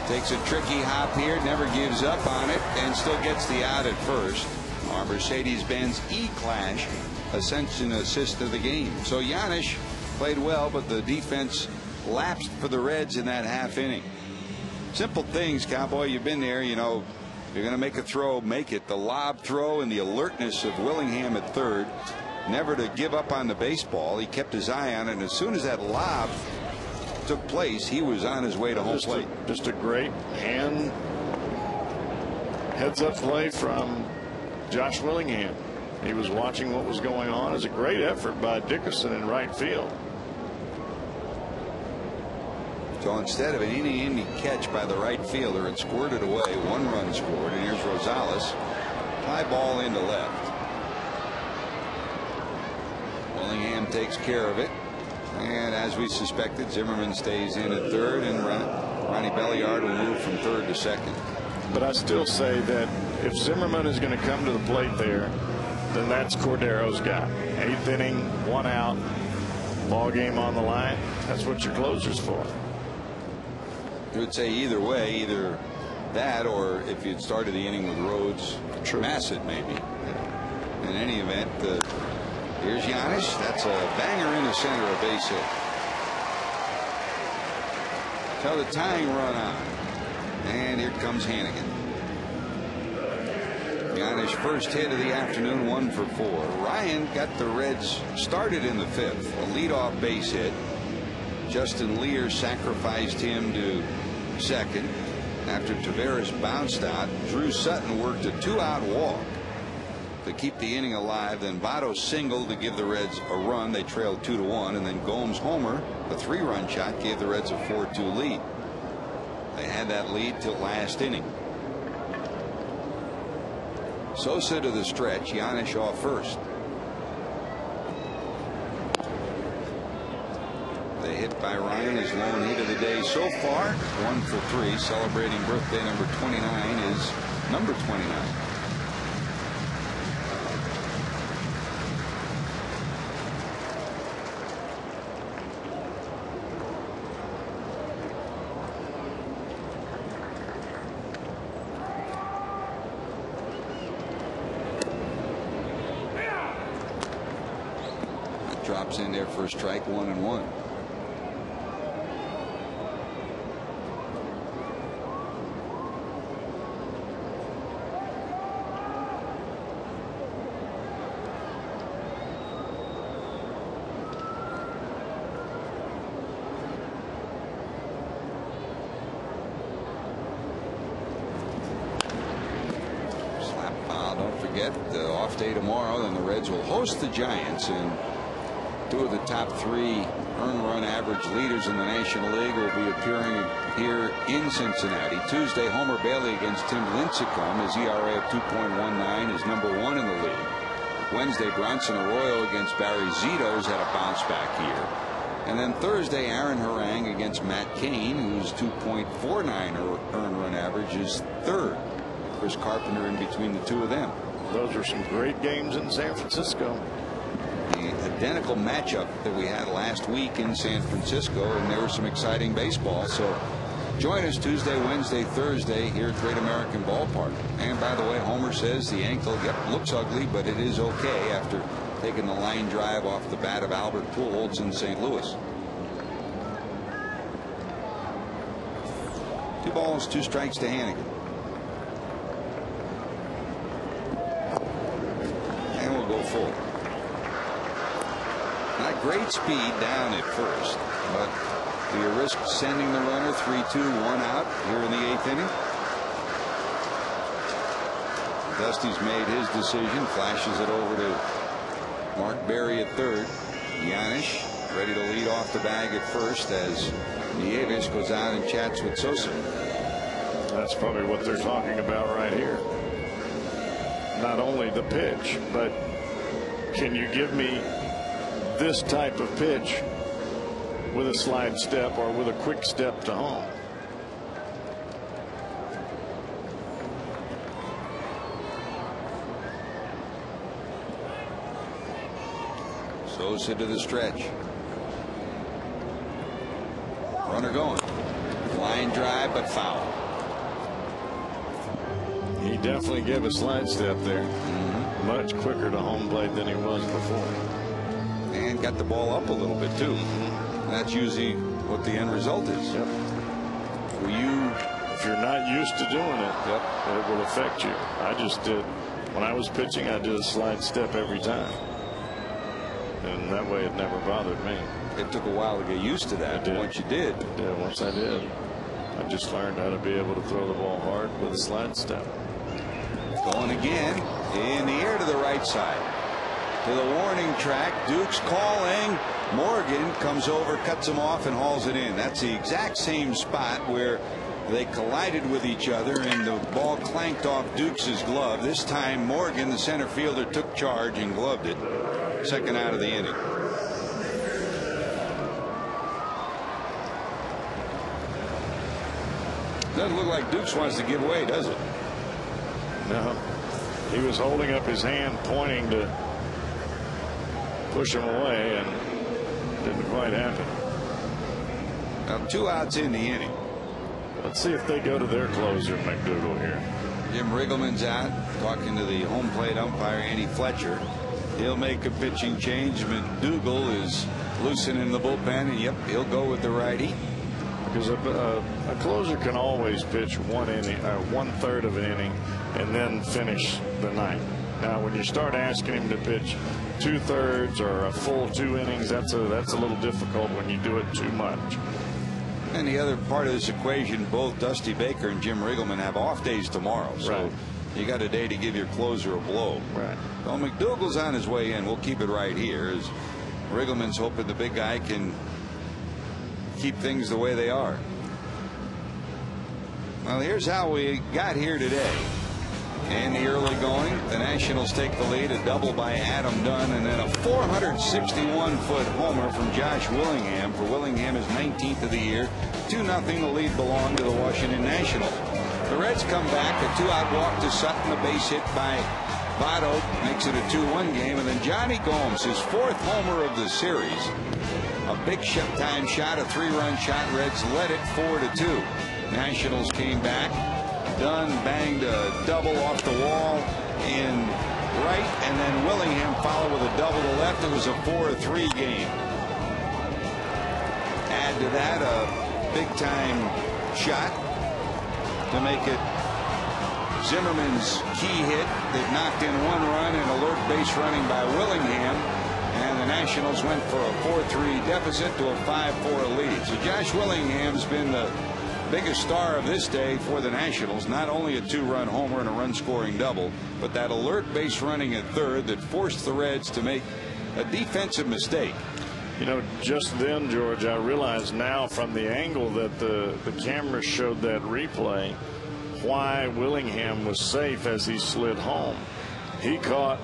Takes a tricky hop here, never gives up on it, and still gets the out at first. Our Mercedes-Benz E-Clash Ascension assist of the game. So Giannis played well, but the defense lapsed for the Reds in that half inning. Simple things, Cowboy. You've been there. You know, you're going to make a throw, make it. The lob throw and the alertness of Willingham at third. Never to give up on the baseball. He kept his eye on it, and as soon as that lob took place, he was on his way to home plate. Just a great heads up play from Josh Willingham. He was watching what was going on. It was a great effort by Dickerson in right field. So instead of an inning catch by the right fielder, it squirted away. 1 run scored, and here's Rosales. High ball into left. Willingham takes care of it. And as we suspected, Zimmerman stays in at third, and Ronnie Belliard will move from third to second. But I still say that if Zimmerman is going to come to the plate there, then that's Cordero's guy. 8th inning, 1 out, ball game on the line. That's what your closer's for. You would say either way, either that or if you'd started the inning with Rhodes, Massett maybe. In any event, here's Giannis. That's a banger in the center, a base hit. Tell the tying run on. And here comes Hannigan. Giannis' first hit of the afternoon, 1 for 4. Ryan got the Reds started in the 5th. A leadoff base hit. Justin Lear sacrificed him to second. After Taveras bounced out, Drew Sutton worked a 2-out walk to keep the inning alive. Then Votto singled to give the Reds a run. They trailed 2-1, and then Gomes' homer, a 3-run shot, gave the Reds a 4-2 lead. They had that lead till last inning. Sosa to the stretch. Giannis off first. The hit by Ryan is lone hit of the day so far. 1 for 3. Celebrating birthday number 29 is number 29. Drops in there for a strike, 1-1. Slap foul. Don't forget the off day tomorrow. Then the Reds will host the Giants, and 2 of the top 3 earned run average leaders in the National League will be appearing here in Cincinnati. Tuesday, Homer Bailey against Tim Lincecum. His ERA of 2.19 is number 1 in the league. Wednesday, Bronson Arroyo against Barry Zito has had a bounce back here. And then Thursday, Aaron Harang against Matt Cain, whose 2.49 earned run average is 3rd. Chris Carpenter in between the 2 of them. Those are some great games in San Francisco. The identical matchup that we had last week in San Francisco, and there was some exciting baseball. So join us Tuesday, Wednesday, Thursday here at Great American Ballpark. And by the way, Homer says the ankle looks ugly, but it is okay after taking the line drive off the bat of Albert Pujols in St. Louis. 2 balls, 2 strikes to Hannigan. And we'll go full. Not great speed down at first, but do you risk sending the runner 3-2, 1 out here in the 8th inning? Dusty's made his decision, flashes it over to Mark Berry at 3rd. Giannis ready to lead off the bag at first as Nieves goes out and chats with Sosa. That's probably what they're talking about right here. Not only the pitch, but can you give me this type of pitch with a slide step or with a quick step to home? Sosa to the stretch. Runner going. Line drive, but foul. He definitely gave a slide step there. Much quicker to home plate than he was before. And got the ball up a little bit too. That's usually what the end result is. Yep. If you're not used to doing it, it will affect you. I just did. When I was pitching, I did a slide step every time. And that way it never bothered me. It took a while to get used to that. But once you did. Yeah, once I did. I just learned how to be able to throw the ball hard with a slide step. Going again in the air to the right side. To the warning track. Duke's calling. Morgan comes over, cuts him off, and hauls it in. That's the exact same spot where they collided with each other and the ball clanked off Dukes' glove. This time Morgan, the center fielder, took charge and gloved it. Second out of the inning. Doesn't look like Dukes wants to give way, does it? No. He was holding up his hand, pointing to push him away, and didn't quite happen. Now 2 outs in the inning. Let's see if they go to their closer, McDougal, here. Jim Riggleman's out talking to the home plate umpire, Andy Fletcher. He'll make a pitching change. McDougal is loosening the bullpen, and yep, he'll go with the righty. Because a closer can always pitch 1 inning, 1/3 of an inning, and then finish the ninth. Now, when you start asking him to pitch 2/3 or a full 2 innings, that's a little difficult when you do it too much. And the other part of this equation, both Dusty Baker and Jim Riggleman have off days tomorrow, so right. You got a day to give your closer a blow. Right. Well, McDougal's on his way in. We'll keep it right here as Riggleman's hoping the big guy can keep things the way they are. Well, here's how we got here today. In the early going, the Nationals take the lead, a double by Adam Dunn, and then a 461-foot homer from Josh Willingham for Willingham's 19th of the year. 2-0. The lead belonged to the Washington Nationals. The Reds come back, a 2-out walk to Sutton, a base hit by Votto makes it a 2-1 game, and then Johnny Gomes, his 4th homer of the series. A big time shot, a 3-run shot. Reds led it 4-2. Nationals came back. Dunn banged a double off the wall in right, and then Willingham followed with a double to left. It was a 4-3 game. Add to that a big time shot to make it Zimmerman's key hit that knocked in 1 run and alert base running by Willingham, and the Nationals went for a 4-3 deficit to a 5-4 lead. So Josh Willingham's been the biggest star of this day for the Nationals. Not only a 2-run homer and a run-scoring double, but that alert base running at third that forced the Reds to make a defensive mistake. You know, just then, George, I realize now from the angle that the camera showed that replay why Willingham was safe as he slid home. He caught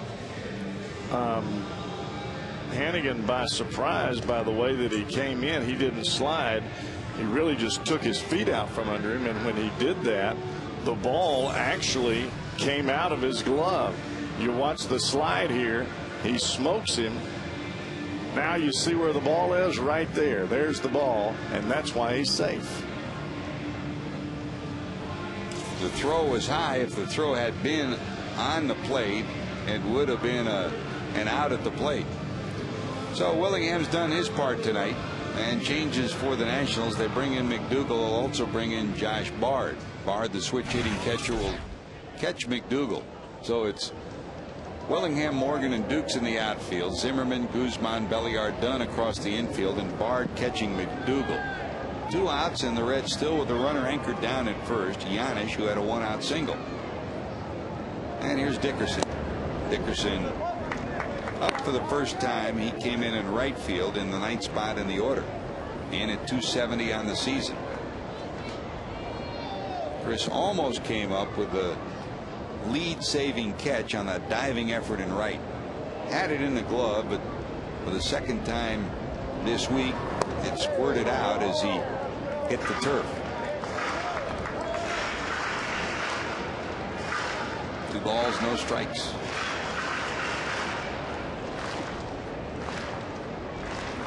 Hannigan by surprise by the way that he came in. He didn't slide. He really just took his feet out from under him, and when he did that, the ball actually came out of his glove. You watch the slide here. He smokes him. Now you see where the ball is right there. There's the ball, and that's why he's safe. The throw was high. If the throw had been on the plate, it would have been an out at the plate. So Willingham's done his part tonight, and changes for the Nationals. They bring in McDougal. They'll also bring in Josh Bard. Bard, the switch hitting catcher, will catch McDougal. So it's Willingham, Morgan, and Dukes in the outfield. Zimmerman, Guzman, Belliard, Dunn across the infield, and Bard catching McDougal. 2 outs, and the Reds still with the runner anchored down at first. Giannis, who had a 1-out single. And here's Dickerson. Dickerson up for the first time. He came in right field in the 9th spot in the order, and at 270 on the season. Chris almost came up with a lead-saving catch on a diving effort in right. Had it in the glove, but for the second time this week, it squirted out as he hit the turf. 2 balls, no strikes.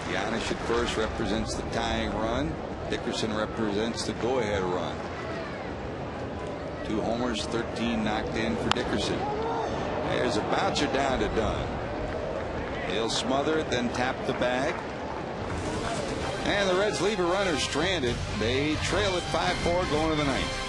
Giannis at first represents the tying run. Dickerson represents the go-ahead run. 2 homers, 13 knocked in for Dickerson. There's a bouncer down to Dunn. He'll smother it, then tap the bag. And the Reds leave a runner stranded. They trail at 5-4 going to the 9th.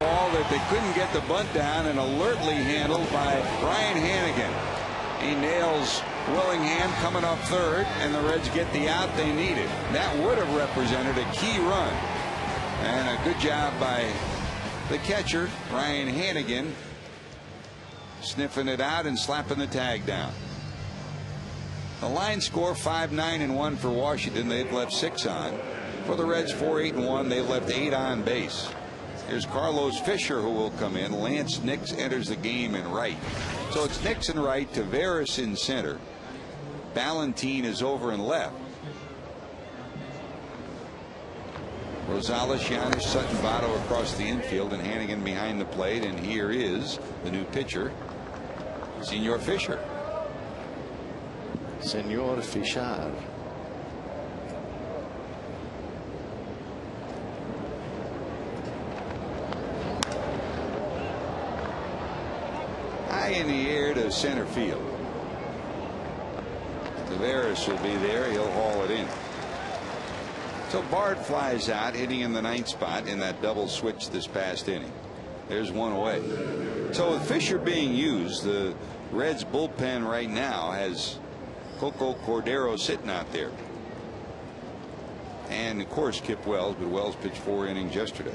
ball that they couldn't get the bunt down, and alertly handled by Ryan Hannigan. He nails Willingham coming up third, and the Reds get the out they needed. That would have represented a key run. And a good job by the catcher, Ryan Hannigan, sniffing it out and slapping the tag down. The line score 5-9-1 for Washington. They've left 6 on. For the Reds, 4-8-1. They've left 8 on base. Here's Carlos Fisher, who will come in. Lance Nix enters the game in right. So it's Nix in right, Taveras in center. Ballantine is over in left. Rosales, Giannis, Sutton, Votto across the infield, and Hannigan behind the plate. And here is the new pitcher, Senor Fisher. Senor Fisher. High in the air to center field. Taveras will be there. He'll haul it in. So Bard flies out, hitting in the 9th spot in that double switch this past inning. There's one away. So with Fisher being used, the Reds bullpen right now has Coco Cordero sitting out there. And of course Kip Wells, but Wells pitched 4 innings yesterday.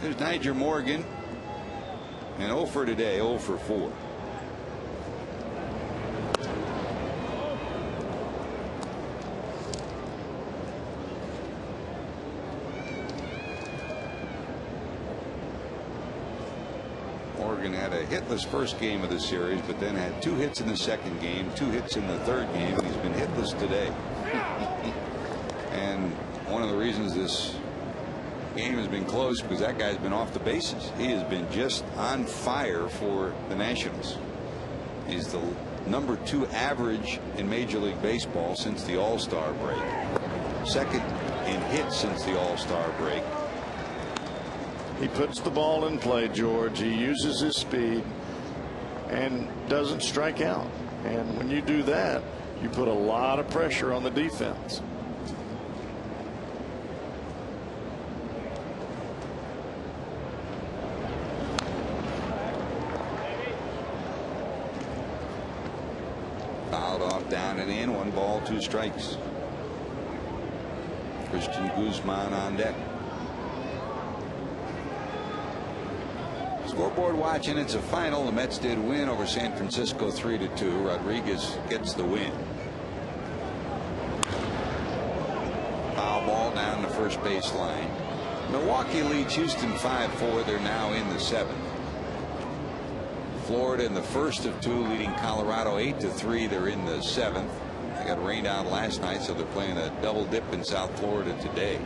There's Niger Morgan, and 0 for today, 0 for 4. Morgan had a hitless first game of the series, but then had 2 hits in the second game, 2 hits in the third game, and he's been hitless today. And one of the reasons this game has been close because that guy's been off the bases. He has been just on fire for the Nationals. He's the number 2 average in Major League Baseball since the All-Star break. Second in hits since the All-Star break. He puts the ball in play, George. He uses his speed and doesn't strike out. And when you do that, you put a lot of pressure on the defense. Fouled off, down and in. 1 ball, 2 strikes. Christian Guzman on deck. Scoreboard watching. It's a final. The Mets did win over San Francisco 3-2. Rodriguez gets the win. Foul ball down the first base line. Milwaukee leads Houston 5-4. They're now in the 7th. Florida in the first of 2, leading Colorado 8-3. They're in the 7th. They got rained out last night, so they're playing a double dip in South Florida today.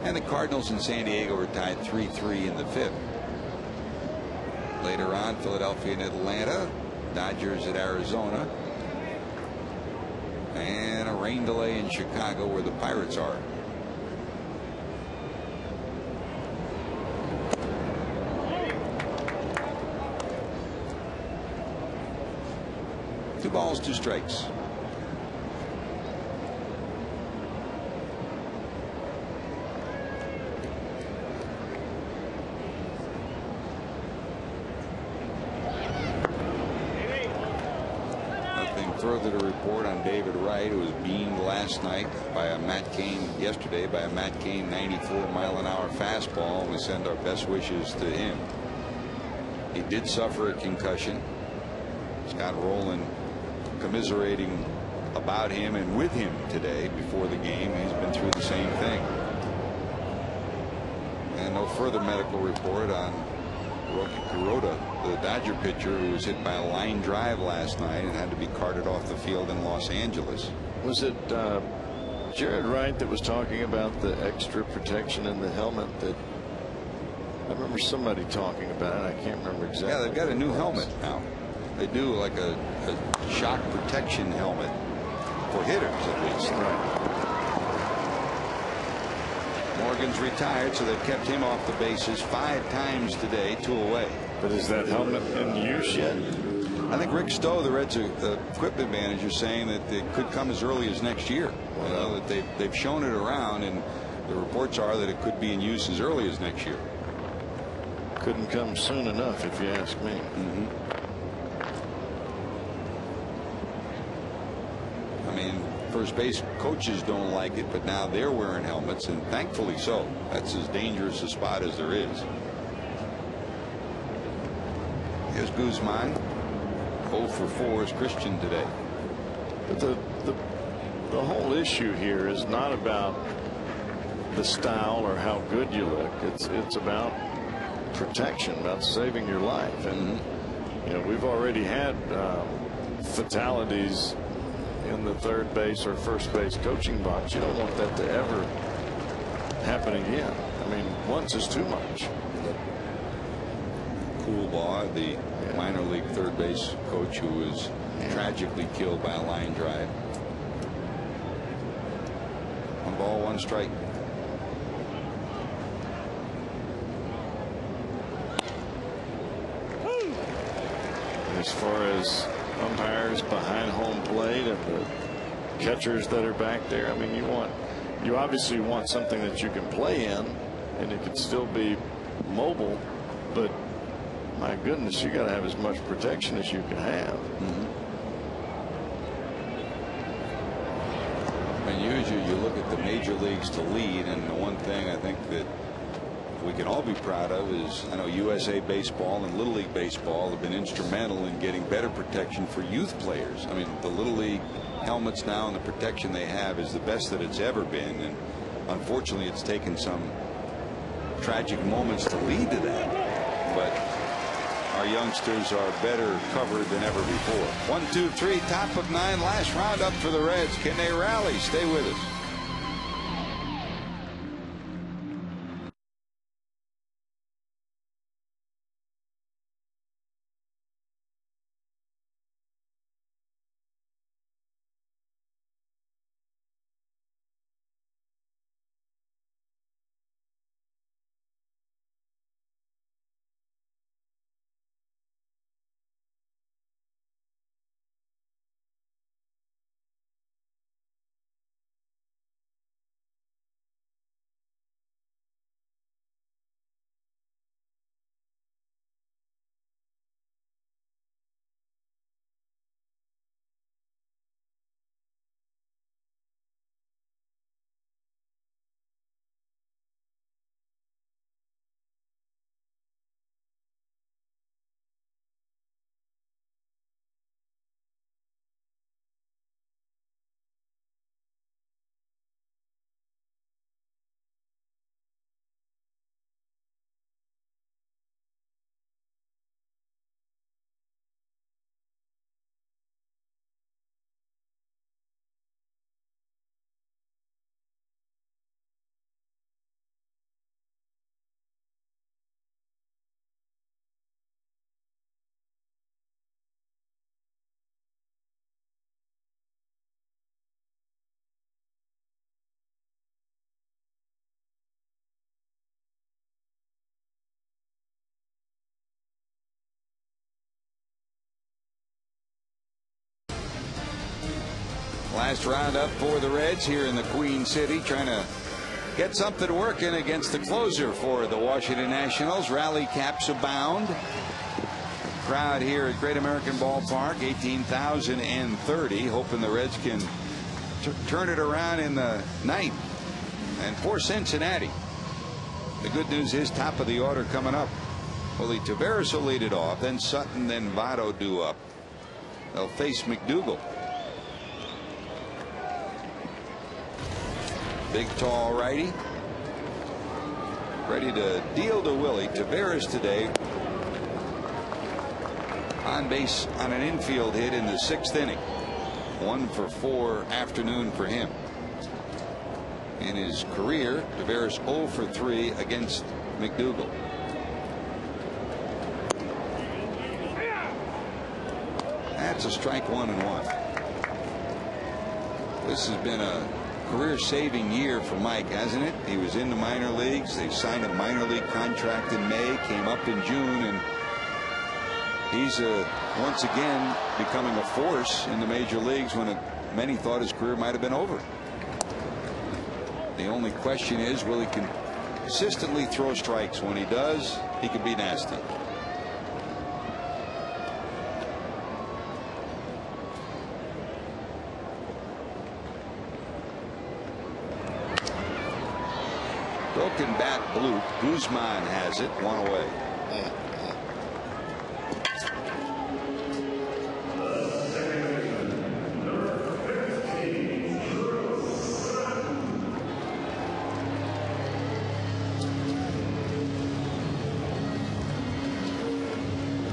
And the Cardinals in San Diego are tied 3-3 in the 5th. Later on, Philadelphia and Atlanta, Dodgers at Arizona, and a rain delay in Chicago where the Pirates are. Two balls, 2 strikes. Nothing further to report on David Wright, who was beamed last night by a Matt Cain, yesterday by a Matt Cain 94-mile-an-hour fastball. We send our best wishes to him. He did suffer a concussion. Scott Rowland commiserating about him and with him today before the game. He's been through the same thing. And no further medical report on Rocky Kuroda, the Dodger pitcher who was hit by a line drive last night and had to be carted off the field in Los Angeles. Was it Jared Wright that was talking about the extra protection in the helmet? That I remember somebody talking about it. I can't remember exactly. Yeah, they've got a new helmet now. They do like a shock protection helmet for hitters, at least. Right. Morgan's retired, so they've kept him off the bases 5 times today, 2 away. But is that helmet in use yet? I think Rick Stowe, the Reds equipment manager, saying that it could come as early as next year. You know, that they've shown it around, and the reports are that it could be in use as early as next year. Couldn't come soon enough, if you ask me. I mean, first base coaches don't like it, but now they're wearing helmets, and thankfully so. That's as dangerous a spot as there is. Here's Guzman. 0 for 4 is Christian today. But the whole issue here is not about the style or how good you look. It's about protection, about saving your life. And you know, we've already had fatalities in the third base or first base coaching box. You don't want that to ever happen again. I mean, once is too much. Coolbaugh, the minor league third base coach who was tragically killed by a line drive. 1 ball, 1 strike. As far as umpires behind home plate and the catchers that are back there, I mean, you obviously want something that you can play in and it can still be mobile, but my goodness, you got to have as much protection as you can have. And usually you look at the major leagues to lead, and the one thing I think that we can all be proud of is, I know USA Baseball and Little League Baseball have been instrumental in getting better protection for youth players. I mean, the Little League helmets now and the protection they have is the best that it's ever been, and unfortunately it's taken some tragic moments to lead to that, but our youngsters are better covered than ever before. 1, 2, 3, top of 9, last round up for the Reds. Can they rally? Stay with us. Last round up for the Reds here in the Queen City, trying to get something working against the closer for the Washington Nationals. Rally caps abound. Crowd here at Great American Ballpark, 18,030, hoping the Reds can turn it around in the ninth. And for Cincinnati, the good news is top of the order coming up. Willie Taveras will lead it off, then Sutton, then Votto due up. They'll face McDougal. Big, tall righty. Ready to deal to Willie. Taveras today on base on an infield hit in the 6th inning. 1 for 4 afternoon for him. In his career, Taveras 0 for 3 against McDougal. That's a strike 1 and 1. This has been a career-saving year for Mike, hasn't it? He was in the minor leagues. They signed a minor league contract in May, came up in June, and he's once again becoming a force in the major leagues when many thought his career might have been over. The only question is, will he consistently throw strikes? When he does, he can be nasty. Broken bat bloop. Guzman has it. One away.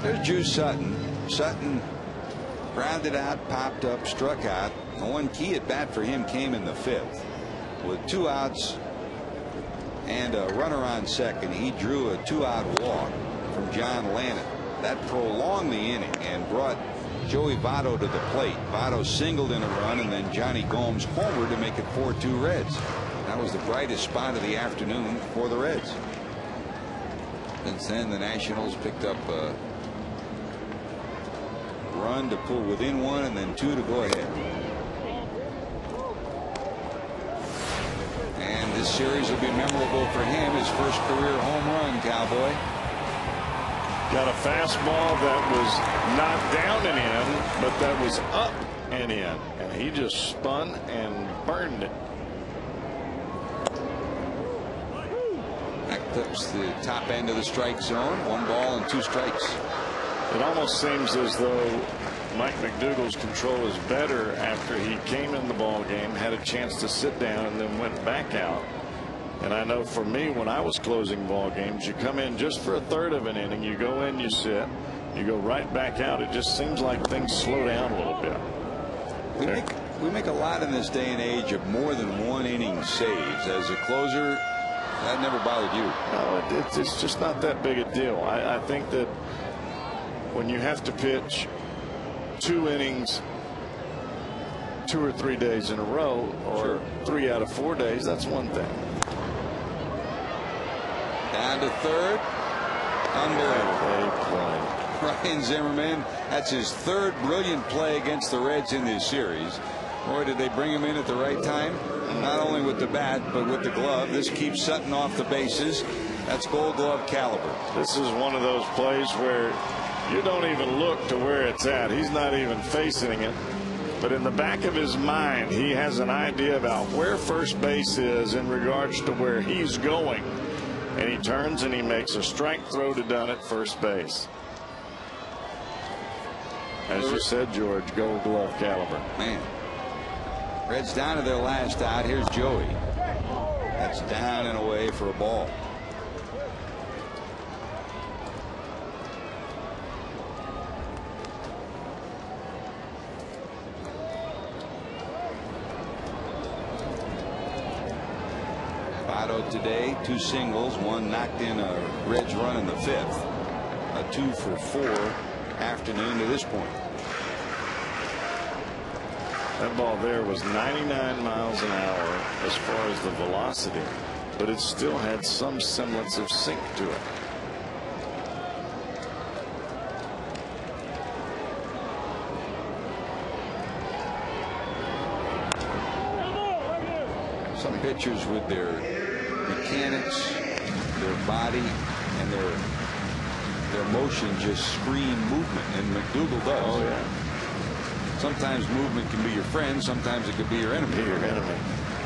There's Juice Sutton. Sutton grounded out, popped up, struck out. The one key at bat for him came in the 5th. With 2 outs and a runner on second, he drew a 2-out walk from John Lannon. That prolonged the inning and brought Joey Votto to the plate. Votto singled in a run, and then Johnny Gomes homered to make it 4-2 Reds. That was the brightest spot of the afternoon for the Reds. Since then, the Nationals picked up a run to pull within 1 and then 2 to go ahead. And this series will be memorable for him. His first career home run, Cowboy. Got a fastball that was not down and in, but that was up and in, and he just spun and burned it. That clips the top end of the strike zone. 1 ball and 2 strikes. It almost seems as though Mike McDougall's control is better after he came in the ball game, had a chance to sit down, and then went back out. And I know for me, when I was closing ball games, you come in just for a third of an inning, you go in, you sit, you go right back out. It just seems like things slow down a little bit. We make a lot in this day and age of more than 1 inning saves. As a closer, that never bothered you. No, it's just not that big a deal. I think that when you have to pitch 2 innings 2 or 3 days in a row, or 3 out of 4 days, that's one thing. Down to third. Unbelievable play. Ryan Zimmerman, that's his 3rd brilliant play against the Reds in this series. Boy, did they bring him in at the right time, not only with the bat but with the glove. This keeps Sutton off the bases. That's Gold Glove caliber. This is one of those plays where you don't even look to where it's at. He's not even facing it, but in the back of his mind, he has an idea about where first base is in regards to where he's going, and he turns and he makes a strike throw to Dunn at first base. As you said, George, Gold Glove caliber. Man, Reds down to their last out. Here's Joey. That's down and away for a ball. Votto today, 2 singles, 1 knocked in a Reds run in the 5th. A 2 for 4 afternoon to this point. That ball there was 99 miles an hour as far as the velocity, but it still had some semblance of sink to it. Some pitchers with their mechanics, their body, and their motion just scream movement, and McDougall does. Oh yeah. Sometimes movement can be your friend, sometimes it could be your enemy.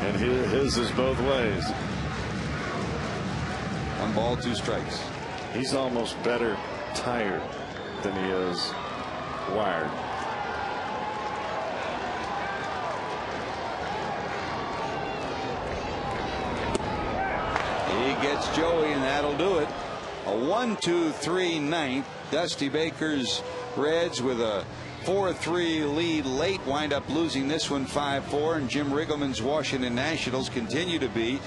And his is both ways. 1 ball, 2 strikes. He's almost better tired than he is wired. He gets Joey, and that'll do it. A 1-2-3 ninth. Dusty Baker's Reds with a 4-3 lead late wind up losing this one 5-4, and Jim Riggleman's Washington Nationals continue to be